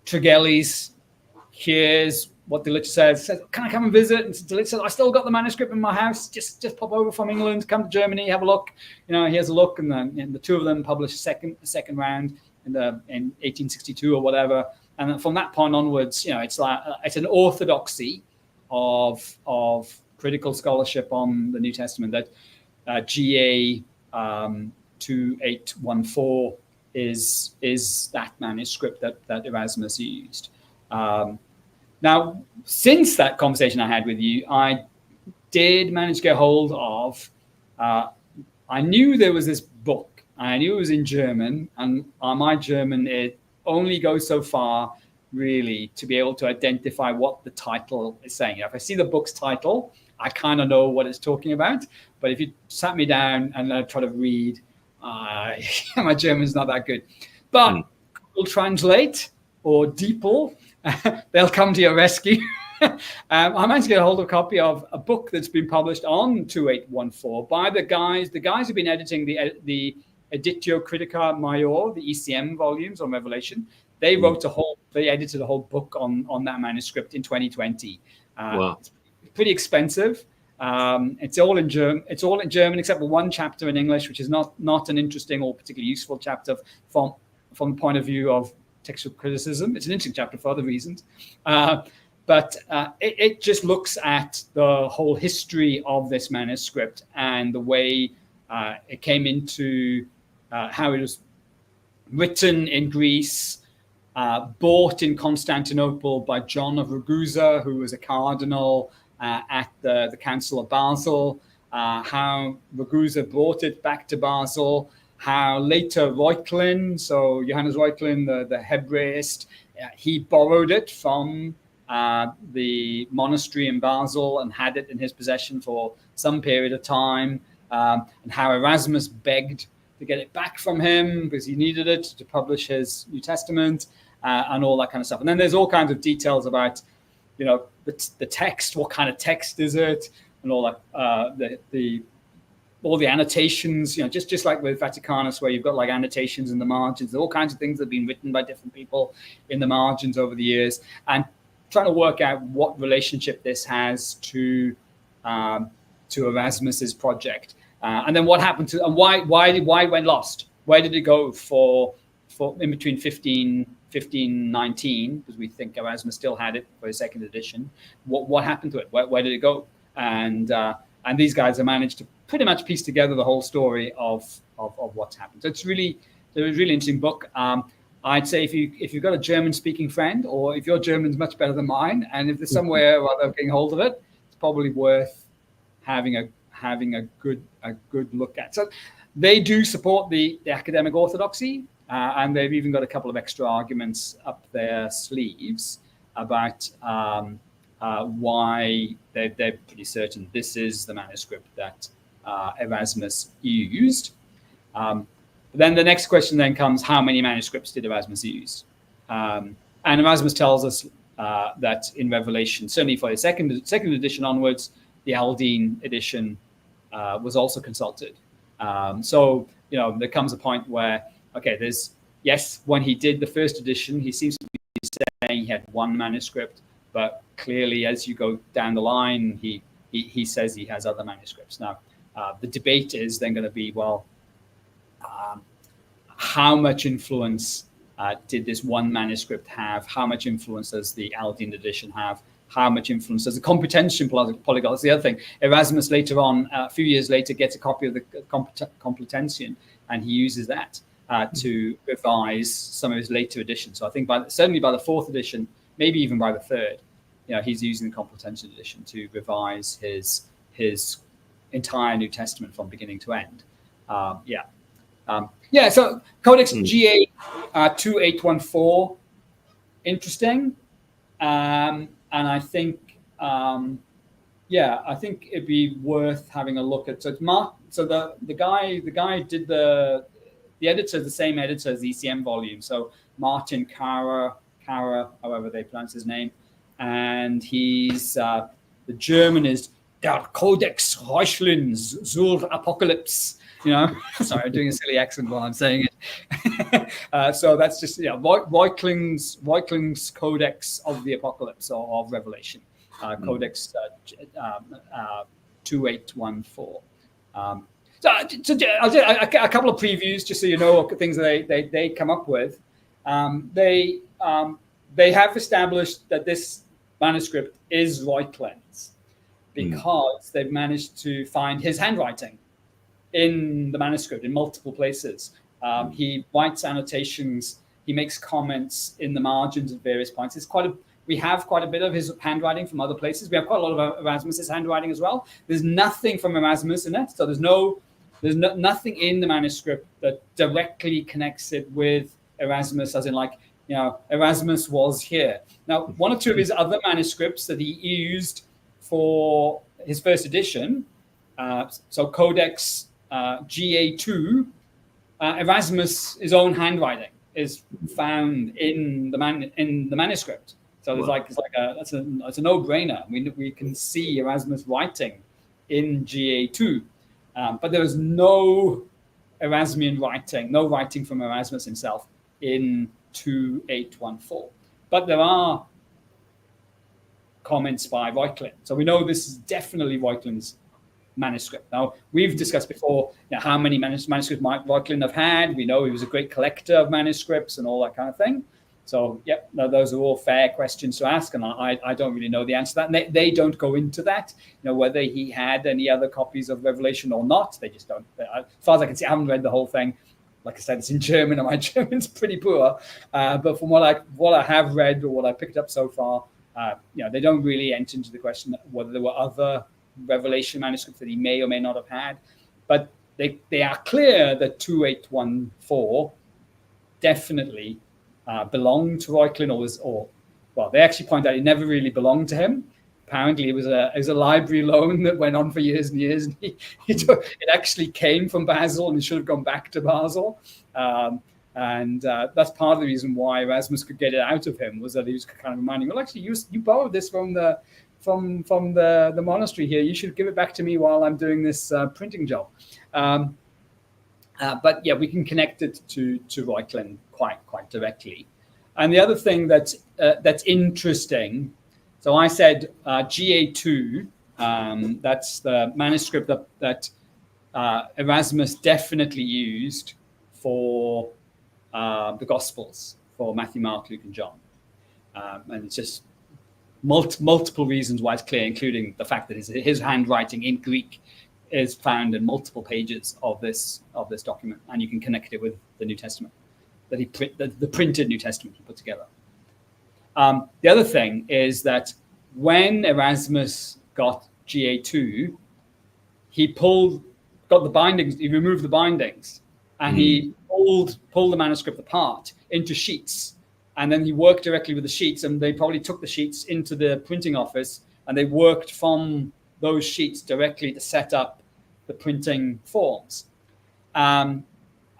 B: Tregelles, here's what Delitzsch says, can I come and visit? And Delitzsch says, I still got the manuscript in my house. Just pop over from England, come to Germany, have a look. He has a look, and then the two of them published a second round in 1862 or whatever. And then from that point onwards, it's an orthodoxy of critical scholarship on the New Testament that GA 2814 is that manuscript that Erasmus used. Now, since that conversation I had with you, I did manage to get hold of, I knew there was this book. I knew it was in German, and my German, it only goes so far, really, to be able to identify what the title is saying. If I see the book's title, I kind of know what it's talking about. But if you sat me down and I try to read, my German's not that good. But Google Translate or DeepL, they'll come to your rescue. I managed to get a hold of a copy of a book that's been published on 2814 by the guys who've been editing the Editio Critica Major, the ECM volumes on Revelation. They edited a whole book on that manuscript in 2020.
A: Wow.
B: It's pretty expensive. It's all in German. It's all in German except for one chapter in English, which is not an interesting or particularly useful chapter from the point of view of textual criticism. It's an interesting chapter for other reasons. But it just looks at the whole history of this manuscript and the way it came into how it was written in Greece, bought in Constantinople by John of Ragusa, who was a cardinal at the Council of Basel, how Ragusa brought it back to Basel, how later Reuchlin, so Johannes Reuchlin, the Hebraist, he borrowed it from the monastery in Basel and had it in his possession for some period of time, and how Erasmus begged to get it back from him because he needed it to publish his New Testament, and all that kind of stuff. And then there's all kinds of details about, the text, what kind of text is it, and all that, all the annotations, just like with Vaticanus, where you've got like annotations in the margins, all kinds of things that have been written by different people in the margins over the years, and trying to work out what relationship this has to Erasmus's project, and then what happened to, and why it went lost. Where did it go for in between 1519, because we think Erasmus still had it for his second edition. What happened to it? Where did it go? And these guys have managed to pretty much piece together the whole story of what's happened. So it's a really interesting book. I'd say if you've got a German-speaking friend, or if your German's much better than mine, and if there's somewhere or other getting hold of it, it's probably worth having a good look at. So they do support the academic orthodoxy, and they've even got a couple of extra arguments up their sleeves about why they're pretty certain this is the manuscript that Erasmus used. Then the next question then comes, how many manuscripts did Erasmus use? And Erasmus tells us that in Revelation, certainly for the second edition onwards, the Aldine edition was also consulted. So, there comes a point where, okay, when he did the first edition, he seems to be saying he had one manuscript, but clearly as you go down the line, he says he has other manuscripts. Now, the debate is then going to be, how much influence did this one manuscript have? How much influence does the Aldine edition have? How much influence does the Complutensian Polyglot? That's the other thing. Erasmus later on, a few years later, gets a copy of the Complutensian, and he uses that to revise some of his later editions. So I think certainly by the fourth edition, maybe even by the third, he's using the Complutensian edition to revise his entire New Testament from beginning to end. So Codex GA 2814, interesting. And I think, I think it'd be worth having a look at. So it's the guy did the editor, the same editor as the ECM volume. So Martin Kara, however they pronounce his name, and he's the German is der Codex Reuchlins zur Apocalypse. Sorry, I'm doing a silly accent while I'm saying it. So that's just Reuchling's Codex of the Apocalypse or of Revelation, Codex 2814. So I'll do a couple of previews just so you know things that they come up with. They have established that this manuscript is Reuchlin's because they've managed to find his handwriting in the manuscript in multiple places. He writes annotations. He makes comments in the margins at various points. We have quite a bit of his handwriting from other places. We have quite a lot of Erasmus's handwriting as well. There's nothing from Erasmus in it, so there's nothing in the manuscript that directly connects it with Erasmus, as in Erasmus was here. Now, one or two of his other manuscripts that he used for his first edition, so Codex GA2, Erasmus' his own handwriting is found in the manuscript. So there's that's a no-brainer. We can see Erasmus writing in GA2, but there is no Erasmian writing, no writing from Erasmus himself in 2814. But there are comments by Reuchlin. So we know this is definitely Reuchlin's manuscript. Now, we've discussed before how many manuscripts might Reuchlin have had. We know he was a great collector of manuscripts and all that kind of thing. So, those are all fair questions to ask, and I don't really know the answer to that. And they don't go into that, whether he had any other copies of Revelation or not. They just don't. As far as I can see, I haven't read the whole thing. Like I said, it's in German, and my German's pretty poor. But from what I have read or what I picked up so far, they don't really enter into the question whether there were other Revelation manuscripts that he may or may not have had. But they are clear that 2814 definitely belonged to Reuchlin, or they actually point out it never really belonged to him. Apparently, it was a library loan that went on for years and years. And it actually came from Basel, and it should have gone back to Basel. And that's part of the reason why Erasmus could get it out of him, was that he was kind of reminding, well, actually, you borrowed this from the monastery here. You should give it back to me while I'm doing this printing job. But we can connect it to Reuchlin quite directly. And the other thing that's interesting, so I said GA2, that's the manuscript that Erasmus definitely used for the Gospels, for Matthew, Mark, Luke, and John. And it's just multiple reasons why it's clear, including the fact that his handwriting in Greek is found in multiple pages of this document, and you can connect it with the New Testament that the printed New Testament he put together. The other thing is that when Erasmus got GA2, he got the bindings, he removed the bindings, and he pulled the manuscript apart into sheets, and then he worked directly with the sheets, and they probably took the sheets into the printing office, and they worked from those sheets directly to set up the printing forms. And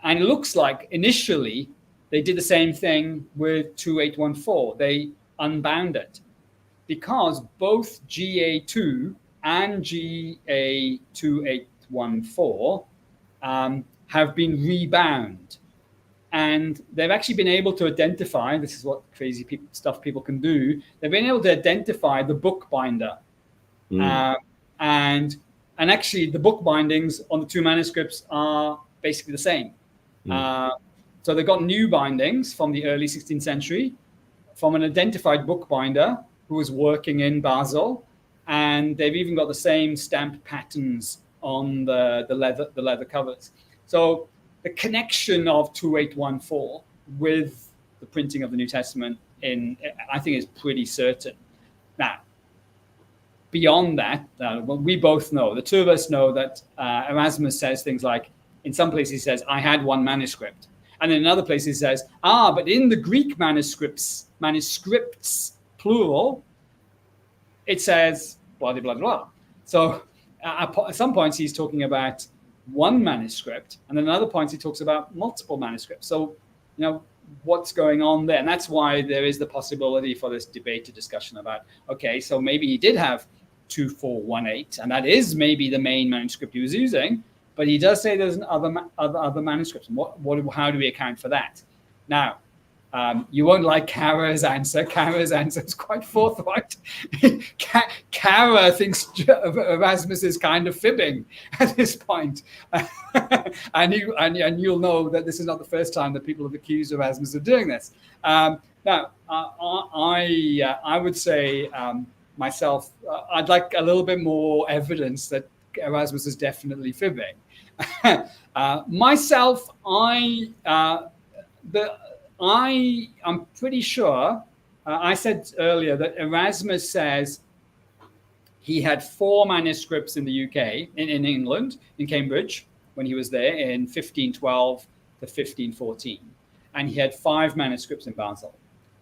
B: it looks like initially they did the same thing with 2814. They unbound it because both GA2 and GA2814 have been rebound. And they've actually been able to identify, this is what crazy stuff people can do, they've been able to identify the book binder. And actually, the book bindings on the two manuscripts are basically the same. So they got new bindings from the early 16th century from an identified bookbinder who was working in Basel, and they've even got the same stamped patterns on the leather covers. So the connection of 2814 with the printing of the New Testament I think is pretty certain. Now, beyond that, we both know, the two of us know that Erasmus says things like, in some places he says, I had one manuscript. And in another place he says, but in the Greek manuscripts, plural, it says, blah, blah, blah, blah. So at some points he's talking about one manuscript, and then at other points he talks about multiple manuscripts. So, what's going on there? And that's why there is the possibility for this debate, a discussion about, okay, so maybe he did have 2418, and that is maybe the main manuscript he was using. But he does say there's other manuscripts. And how do we account for that? Now, you won't like Kara's answer. Kara's answer is quite forthright. Kara thinks Erasmus is kind of fibbing at this point. and you'll know that this is not the first time that people have accused Erasmus of doing this. Now, I would say myself, I'd like a little bit more evidence that Erasmus is definitely fibbing. Myself, I'm pretty sure. I said earlier that Erasmus says he had 4 manuscripts in the UK, in England, in Cambridge, when he was there in 1512 to 1514, and he had 5 manuscripts in Basel.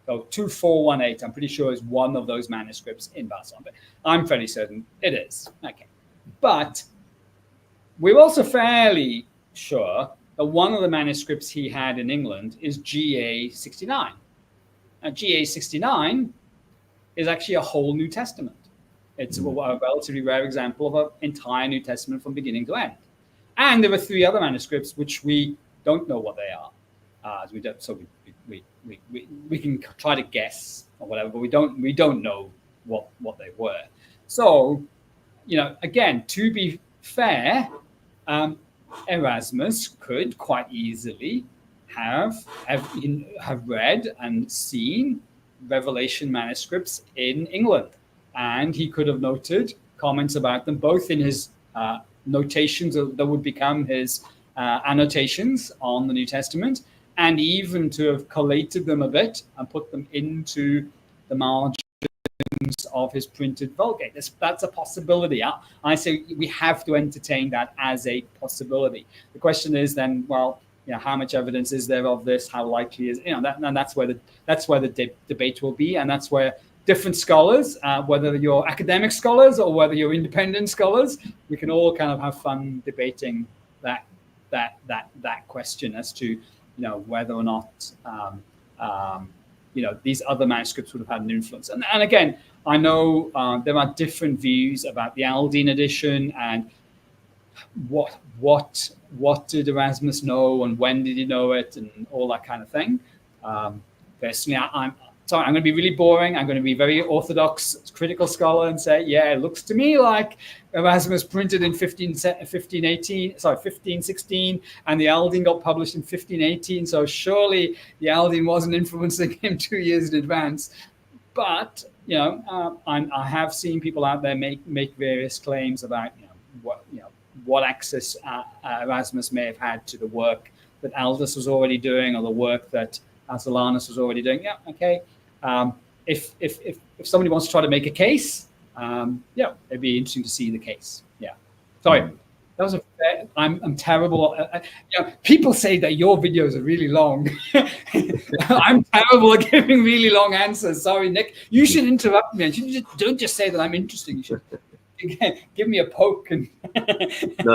B: So 2418, I'm pretty sure, is one of those manuscripts in Basel. But I'm fairly certain it is. Okay, but we're also fairly sure that one of the manuscripts he had in England is GA 69. Now, GA 69 is actually a whole New Testament. It's a relatively rare example of an entire New Testament from beginning to end. And there are 3 other manuscripts which we don't know what they are. We don't, so we can try to guess or whatever, but we don't know what they were. So, again, to be fair, Erasmus could quite easily have read and seen Revelation manuscripts in England, and he could have noted comments about them both in his notations that would become his annotations on the New Testament, and even to have collated them a bit and put them into the margins of his printed Vulgate. That's a possibility. I say we have to entertain that as a possibility. The question is then, well, how much evidence is there of this? How likely is that? And that's where the debate will be, and that's where different scholars, whether you're academic scholars or whether you're independent scholars, we can all kind of have fun debating that question as to whether or not these other manuscripts would have had an influence. And again, I know there are different views about the Aldine edition and what did Erasmus know and when did he know it and all that kind of thing. Personally, I'm going to be really boring. I'm going to be very orthodox critical scholar and say, yeah, it looks to me like Erasmus printed in 1516, and the Aldine got published in 1518. So surely the Aldine wasn't influencing him 2 years in advance. But I have seen people out there make various claims about what access Erasmus may have had to the work that Aldus was already doing or the work that Arcellanus was already doing. Yeah, okay. If somebody wants to try to make a case, it'd be interesting to see the case. Yeah. Sorry, that was I'm terrible. People say that your videos are really long. I'm terrible at giving really long answers. Sorry, Nick. You should interrupt me. Don't just say that I'm interesting. You should give me a poke. No,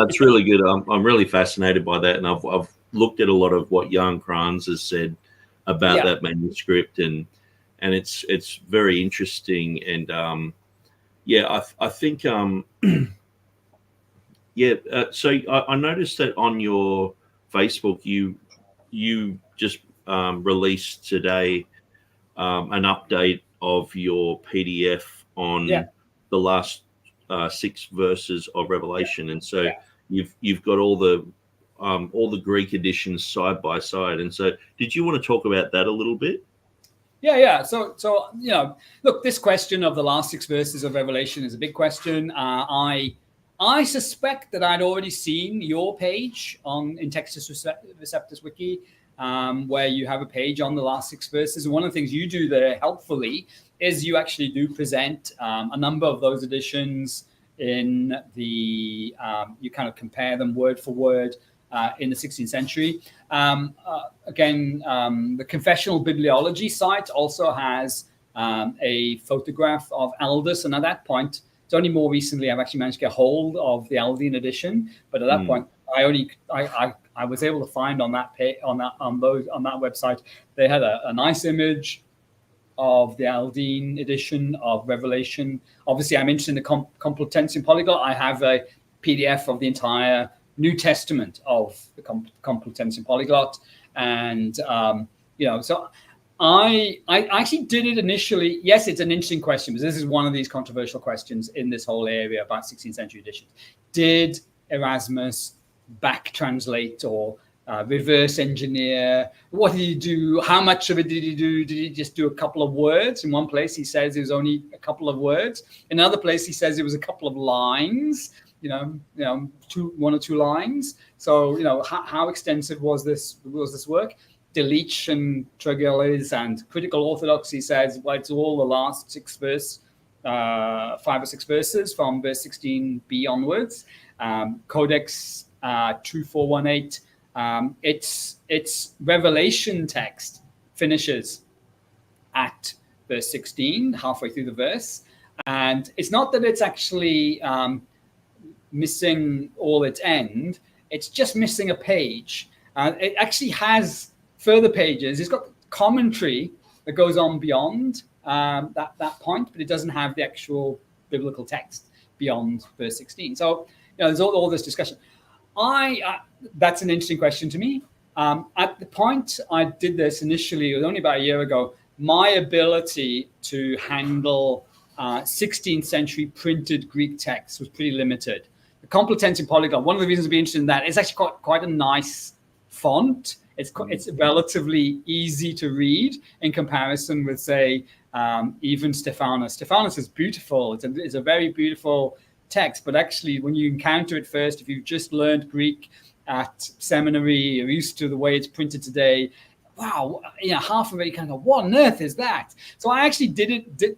A: it's really good. I'm really fascinated by that, and I've looked at a lot of what Jan Kranz has said about that manuscript, and it's very interesting. And I think so I noticed that on your Facebook you just released today an update of your PDF on the last 6 verses of Revelation, and so you've got all the Greek editions side by side. And so, did you want to talk about that a little bit?
B: Yeah. So look, this question of the last 6 verses of Revelation is a big question. I suspect that I'd already seen your page in Textus Receptus Wiki, where you have a page on the last 6 verses. And one of the things you do there helpfully is you actually do present a number of those editions in the, you kind of compare them word for word in the 16th century. Again, the Confessional Bibliology site also has a photograph of Aldus, and at that point, it's only more recently I've actually managed to get hold of the Aldine edition. But at that point, I was able to find on that page, on that website, they had a nice image of the Aldine edition of Revelation. Obviously, I'm interested in the Complutensian Polyglot. I have a PDF of the entire New Testament of the Complutensian Polyglot. And, so I actually did it initially. Yes, it's an interesting question, but this is one of these controversial questions in this whole area about 16th century editions. Did Erasmus back translate or reverse engineer? What did he do? How much of it did he do? Did he just do a couple of words? In one place, he says it was only a couple of words. In another place, he says it was a couple of lines. One or two lines. So, how extensive was this work? Deletion, Tregeles, and critical orthodoxy says, well, it's all the last 5 or 6 verses from verse 16b onwards. Codex 2418. Its Revelation text finishes at verse 16, halfway through the verse. And it's not that it's actually missing all its end. It's just missing a page. It actually has further pages. It's got commentary that goes on beyond that point, but it doesn't have the actual biblical text beyond verse 16. So, there's all this discussion. That's an interesting question to me. At the point I did this initially, it was only about a year ago, my ability to handle 16th century printed Greek text was pretty limited. The Complutensian Polyglot, one of the reasons to be interested in that, it's actually quite a nice font. It's relatively easy to read in comparison with, say, even Stephanus. Stephanus is beautiful. It's a very beautiful text, but actually when you encounter it first, if you've just learned Greek at seminary, you're used to the way it's printed today, wow, half of it you kind of go, what on earth is that? So I actually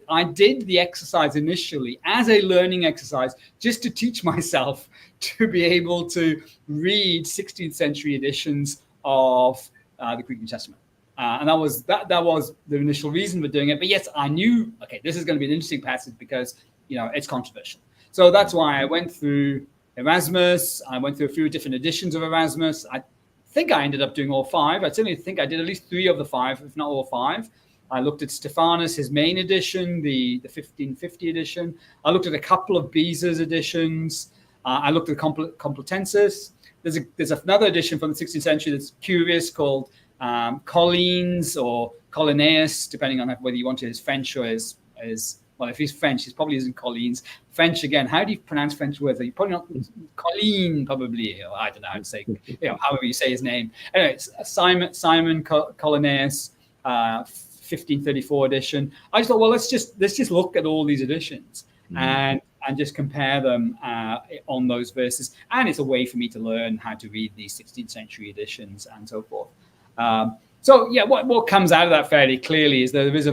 B: I did the exercise initially as a learning exercise just to teach myself to be able to read 16th century editions of the Greek New Testament. And that was the initial reason for doing it. But yes, I knew, okay, this is going to be an interesting passage because, it's controversial. So that's why I went through Erasmus. I went through a few different editions of Erasmus. I think I ended up doing all 5. I certainly think I did at least 3 of the 5, if not all 5. I looked at Stephanus, his main edition, the 1550 edition. I looked at a couple of Beza's editions. I looked at Complutensis. There's another edition from the 16th century that's curious called Collines or Collineus, depending on whether you want to his French or his well, if he's French, he's probably isn't Collines. French, again, how do you pronounce French words? You're probably not Colline, probably. I don't know how to say, however you say his name. Anyway, it's Simon Collineus, 1534 edition. I just thought, well, let's just look at all these editions and just compare them on those verses. And it's a way for me to learn how to read these 16th century editions and so forth. What comes out of that fairly clearly is that there is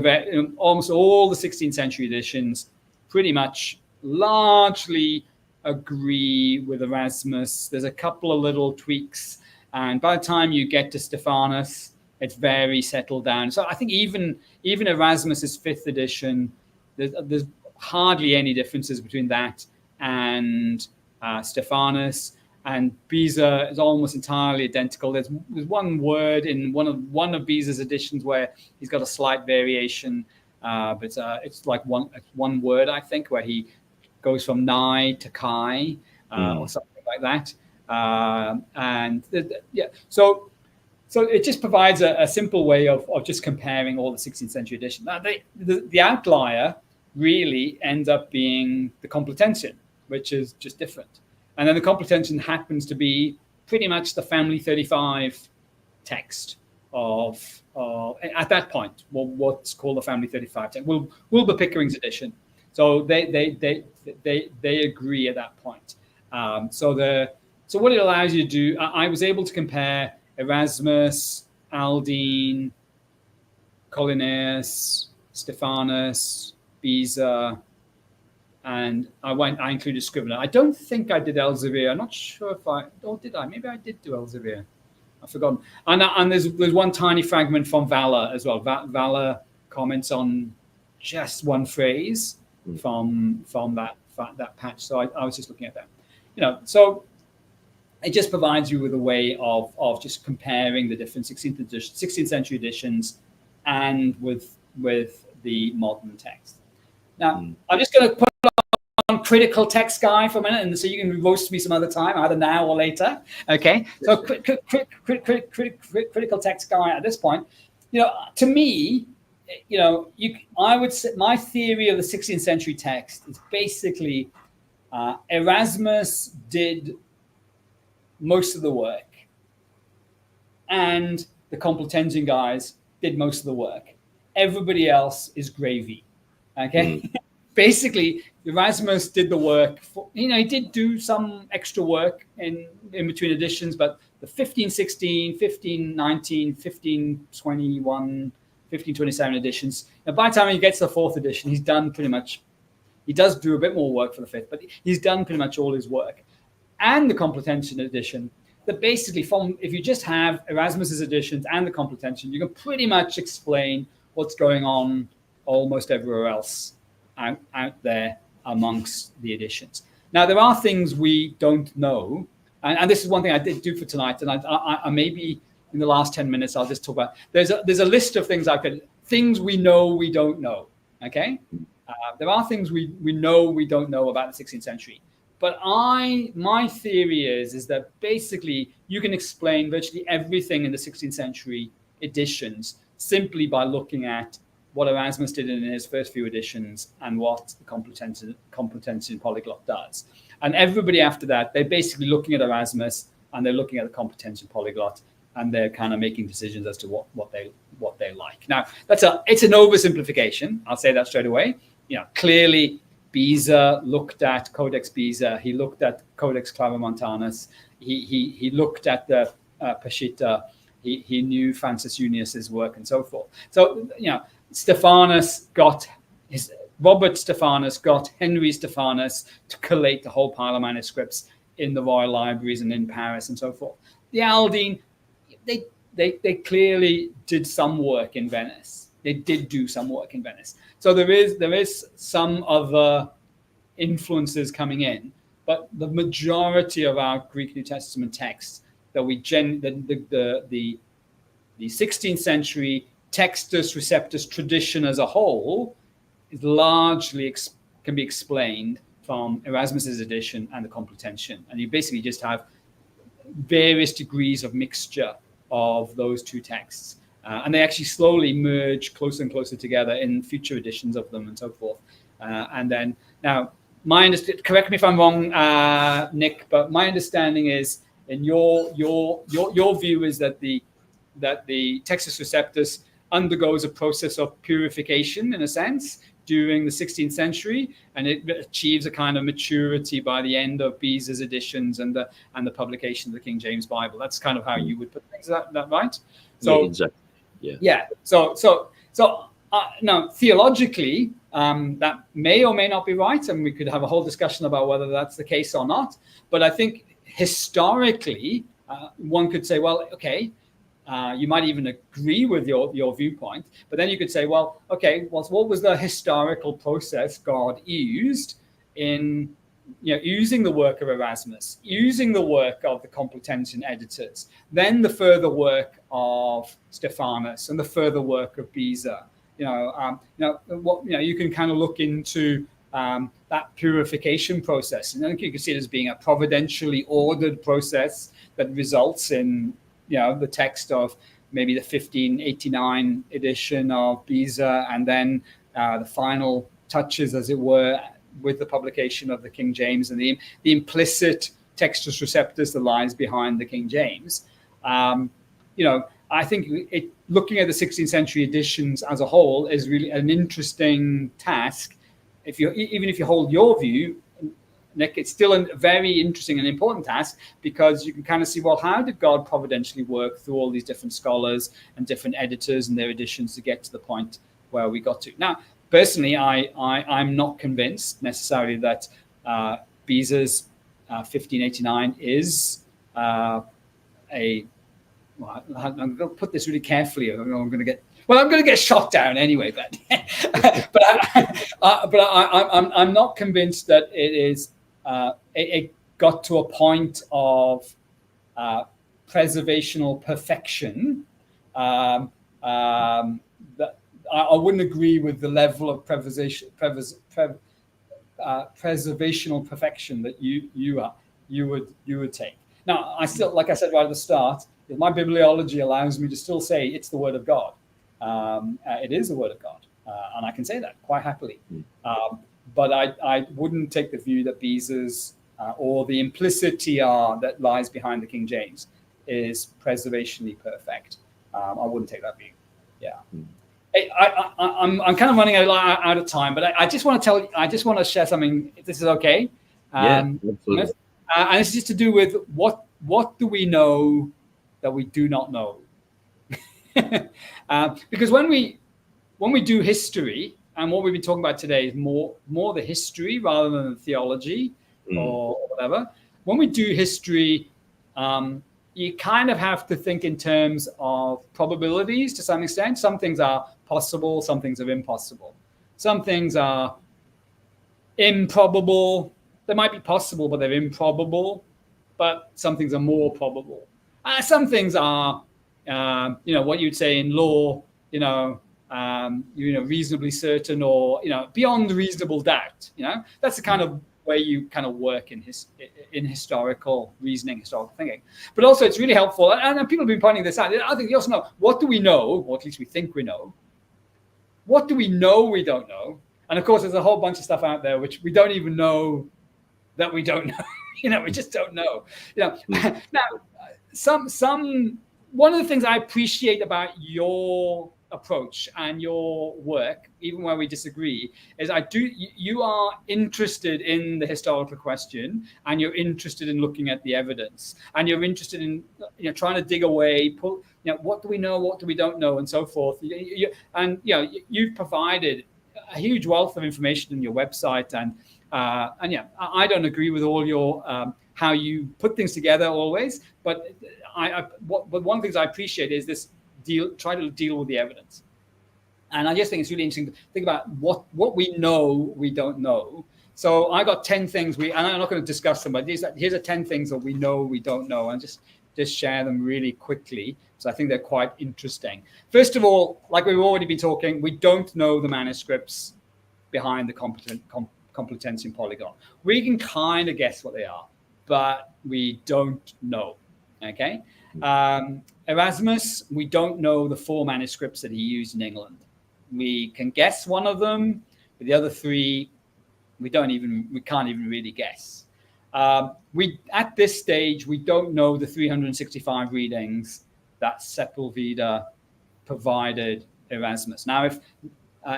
B: almost all the 16th century editions pretty much largely agree with Erasmus. There's a couple of little tweaks, and by the time you get to Stephanus, it's very settled down. So I think even Erasmus's 5th edition, there's hardly any differences between that and Stephanus. And Beza is almost entirely identical. There's one word in one of Beza's editions where he's got a slight variation, but it's like one word, I think, where he goes from nigh to kai or something like that. So it just provides a simple way of just comparing all the 16th century editions. Now, the outlier really ends up being the Complutensian, which is just different. And then the Complutensian happens to be pretty much the Family 35 text of at that point, what's called the Family 35 text, Wilbur Pickering's edition. So they agree at that point. So what it allows you to do, I was able to compare Erasmus, Aldine, Collineus, Stephanus, Beza, and I included Scrivener. I don't think I did Elzevir. I'm not sure did I? Maybe I did do Elzevir. I've forgotten. And there's one tiny fragment from Valor as well. Valor comments on just one phrase from that patch. So I was just looking at that. So it just provides you with a way of just comparing the different 16th century editions and with the modern text. Now, I'm just going to put on critical text guy for a minute, and so you can roast me some other time, either now or later. Okay, so critical text guy at this point, to me, I would say my theory of the 16th century text is basically Erasmus did most of the work, and the Complutensian guys did most of the work. Everybody else is gravy. Okay. Basically, Erasmus did the work. He did do some extra work in between editions, but the 1516, 1519, 1521, 1527 editions. And by the time he gets to the fourth edition, he's done pretty much. He does do a bit more work for the fifth, but he's done pretty much all his work. And the Complutensian edition, that basically if you just have Erasmus's editions and the Complutensian, you can pretty much explain what's going on almost everywhere else out there amongst the editions. Now, there are things we don't know, and this is one thing I did do for tonight, and I maybe in the last 10 minutes I'll just talk about. There's a list of things things we know we don't know. Okay, there are things we know we don't know about the 16th century, but my theory is that basically you can explain virtually everything in the 16th century editions simply by looking at what Erasmus did in his first few editions and what the Complutensian Polyglot does. And everybody after that, they're basically looking at Erasmus and they're looking at the Complutensian Polyglot, and they're kind of making decisions as to what they like. Now, it's an oversimplification. I'll say that straight away. Clearly, Beza looked at Codex Beza. He looked at Codex Claromontanus. He looked at the Peshitta. He knew Francis Junius's work and so forth. So, Robert Stephanus got Henry Stephanus to collate the whole pile of manuscripts in the royal libraries and in Paris and so forth. The Aldine, they clearly did some work in Venice. They did do some work in Venice. So there is some other influences coming in, but the majority of our Greek New Testament texts that the 16th century Textus Receptus tradition as a whole is largely can be explained from Erasmus's edition and the Complutensian, and you basically just have various degrees of mixture of those two texts, and they actually slowly merge closer and closer together in future editions of them and so forth. And then now, correct me if I'm wrong, Nick, but my understanding is, and your view is that the Textus Receptus undergoes a process of purification, in a sense, during the 16th century, and it achieves a kind of maturity by the end of Beza's editions and the publication of the King James Bible. That's kind of how you would put things. Is that right? So,
A: yeah, exactly. Yeah.
B: Yeah. So now theologically, that may or may not be right, and we could have a whole discussion about whether that's the case or not. But I think historically, one could say, well, okay. You might even agree with your viewpoint, but then you could say, well, okay, what was the historical process God used in using the work of Erasmus, using the work of the Complutensian editors, then the further work of Stephanus and the further work of Beza. You can kind of look into that purification process, and I think you can see it as being a providentially ordered process that results in the text of maybe the 1589 edition of Beza, and then the final touches, as it were, with the publication of the King James and the implicit Textus Receptus that lies behind the King James. I think looking at the 16th century editions as a whole is really an interesting task. Even if you hold your view, Nick, it's still a very interesting and important task, because you can kind of see, well, how did God providentially work through all these different scholars and different editors and their editions to get to the point where we got to? Now, personally, I'm not convinced necessarily that Beza's 1589 is I'm going to put this really carefully. I'm going to get shot down anyway, but I'm not convinced that it is. It got to a point of preservational perfection that I wouldn't agree with the level of preservational perfection that you would take. Now, I still, like I said right at the start, my bibliology allows me to still say it's the Word of God. It is the Word of God, and I can say that quite happily. But I wouldn't take the view that Beza's or the implicit TR that lies behind the King James is preservationally perfect. I wouldn't take that view. Yeah. I'm kind of running out of time, but I just want to share something, if this is okay.
A: Absolutely.
B: And it's just to do with what do we know that we do not know? Because when we do history, and what we've been talking about today is more the history rather than the theology or whatever. When we do history, you kind of have to think in terms of probabilities to some extent. Some things are possible, some things are impossible. Some things are improbable. They might be possible, but they're improbable. But some things are more probable. Some things are, what you'd say in law, reasonably certain, or beyond reasonable doubt. That's the kind of way you kind of work in historical reasoning, historical thinking. But also, it's really helpful, and people have been pointing this out. I think you also know, what do we know, or at least we think we know. What do we know we don't know? And of course, there's a whole bunch of stuff out there which we don't even know that we don't know. We just don't know. Now, one of the things I appreciate about your approach and your work, even where we disagree, is you are interested in the historical question, and you're interested in looking at the evidence, and you're interested in trying to dig away, what do we know, what do we don't know, and so forth. You've provided a huge wealth of information in your website, and I don't agree with all your how you put things together always, but one of the things I appreciate is this try to deal with the evidence. And I just think it's really interesting to think about what we know we don't know. So I got 10 things and I'm not going to discuss them, but here's the 10 things that we know we don't know, and just share them really quickly. So I think they're quite interesting. First of all, like we've already been talking, we don't know the manuscripts behind the Complutensian Polyglot. We can kind of guess what they are, but we don't know. Okay. Erasmus, we don't know the 4 manuscripts that he used in England. We can guess one of them, but the other 3, we can't even really guess. At this stage, we don't know the 365 readings that Sepulveda provided Erasmus. Now, if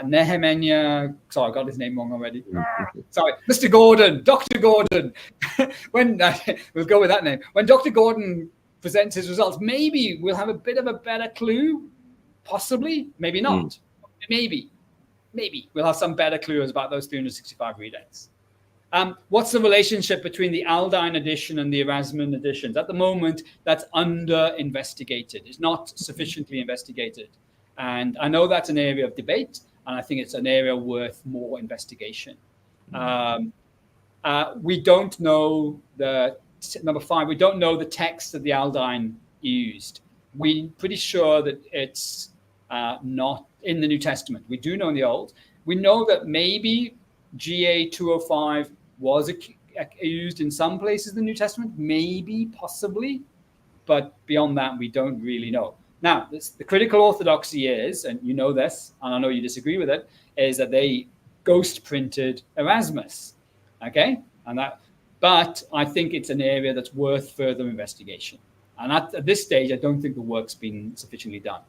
B: Nehemiah, sorry, I got his name wrong already. Sorry, Mr. Gordon, Dr. Gordon. We'll go with that name. When Dr. Gordon presents his results, maybe we'll have a bit of a better clue. Possibly, maybe not. Maybe we'll have some better clues about those 365 readings. What's the relationship between the Aldine edition and the Erasmian editions? At the moment, that's under-investigated. It's not sufficiently investigated. And I know that's an area of debate, and I think it's an area worth more investigation. We don't know number 5, we don't know the text that the Aldine used. We're pretty sure that it's not in the New Testament. We do know in the Old. We know that maybe GA 205 was used in some places in the New Testament, maybe, possibly, but beyond that, we don't really know. Now, the critical orthodoxy is, and you know this, and I know you disagree with it, is that they ghost printed Erasmus, okay? But I think it's an area that's worth further investigation. And at this stage, I don't think the work's been sufficiently done.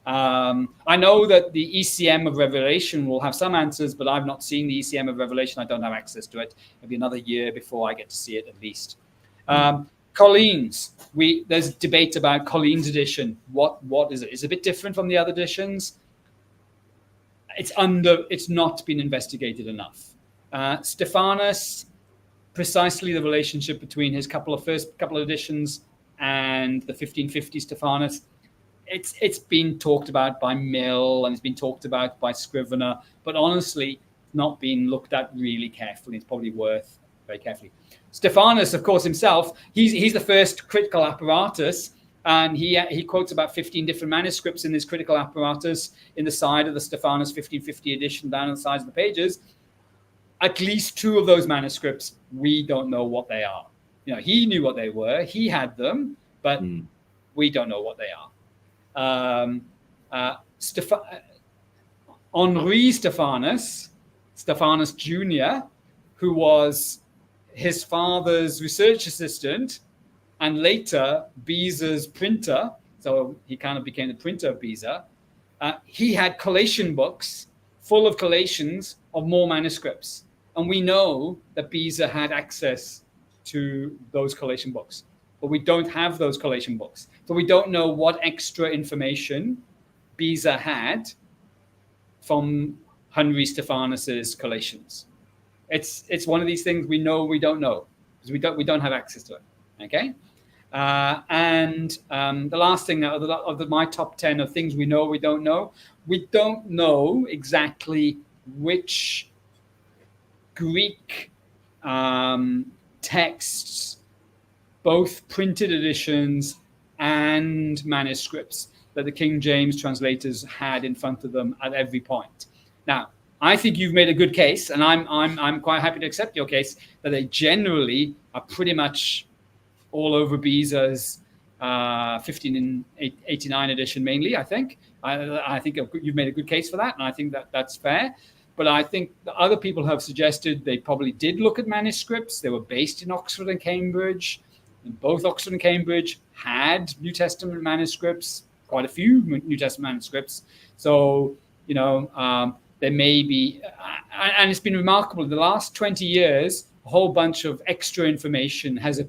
B: I know that the ECM of Revelation will have some answers, but I've not seen the ECM of Revelation. I don't have access to it. It'll be another year before I get to see it, at least. Colleen's. There's debate about Colleen's edition. What is it? Is it a bit different from the other editions? It's not been investigated enough. Stephanus, precisely the relationship between his first couple of editions and the 1550 Stephanus. It's been talked about by Mill and it's been talked about by Scrivener, but honestly, not been looked at really carefully. It's probably worth very carefully. Stephanus, of course, himself, he's the first critical apparatus And he quotes about 15 different manuscripts in his critical apparatus in the side of the Stephanus 1550 edition down on the sides of the pages. At least 2 of those manuscripts, we don't know what they are. He knew what they were. He had them, but we don't know what they are. Henri Stephanus Jr., who was his father's research assistant and later Beza's printer, so he kind of became the printer of Beza, he had collation books full of collations of more manuscripts. And we know that Beza had access to those collation books, but we don't have those collation books. So we don't know what extra information Beza had from Henry Stephanus's collations. It's one of these things we know we don't know because we don't have access to it. Okay, and the last thing of my top 10 of things we know we don't know exactly which Greek texts, both printed editions and manuscripts, that the King James translators had in front of them at every point. Now, I think you've made a good case, and I'm quite happy to accept your case, that they generally are pretty much all over Beza's 1589 edition mainly, I think. I think you've made a good case for that, and I think that's fair. But I think the other people have suggested they probably did look at manuscripts. They were based in Oxford and Cambridge, and both Oxford and Cambridge had New Testament manuscripts, quite a few New Testament manuscripts. So, there may be, and it's been remarkable, in the last 20 years, a whole bunch of extra information has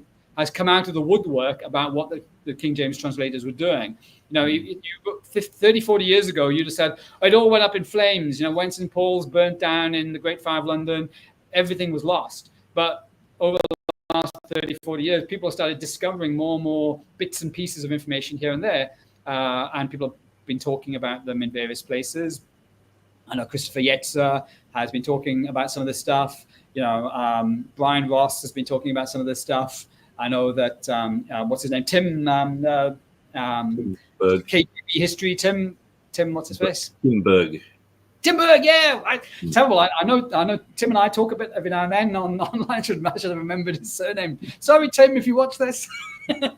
B: come out of the woodwork about what the King James translators were doing. 30, 40 years ago, you'd have said, it all went up in flames. When St. Paul's burnt down in the Great Fire of London, everything was lost. But over the last 30, 40 years, people started discovering more and more bits and pieces of information here and there. And people have been talking about them in various places. I know Christopher Yetzer has been talking about some of this stuff. Bryan Ross has been talking about some of this stuff. I know that, what's his name? Tim, KJV history. Tim, what's his face?
A: Tim Berg.
B: Tim Berg, yeah. Terrible. I know Tim and I talk a bit every now and then online. I should have remembered his surname. Sorry, Tim, if you watch this. But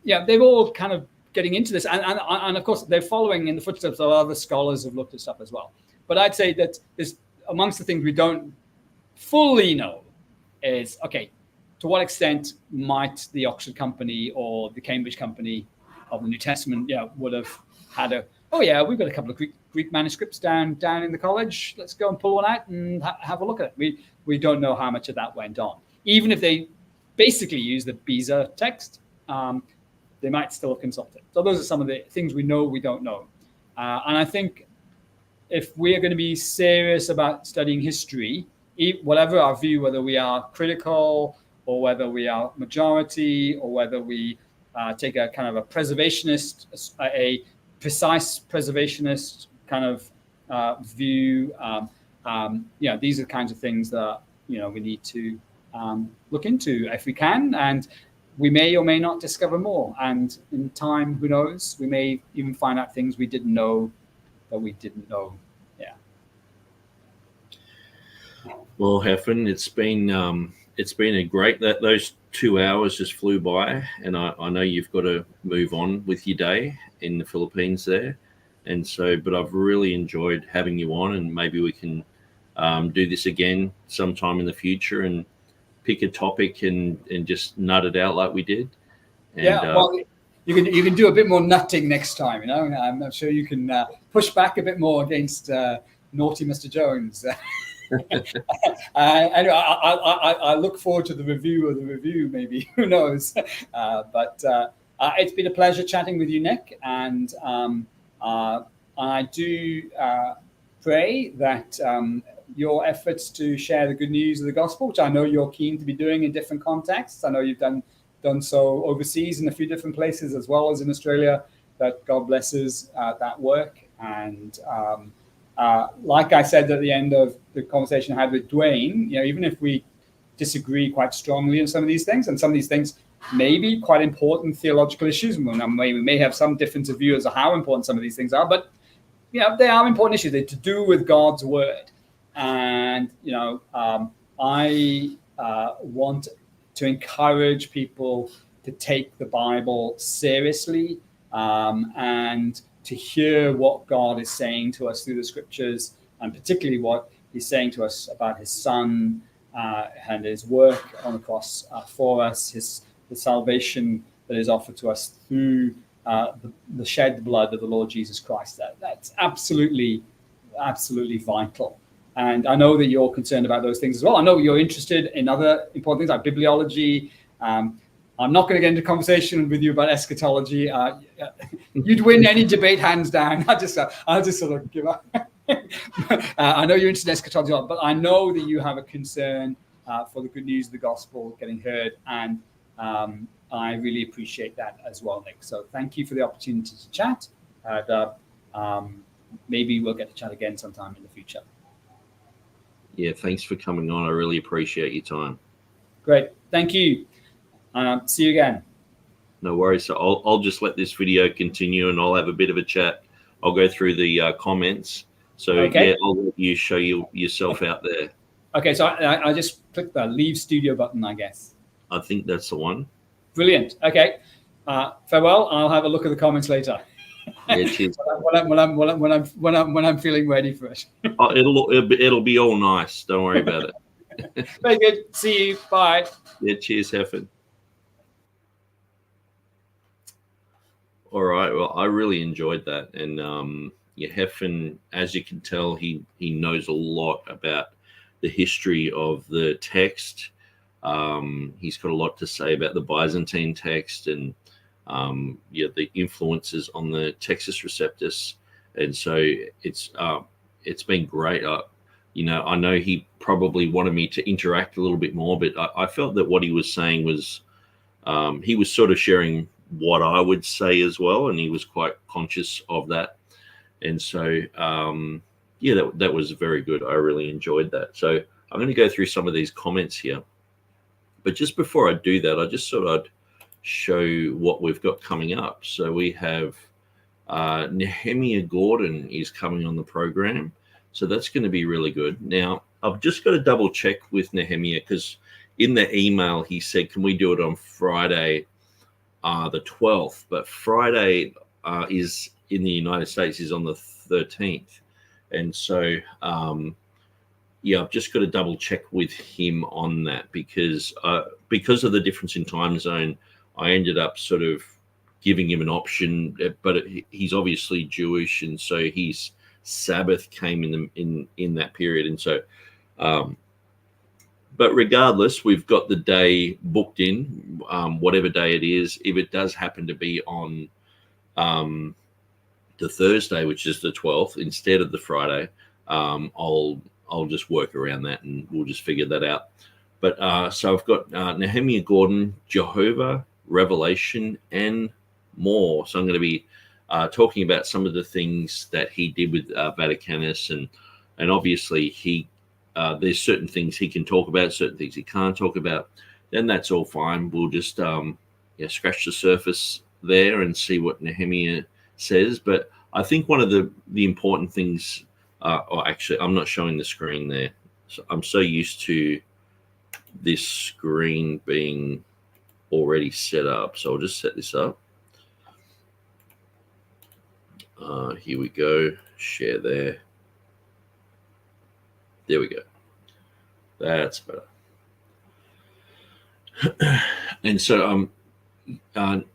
B: they're all kind of getting into this, and of course they're following in the footsteps of other scholars who've looked at stuff as well. But I'd say that there's, amongst the things we don't fully know is, okay, to what extent might the Oxford Company or the Cambridge Company of the New Testament would have had we've got a couple of Greek manuscripts down in the college, let's go and pull one out and have a look at it. We don't know how much of that went on. Even if they basically use the Beza text, they might still have consulted. So those are some of the things we know we don't know. And I think if we are going to be serious about studying history, whatever our view, whether we are critical or whether we are majority or whether we take a kind of a preservationist, a precise preservationist kind of view, these are the kinds of things that we need to look into if we can, and we may or may not discover more. And in time, who knows? We may even find out things we didn't know that we didn't know. Yeah.
A: Well, Hefin, it's been a great, that those 2 hours just flew by, and I know you've got to move on with your day in the Philippines there, and so, but I've really enjoyed having you on, and maybe we can do this again sometime in the future and pick a topic and just nut it out like we did. And,
B: well, you can do a bit more nutting next time. I'm sure you can push back a bit more against naughty Mr. Jones. Anyway, I look forward to the review of the review. Maybe, who knows? But it's been a pleasure chatting with you, Nick, and I do pray that your efforts to share the good news of the gospel, which I know you're keen to be doing in different contexts. I know you've done so overseas in a few different places as well as in Australia, that God blesses that work. And like I said at the end of the conversation I had with Dwayne, even if we disagree quite strongly on some of these things, and some of these things maybe quite important theological issues. We may have some difference of view as to how important some of these things are, but they are important issues. They're to do with God's word. And, I want to encourage people to take the Bible seriously and to hear what God is saying to us through the scriptures, and particularly what he's saying to us about his son and his work on the cross for us, the salvation that is offered to us through the shed blood of the Lord Jesus Christ. That's absolutely vital. And I know that you're concerned about those things as well. I know you're interested in other important things like bibliology. I'm not going to get into conversation with you about eschatology. You'd win any debate hands down. I'll just sort of give up. I know you're interested in eschatology, but I know that you have a concern for the good news of the gospel getting heard, and I really appreciate that as well, Nick. So thank you for the opportunity to chat. Maybe we'll get to chat again sometime in the future.
A: Yeah, thanks for coming on. I really appreciate your time.
B: Great. Thank you. See you again.
A: No worries. So I'll just let this video continue, and I'll have a bit of a chat. I'll go through the comments. So okay. Yeah, I'll let you show yourself out there. Okay, so
B: I just clicked the leave studio button, I guess.
A: I think that's the one.
B: Brilliant. Okay. Farewell. I'll have a look at the comments later.
A: Yeah, cheers.
B: when I'm feeling ready for it.
A: It'll be all nice. Don't worry about it.
B: Very good. See you. Bye.
A: Yeah. Cheers, Hefin. All right. Well, I really enjoyed that, and Hefin, as you can tell, he knows a lot about the history of the text. He's got a lot to say about the Byzantine text and the influences on the Textus Receptus, and so it's been great. I know he probably wanted me to interact a little bit more, but I felt that what he was saying was he was sort of sharing what I would say as well, and he was quite conscious of that, and so that was very good. I really enjoyed that. So I'm going to go through some of these comments here, but just before I do that, I just thought I'd show what we've got coming up. So we have Nehemiah Gordon is coming on the program, so that's going to be really good. Now I've just got to double check with Nehemiah, because in the email he said, can we do it on Friday the 12th, but Friday is in the United States is on the 13th, and so I've just got to double check with him on that, because of the difference in time zone, I ended up sort of giving him an option, but he's obviously Jewish, and so his Sabbath came in that period, and so but regardless, we've got the day booked in, whatever day it is. If it does happen to be on the Thursday, which is the 12th, instead of the Friday, I'll just work around that, and we'll just figure that out. But so I've got Nehemiah Gordon, Jehovah, Revelation, and more. So I'm going to be talking about some of the things that he did with Vaticanus, and obviously there's certain things he can talk about, certain things he can't talk about. Then that's all fine. We'll just scratch the surface there and see what Nehemiah says. But I think one of the important things, actually, I'm not showing the screen there. So I'm so used to this screen being already set up. So I'll just set this up. Here we go. Share there. There we go. That's better. And so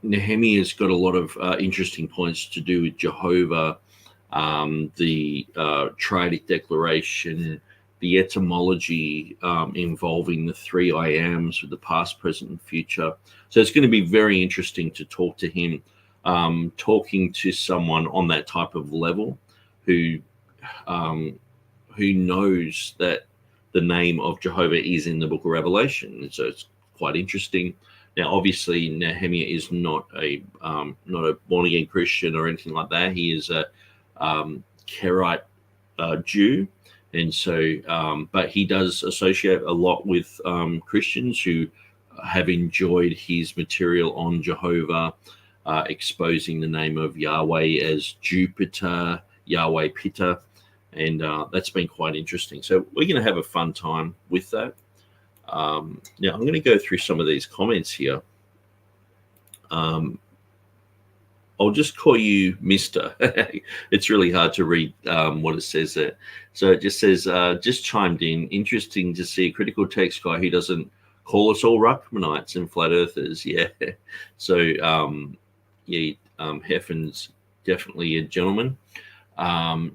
A: Nehemiah's got a lot of interesting points to do with Jehovah, the triadic declaration, the etymology involving the three I ams with the past, present, and future. So it's going to be very interesting to talk to him, talking to someone on that type of level who knows that the name of Jehovah is in the book of Revelation. And so it's quite interesting. Now, obviously, Nehemiah is not a born-again Christian or anything like that. He is a Karaite Jew. And so, but he does associate a lot with Christians who have enjoyed his material on Jehovah, exposing the name of Yahweh as Jupiter, Yahweh Pitta, and that's been quite interesting. So we're going to have a fun time with that. Now I'm going to go through some of these comments here. I'll just call you Mr. It's really hard to read what it says there. So it just says, just chimed in. Interesting to see a critical text guy who doesn't call us all Ruckmanites and flat earthers. Yeah. So, Hefin's definitely a gentleman.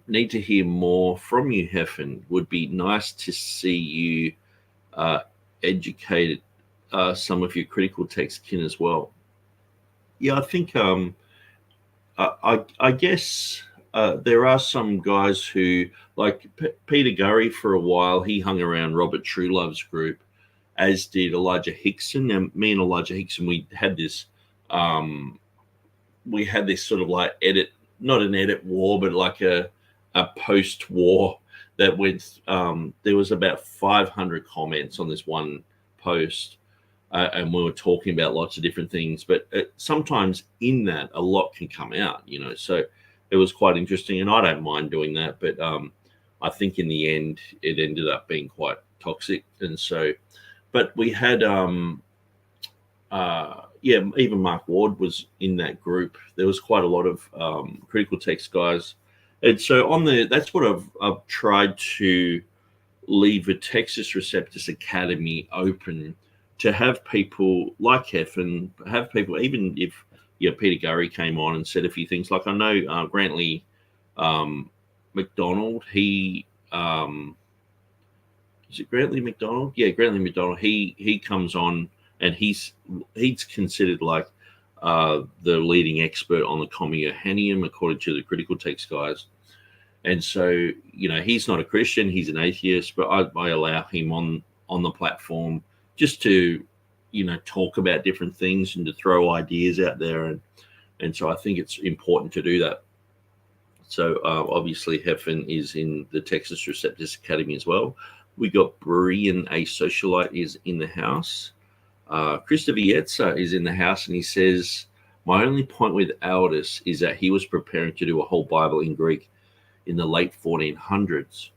A: Need to hear more from you, Hefin. Would be nice to see you educate some of your critical text kin as well. Yeah, I think I guess there are some guys who, like Peter Gurry for a while, he hung around Robert Truelove's group, as did Elijah Hixson. And me and Elijah Hixson, we had this sort of like not an edit war, but like a post-war that went, there was about 500 comments on this one post. And we were talking about lots of different things, but sometimes in that a lot can come out, so it was quite interesting, and I don't mind doing that, but I think in the end it ended up being quite toxic. And so, but we had even Mark Ward was in that group. There was quite a lot of critical text guys, and so that's what I've tried to leave the Textus Receptus Academy open to have people like Hefin, have people, even if Peter Gurry came on and said a few things. Like I know Grantley McDonald, he is it Grantley McDonald? Yeah, Grantley McDonald. He comes on and he's considered like the leading expert on the Common Johanneum according to the critical text guys. And so, he's not a Christian, he's an atheist, but I allow him on the platform just to, talk about different things and to throw ideas out there. And so I think it's important to do that. So obviously Hefin is in the Textus Receptus Academy as well. We got Bryan, a socialite, is in the house. Christopher Yetzer is in the house, and he says, my only point with Aldous is that he was preparing to do a whole Bible in Greek in the late 1400s.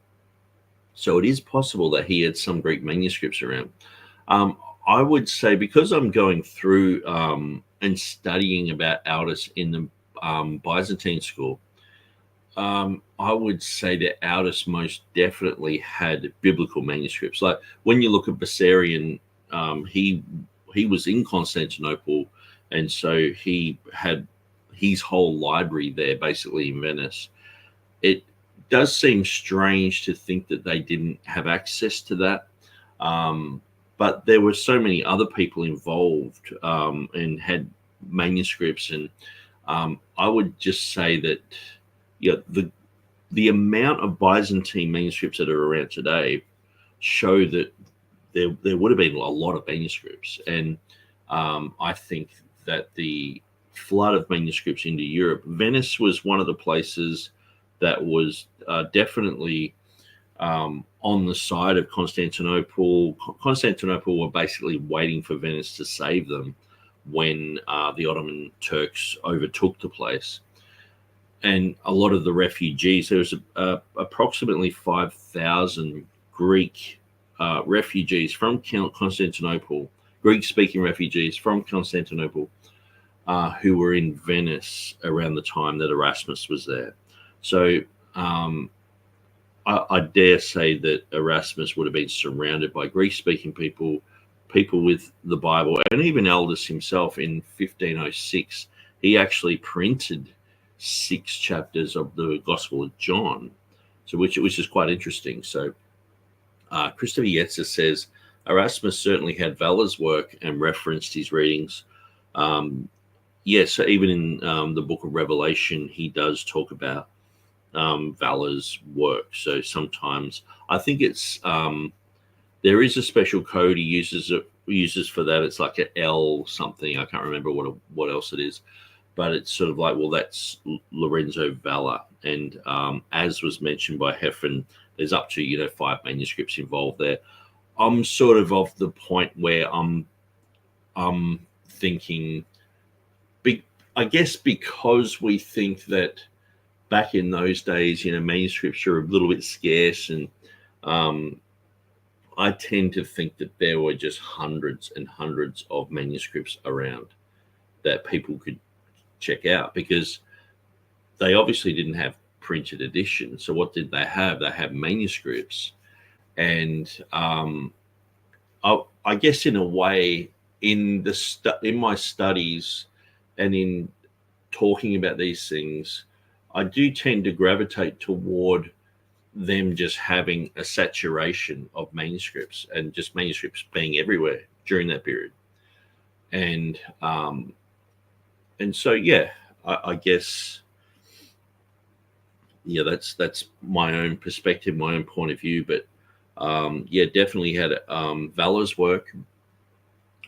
A: So it is possible that he had some Greek manuscripts around. I would say, because I'm going through and studying about Aldous in the Byzantine school, I would say that Aldous most definitely had biblical manuscripts. Like when you look at Bessarion, he was in Constantinople, and so he had his whole library there, basically in Venice. It does seem strange to think that they didn't have access to that. But there were so many other people involved and had manuscripts. And I would just say that the amount of Byzantine manuscripts that are around today show that there would have been a lot of manuscripts. And I think that the flood of manuscripts into Europe, Venice was one of the places that was definitely on the side of Constantinople. Constantinople were basically waiting for Venice to save them when the Ottoman Turks overtook the place. And a lot of the refugees, there was approximately 5,000 Greek refugees from Constantinople, Greek-speaking refugees from Constantinople, who were in Venice around the time that Erasmus was there. So I dare say that Erasmus would have been surrounded by Greek-speaking people with the Bible. And even Aldous himself in 1506, he actually printed 6 chapters of the Gospel of John, so which is quite interesting. So Christopher Yetzer says, Erasmus certainly had Valler's work and referenced his readings. So even in the book of Revelation, he does talk about Valler's work. So sometimes I think it's there is a special code he uses for that. It's like an L something. I can't remember what else it is, but it's sort of like, well, that's Lorenzo Valler. And as was mentioned by Hefin, there's up to 5 manuscripts involved there. I'm sort of the point where I'm I'm thinking, I guess because we think that back in those days, manuscripts are a little bit scarce, and I tend to think that there were just hundreds and hundreds of manuscripts around that people could check out, because they obviously didn't have printed editions. So what did they have? They had manuscripts. And I guess in a way, in my studies and in talking about these things, I do tend to gravitate toward them just having a saturation of manuscripts, and just manuscripts being everywhere during that period. And so, yeah, I guess, yeah, that's my own perspective, my own point of view. But yeah, definitely had Valor's work.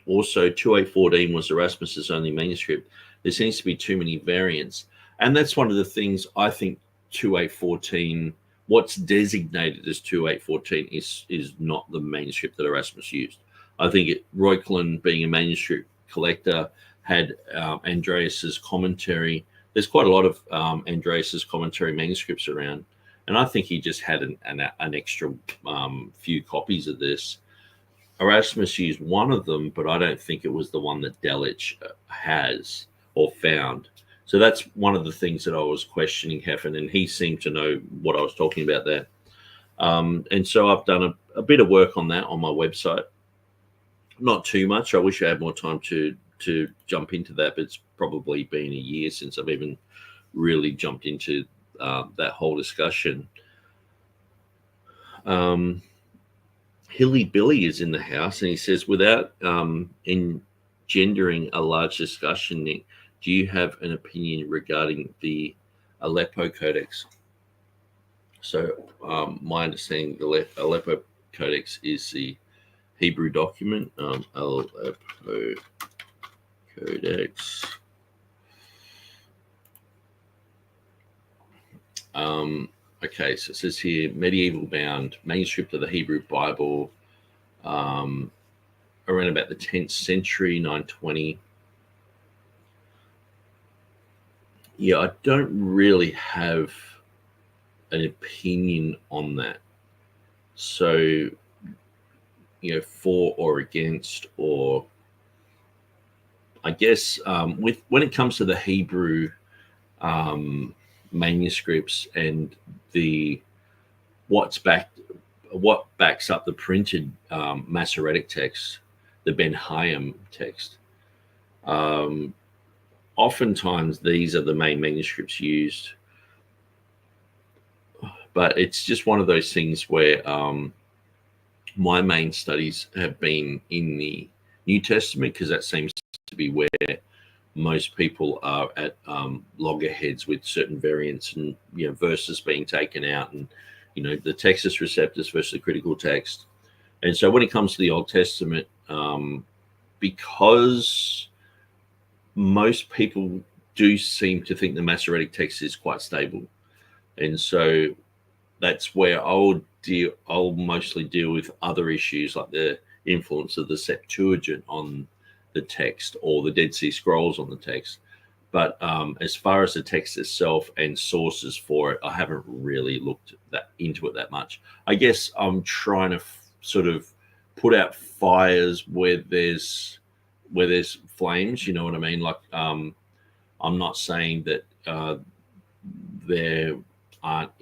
A: Also, 2814 was Erasmus's only manuscript. There seems to be too many variants, and that's one of the things I think. 2814, what's designated as 2814 is not the manuscript that Erasmus used. I think Reuchlin, being a manuscript collector, had Andreas's commentary. There's quite a lot of Andreas's commentary manuscripts around, and I think he just had an extra few copies of this. Erasmus used one of them, but I don't think it was the one that Delitzsch has or found. So that's one of the things that I was questioning Hefin, and he seemed to know what I was talking about there. And so I've done a bit of work on that on my website. Not too much. I wish I had more time to jump into that, but it's probably been a year since I've even really jumped into that whole discussion. Hilly Billy is in the house, and he says, without engendering a large discussion, Nick, do you have an opinion regarding the Aleppo Codex? So my understanding, the Aleppo Codex is the Hebrew document, Aleppo Codex. Okay, so it says here, medieval bound manuscript of the Hebrew Bible, around about the 10th century, 920. Yeah, I don't really have an opinion on that. So, for or against, or I guess when it comes to the Hebrew manuscripts and what backs up the printed Masoretic text, the Ben Hayim text. Oftentimes these are the main manuscripts used, but it's just one of those things where my main studies have been in the New Testament, because that seems to be where most people are at loggerheads with certain variants and verses being taken out, and the Textus Receptus versus the critical text. And so when it comes to the Old Testament, because most people do seem to think the Masoretic text is quite stable, and so that's where I'll mostly deal with other issues like the influence of the Septuagint on the text, or the Dead Sea Scrolls on the text. But as far as the text itself and sources for it, I haven't really looked into it that much. I guess I'm trying to sort of put out fires where there's flames, you know what I mean? Like I'm not saying that there aren't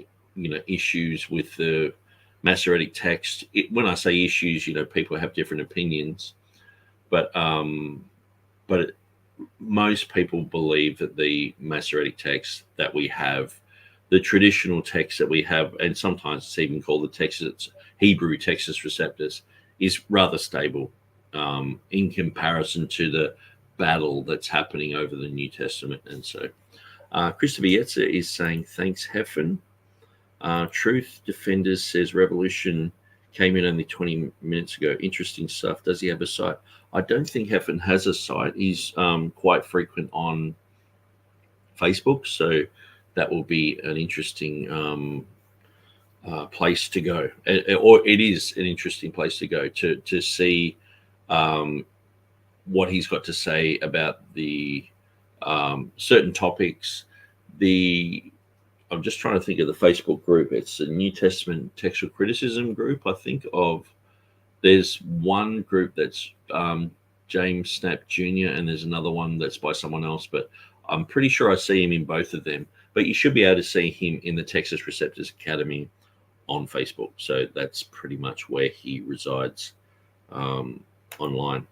A: issues with the Masoretic text. When I say issues, people have different opinions, but most people believe that the Masoretic text that we have, the traditional text that we have, and sometimes it's even called the Hebrew Textus Receptus, is rather stable in comparison to the battle that's happening over the New Testament. And so Christopher Yetzer is saying, thanks, Hefin. Truth Defenders says Revolution came in only 20 minutes ago. Interesting stuff. Does he have a site? I don't think Hefin has a site. He's quite frequent on Facebook, so that will be an interesting place to go. Or it is an interesting place to go to see what he's got to say about the certain topics. I'm just trying to think of the Facebook group. It's a New Testament textual criticism group, I think. There's one group that's James Snap Jr. and there's another one that's by someone else, but I'm pretty sure I see him in both of them. But you should be able to see him in the Textus Receptus Academy on Facebook. So that's pretty much where he resides online.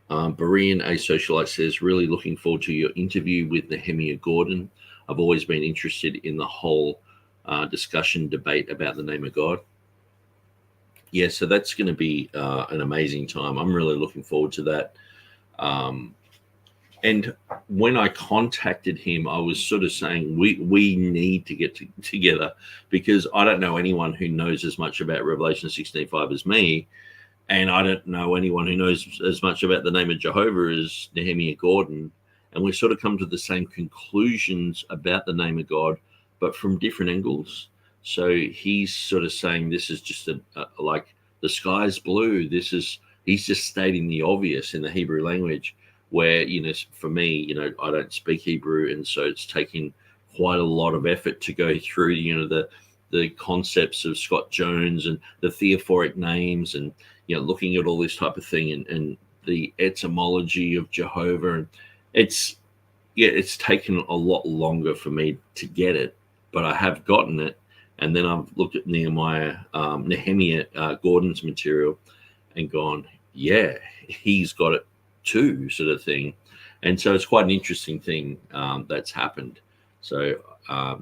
A: Berean A Socialite says, really looking forward to your interview with Nehemiah Gordon. I've always been interested in the whole discussion debate about the name of God. Yeah, so that's going to be an amazing time. I'm really looking forward to that. And when I contacted him, I was sort of saying we need to get together, because I don't know anyone who knows as much about Revelation 16:5 as me, and I don't know anyone who knows as much about the name of Jehovah as Nehemiah Gordon. And we sort of come to the same conclusions about the name of God, but from different angles. So he's sort of saying this is just like the sky's blue. He's just stating the obvious in the Hebrew language, where, for me, I don't speak Hebrew. And so it's taking quite a lot of effort to go through, the concepts of Scott Jones and the theophoric names and, looking at all this type of thing and the etymology of Jehovah. And it's taken a lot longer for me to get it, but I have gotten it. And then I've looked at Nehemiah Gordon's material and gone, yeah, he's got it too, sort of thing. And so it's quite an interesting thing that's happened. So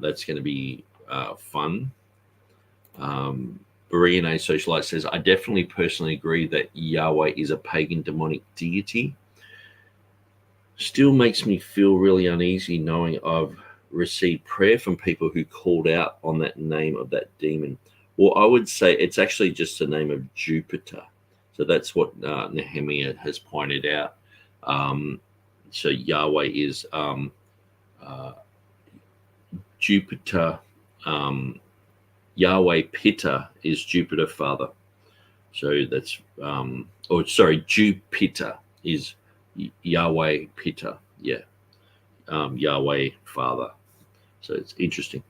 A: that's going to be fun. Berean A Socialite says, I definitely personally agree that Yahweh is a pagan demonic deity. Still makes me feel really uneasy knowing I've received prayer from people who called out on that name of that demon. Well, I would say it's actually just the name of Jupiter. So that's what Nehemiah has pointed out. So Yahweh is Jupiter. Yahweh Pitta is Jupiter Father. So that's, Jupiter is Yahweh Pitta. Yeah. Yahweh Father. So it's interesting.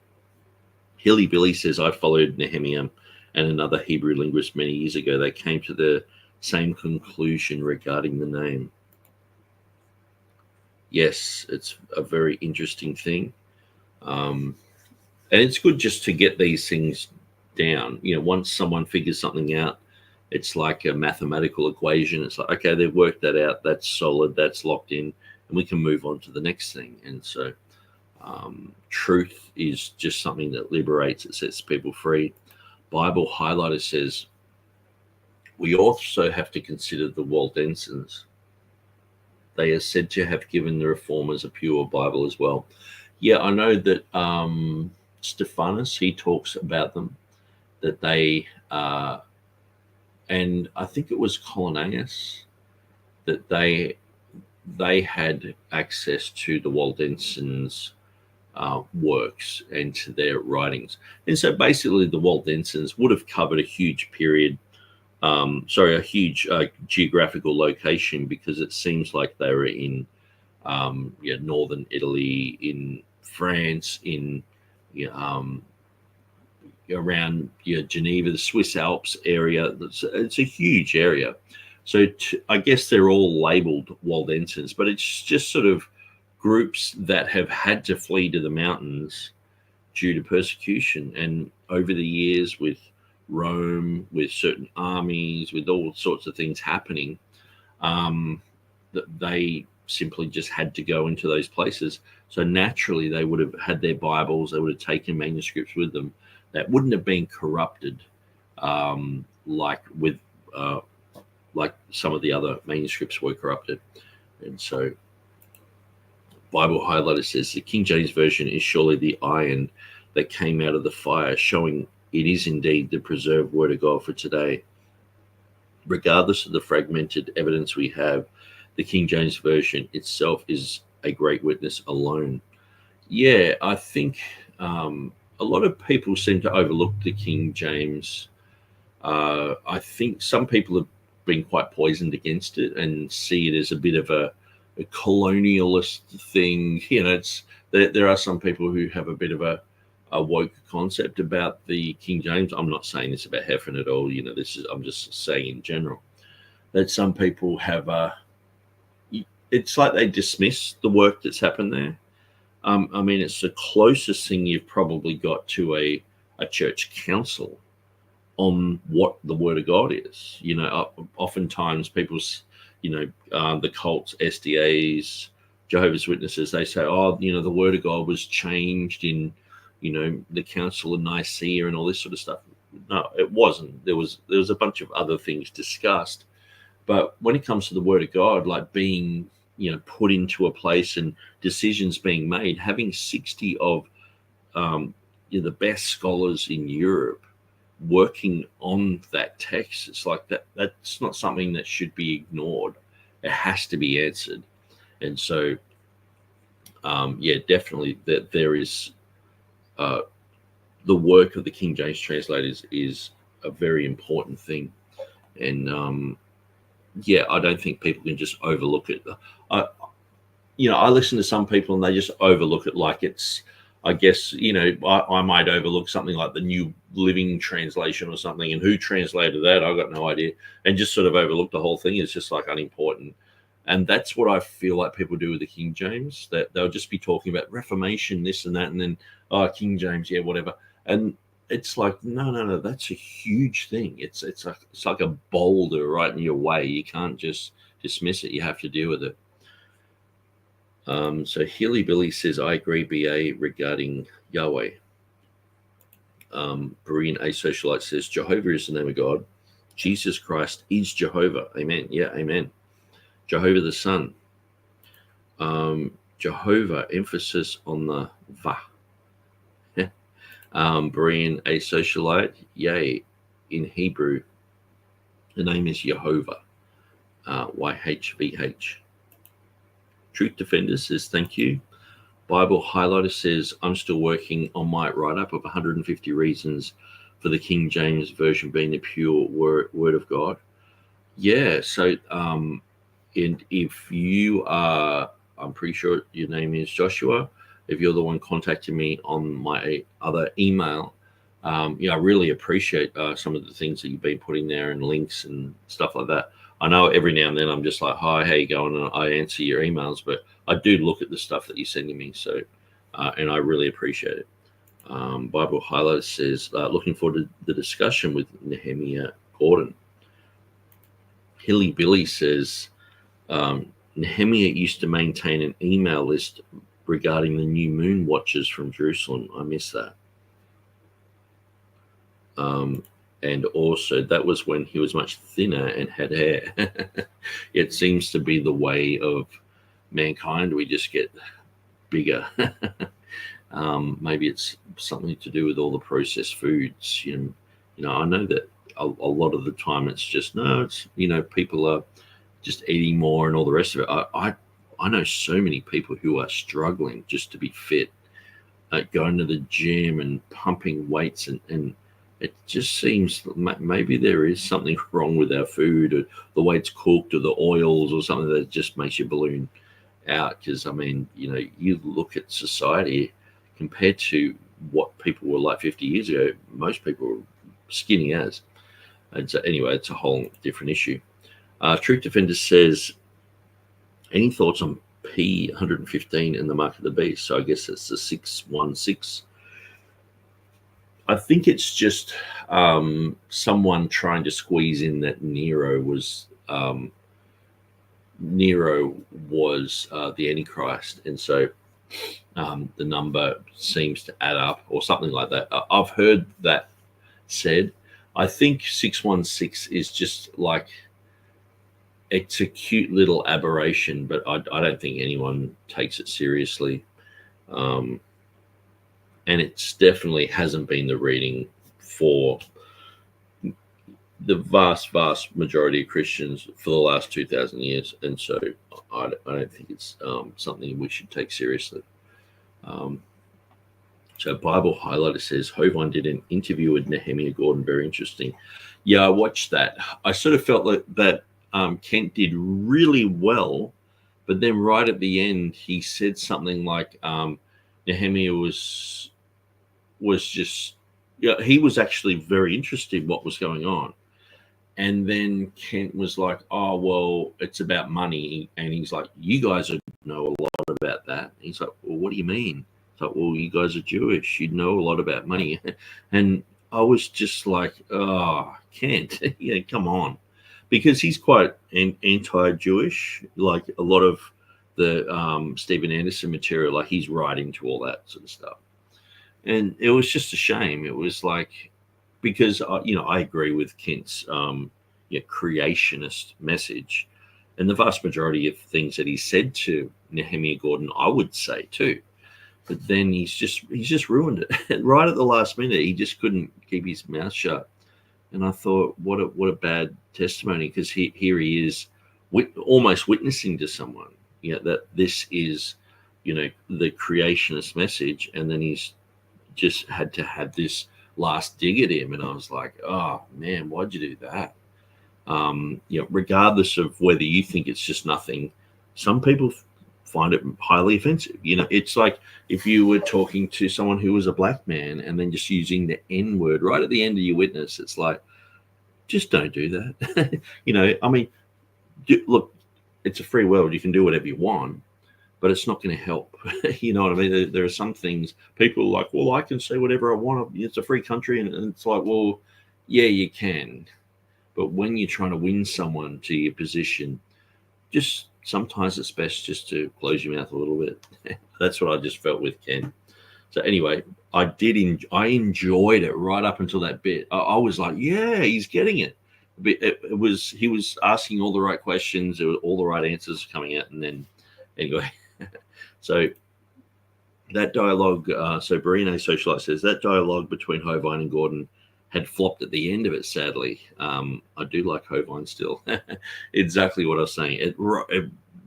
A: Hilly Billy says, I followed Nehemiah and another Hebrew linguist many years ago. They came to the same conclusion regarding the name. Yes, it's a very interesting thing. And it's good just to get these things down. Once someone figures something out, it's like a mathematical equation. It's like, okay, they've worked that out. That's solid. That's locked in. And we can move on to the next thing. And so truth is just something that liberates. It sets people free. Bible Highlighter says, we also have to consider the Waldensians. They are said to have given the Reformers a pure Bible as well. Yeah, I know that Stephanus, he talks about them, that they, and I think it was Colonnæus, that they had access to the Waldensians' works and to their writings. And so basically the Waldensians would have covered a huge period, a huge geographical location, because it seems like they were in northern Italy, in France, in around Geneva, the Swiss Alps area. It's a huge area. So I guess they're all labeled Waldensians, but it's just sort of groups that have had to flee to the mountains due to persecution. And over the years, with Rome, with certain armies, with all sorts of things happening, that they simply just had to go into those places. So naturally, they would have had their Bibles, they would have taken manuscripts with them that wouldn't have been corrupted like some of the other manuscripts were corrupted. And so Bible Highlighter says the King James Version is surely the iron that came out of the fire, showing it is indeed the preserved word of God for today. Regardless of the fragmented evidence we have, the King James Version itself is a great witness alone. Yeah, I think a lot of people seem to overlook the King James. I think some people have been quite poisoned against it and see it as a bit of a colonialist thing. There are some people who have a bit of a woke concept about the King James. I'm not saying this about Hefin at all. I'm just saying in general that some people have it's like they dismiss the work that's happened there. I mean, it's the closest thing you've probably got to a church council on what the Word of God is. Oftentimes people's, the cults, SDAs, Jehovah's Witnesses, they say, the Word of God was changed in, the Council of Nicaea and all this sort of stuff. No, it wasn't. There was a bunch of other things discussed. But when it comes to the Word of God, like being, put into a place and decisions being made, having 60 of the best scholars in Europe working on that text, it's like that's not something that should be ignored. It has to be answered. And so, definitely that there is the work of the King James translators is a very important thing. And I don't think people can just overlook it. I listen to some people and they just overlook it like it's, I guess, I might overlook something like the New Living Translation or something, and who translated that, I got no idea, and just sort of overlook the whole thing. It's just like unimportant. And that's what I feel like people do with the King James, that they'll just be talking about Reformation, this and that, and then, King James, yeah, whatever. And it's like, no, that's a huge thing. It's like a boulder right in your way. You can't just dismiss it. You have to deal with it. So Hilly Billy says, I agree, BA, regarding Yahweh. Berean A Socialite says, Jehovah is the name of God. Jesus Christ is Jehovah. Amen. Yeah, amen. Jehovah the Son. Jehovah, emphasis on the Va. Berean A Socialite, yea, in Hebrew, the name is Jehovah. YHVH. Truth Defender says, thank you. Bible Highlighter says, I'm still working on my write-up of 150 reasons for the King James Version being the pure word of God. Yeah, so and if you are, I'm pretty sure your name is Joshua, if you're the one contacting me on my other email, I really appreciate some of the things that you've been putting there and links and stuff like that. I know every now and then I'm just like, hi, how you going? And I answer your emails, but I do look at the stuff that you're sending me. So, and I really appreciate it. Bible Highlight says, looking forward to the discussion with Nehemiah Gordon. Hilly Billy says, Nehemiah used to maintain an email list regarding the new moon watches from Jerusalem. I miss that. And also, that was when he was much thinner and had hair. It seems to be the way of mankind. We just get bigger. Maybe it's something to do with all the processed foods. I know that a lot of the time it's just, people are just eating more and all the rest of it. I know so many people who are struggling just to be fit, going to the gym and pumping weights, and it just seems maybe there is something wrong with our food, or the way it's cooked, or the oils, or something that just makes you balloon out. Because, you look at society compared to what people were like 50 years ago, most people were skinny as. And so anyway, it's a whole different issue. Truth Defender says, any thoughts on P115 and the Mark of the Beast? So I guess that's the 616. I think it's just someone trying to squeeze in that Nero was the Antichrist, and so the number seems to add up, or something like that. I've heard that said. I think 616 is just like, it's a cute little aberration, but I don't think anyone takes it seriously. And it's definitely hasn't been the reading for the vast, vast majority of Christians for the last 2,000 years. And so I don't think it's something we should take seriously. So Bible Highlighter says, Hovind did an interview with Nehemiah Gordon. Very interesting. Yeah, I watched that. I sort of felt like that Kent did really well, but then right at the end, he said something like Nehemiah was just, yeah, he was actually very interested in what was going on. And then Kent was like, oh, well, it's about money. And he's like, you guys know a lot about that. He's like, well, what do you mean? It's like, well, you guys are Jewish. You know a lot about money. And I was just like, oh, Kent, yeah, come on. Because he's quite anti-Jewish, like a lot of the Stephen Anderson material, like he's right into all that sort of stuff. And it was just a shame. It was like, because, I agree with Kent's creationist message. And the vast majority of things that he said to Nehemiah Gordon, I would say too. But then he's just ruined it. Right at the last minute, he just couldn't keep his mouth shut. And I thought, what a bad testimony, because here he is almost witnessing to someone, that this is, the creationist message. And then he's just had to have this last dig at him. And I was like, oh man, why'd you do that? Regardless of whether you think it's just nothing, some people find it highly offensive. It's like if you were talking to someone who was a black man and then just using the N word right at the end of your witness, it's like, just don't do that. Look, it's a free world. You can do whatever you want, but it's not going to help. You know what I mean? There are some things people are like, well, I can say whatever I want. It's a free country. And it's like, well, yeah, you can. But when you're trying to win someone to your position, just sometimes it's best just to close your mouth a little bit. That's what I just felt with Ken. So anyway, I enjoyed it right up until that bit. I was like, yeah, he's getting it. He was asking all the right questions. All the right answers coming out. And then anyway, so that dialogue, so Barino Socialite says that dialogue between Hovind and Gordon had flopped at the end of it, sadly. I do like Hovind still. Exactly what I was saying. It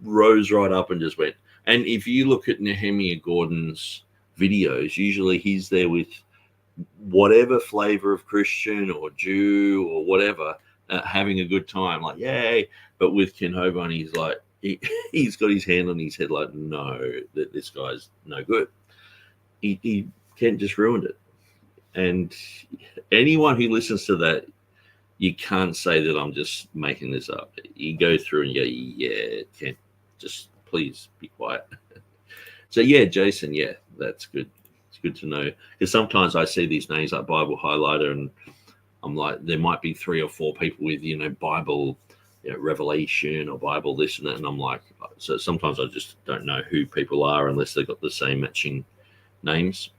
A: rose right up and just went. And if you look at Nehemiah Gordon's videos, usually he's there with whatever flavor of Christian or Jew or whatever, having a good time, like, yay. But with Ken Hovind, he's like, he's got his hand on his head like, no, that this guy's no good. Ken just ruined it. And anyone who listens to that, you can't say that I'm just making this up. You go through and you go, yeah, Ken, just please be quiet. So, yeah, Jason, yeah, that's good. It's good to know. Because sometimes I see these names like Bible Highlighter and I'm like, there might be 3 or 4 people with, Bible Revelation or Bible this and that. And I'm like, so sometimes I just don't know who people are unless they've got the same matching names.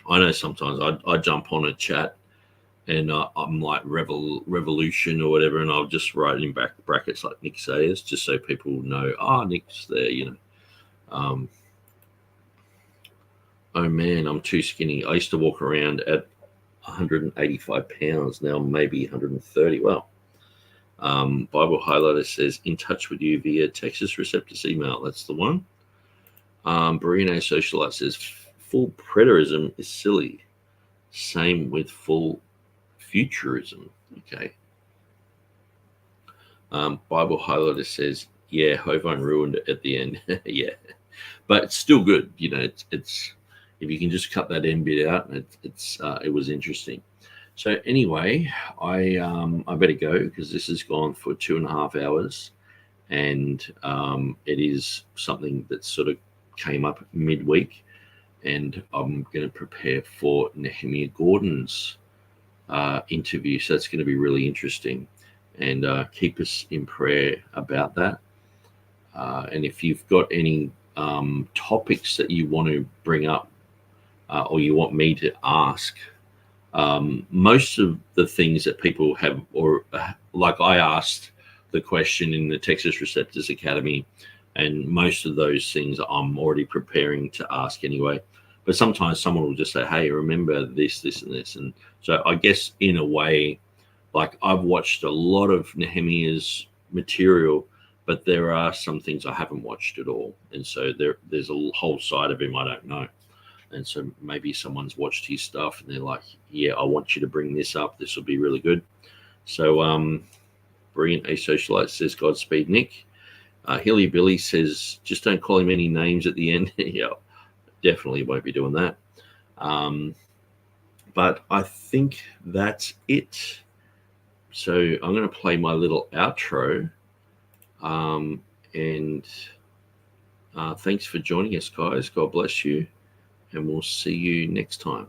A: I know sometimes I jump on a chat and I'm like Revolution or whatever, and I'll just write in brackets like Nick Sayers just so people know, Nick's there, Oh man, I'm too skinny. I used to walk around at 185 pounds, now maybe 130. Well, Bible Highlighter says, in touch with you via Textus Receptus email. That's the one. Barino Socialite says, full preterism is silly. Same with full futurism. Okay. Bible Highlighter says, yeah, Hovind ruined it at the end. Yeah. But it's still good. It's if you can just cut that end bit out, it was interesting. So anyway, I better go because this has gone for 2.5 hours, and it is something that sort of came up midweek, and I'm going to prepare for Nehemiah Gordon's interview. So that's going to be really interesting, and keep us in prayer about that. And if you've got any topics that you want to bring up or you want me to ask, most of the things that people have, or like I asked the question in the Textus Receptus Academy, and most of those things I'm already preparing to ask anyway. But sometimes someone will just say, hey, remember this, this, and this. And so I guess in a way, like I've watched a lot of Nehemiah's material, but there are some things I haven't watched at all. And so there's a whole side of him I don't know. And so maybe someone's watched his stuff and they're like, yeah, I want you to bring this up. This will be really good. So Brilliant Asocialite says, Godspeed, Nick. Hilly Billy says, just don't call him any names at the end. Yeah, definitely won't be doing that. But I think that's it. So I'm going to play my little outro. And thanks for joining us, guys. God bless you. And we'll see you next time.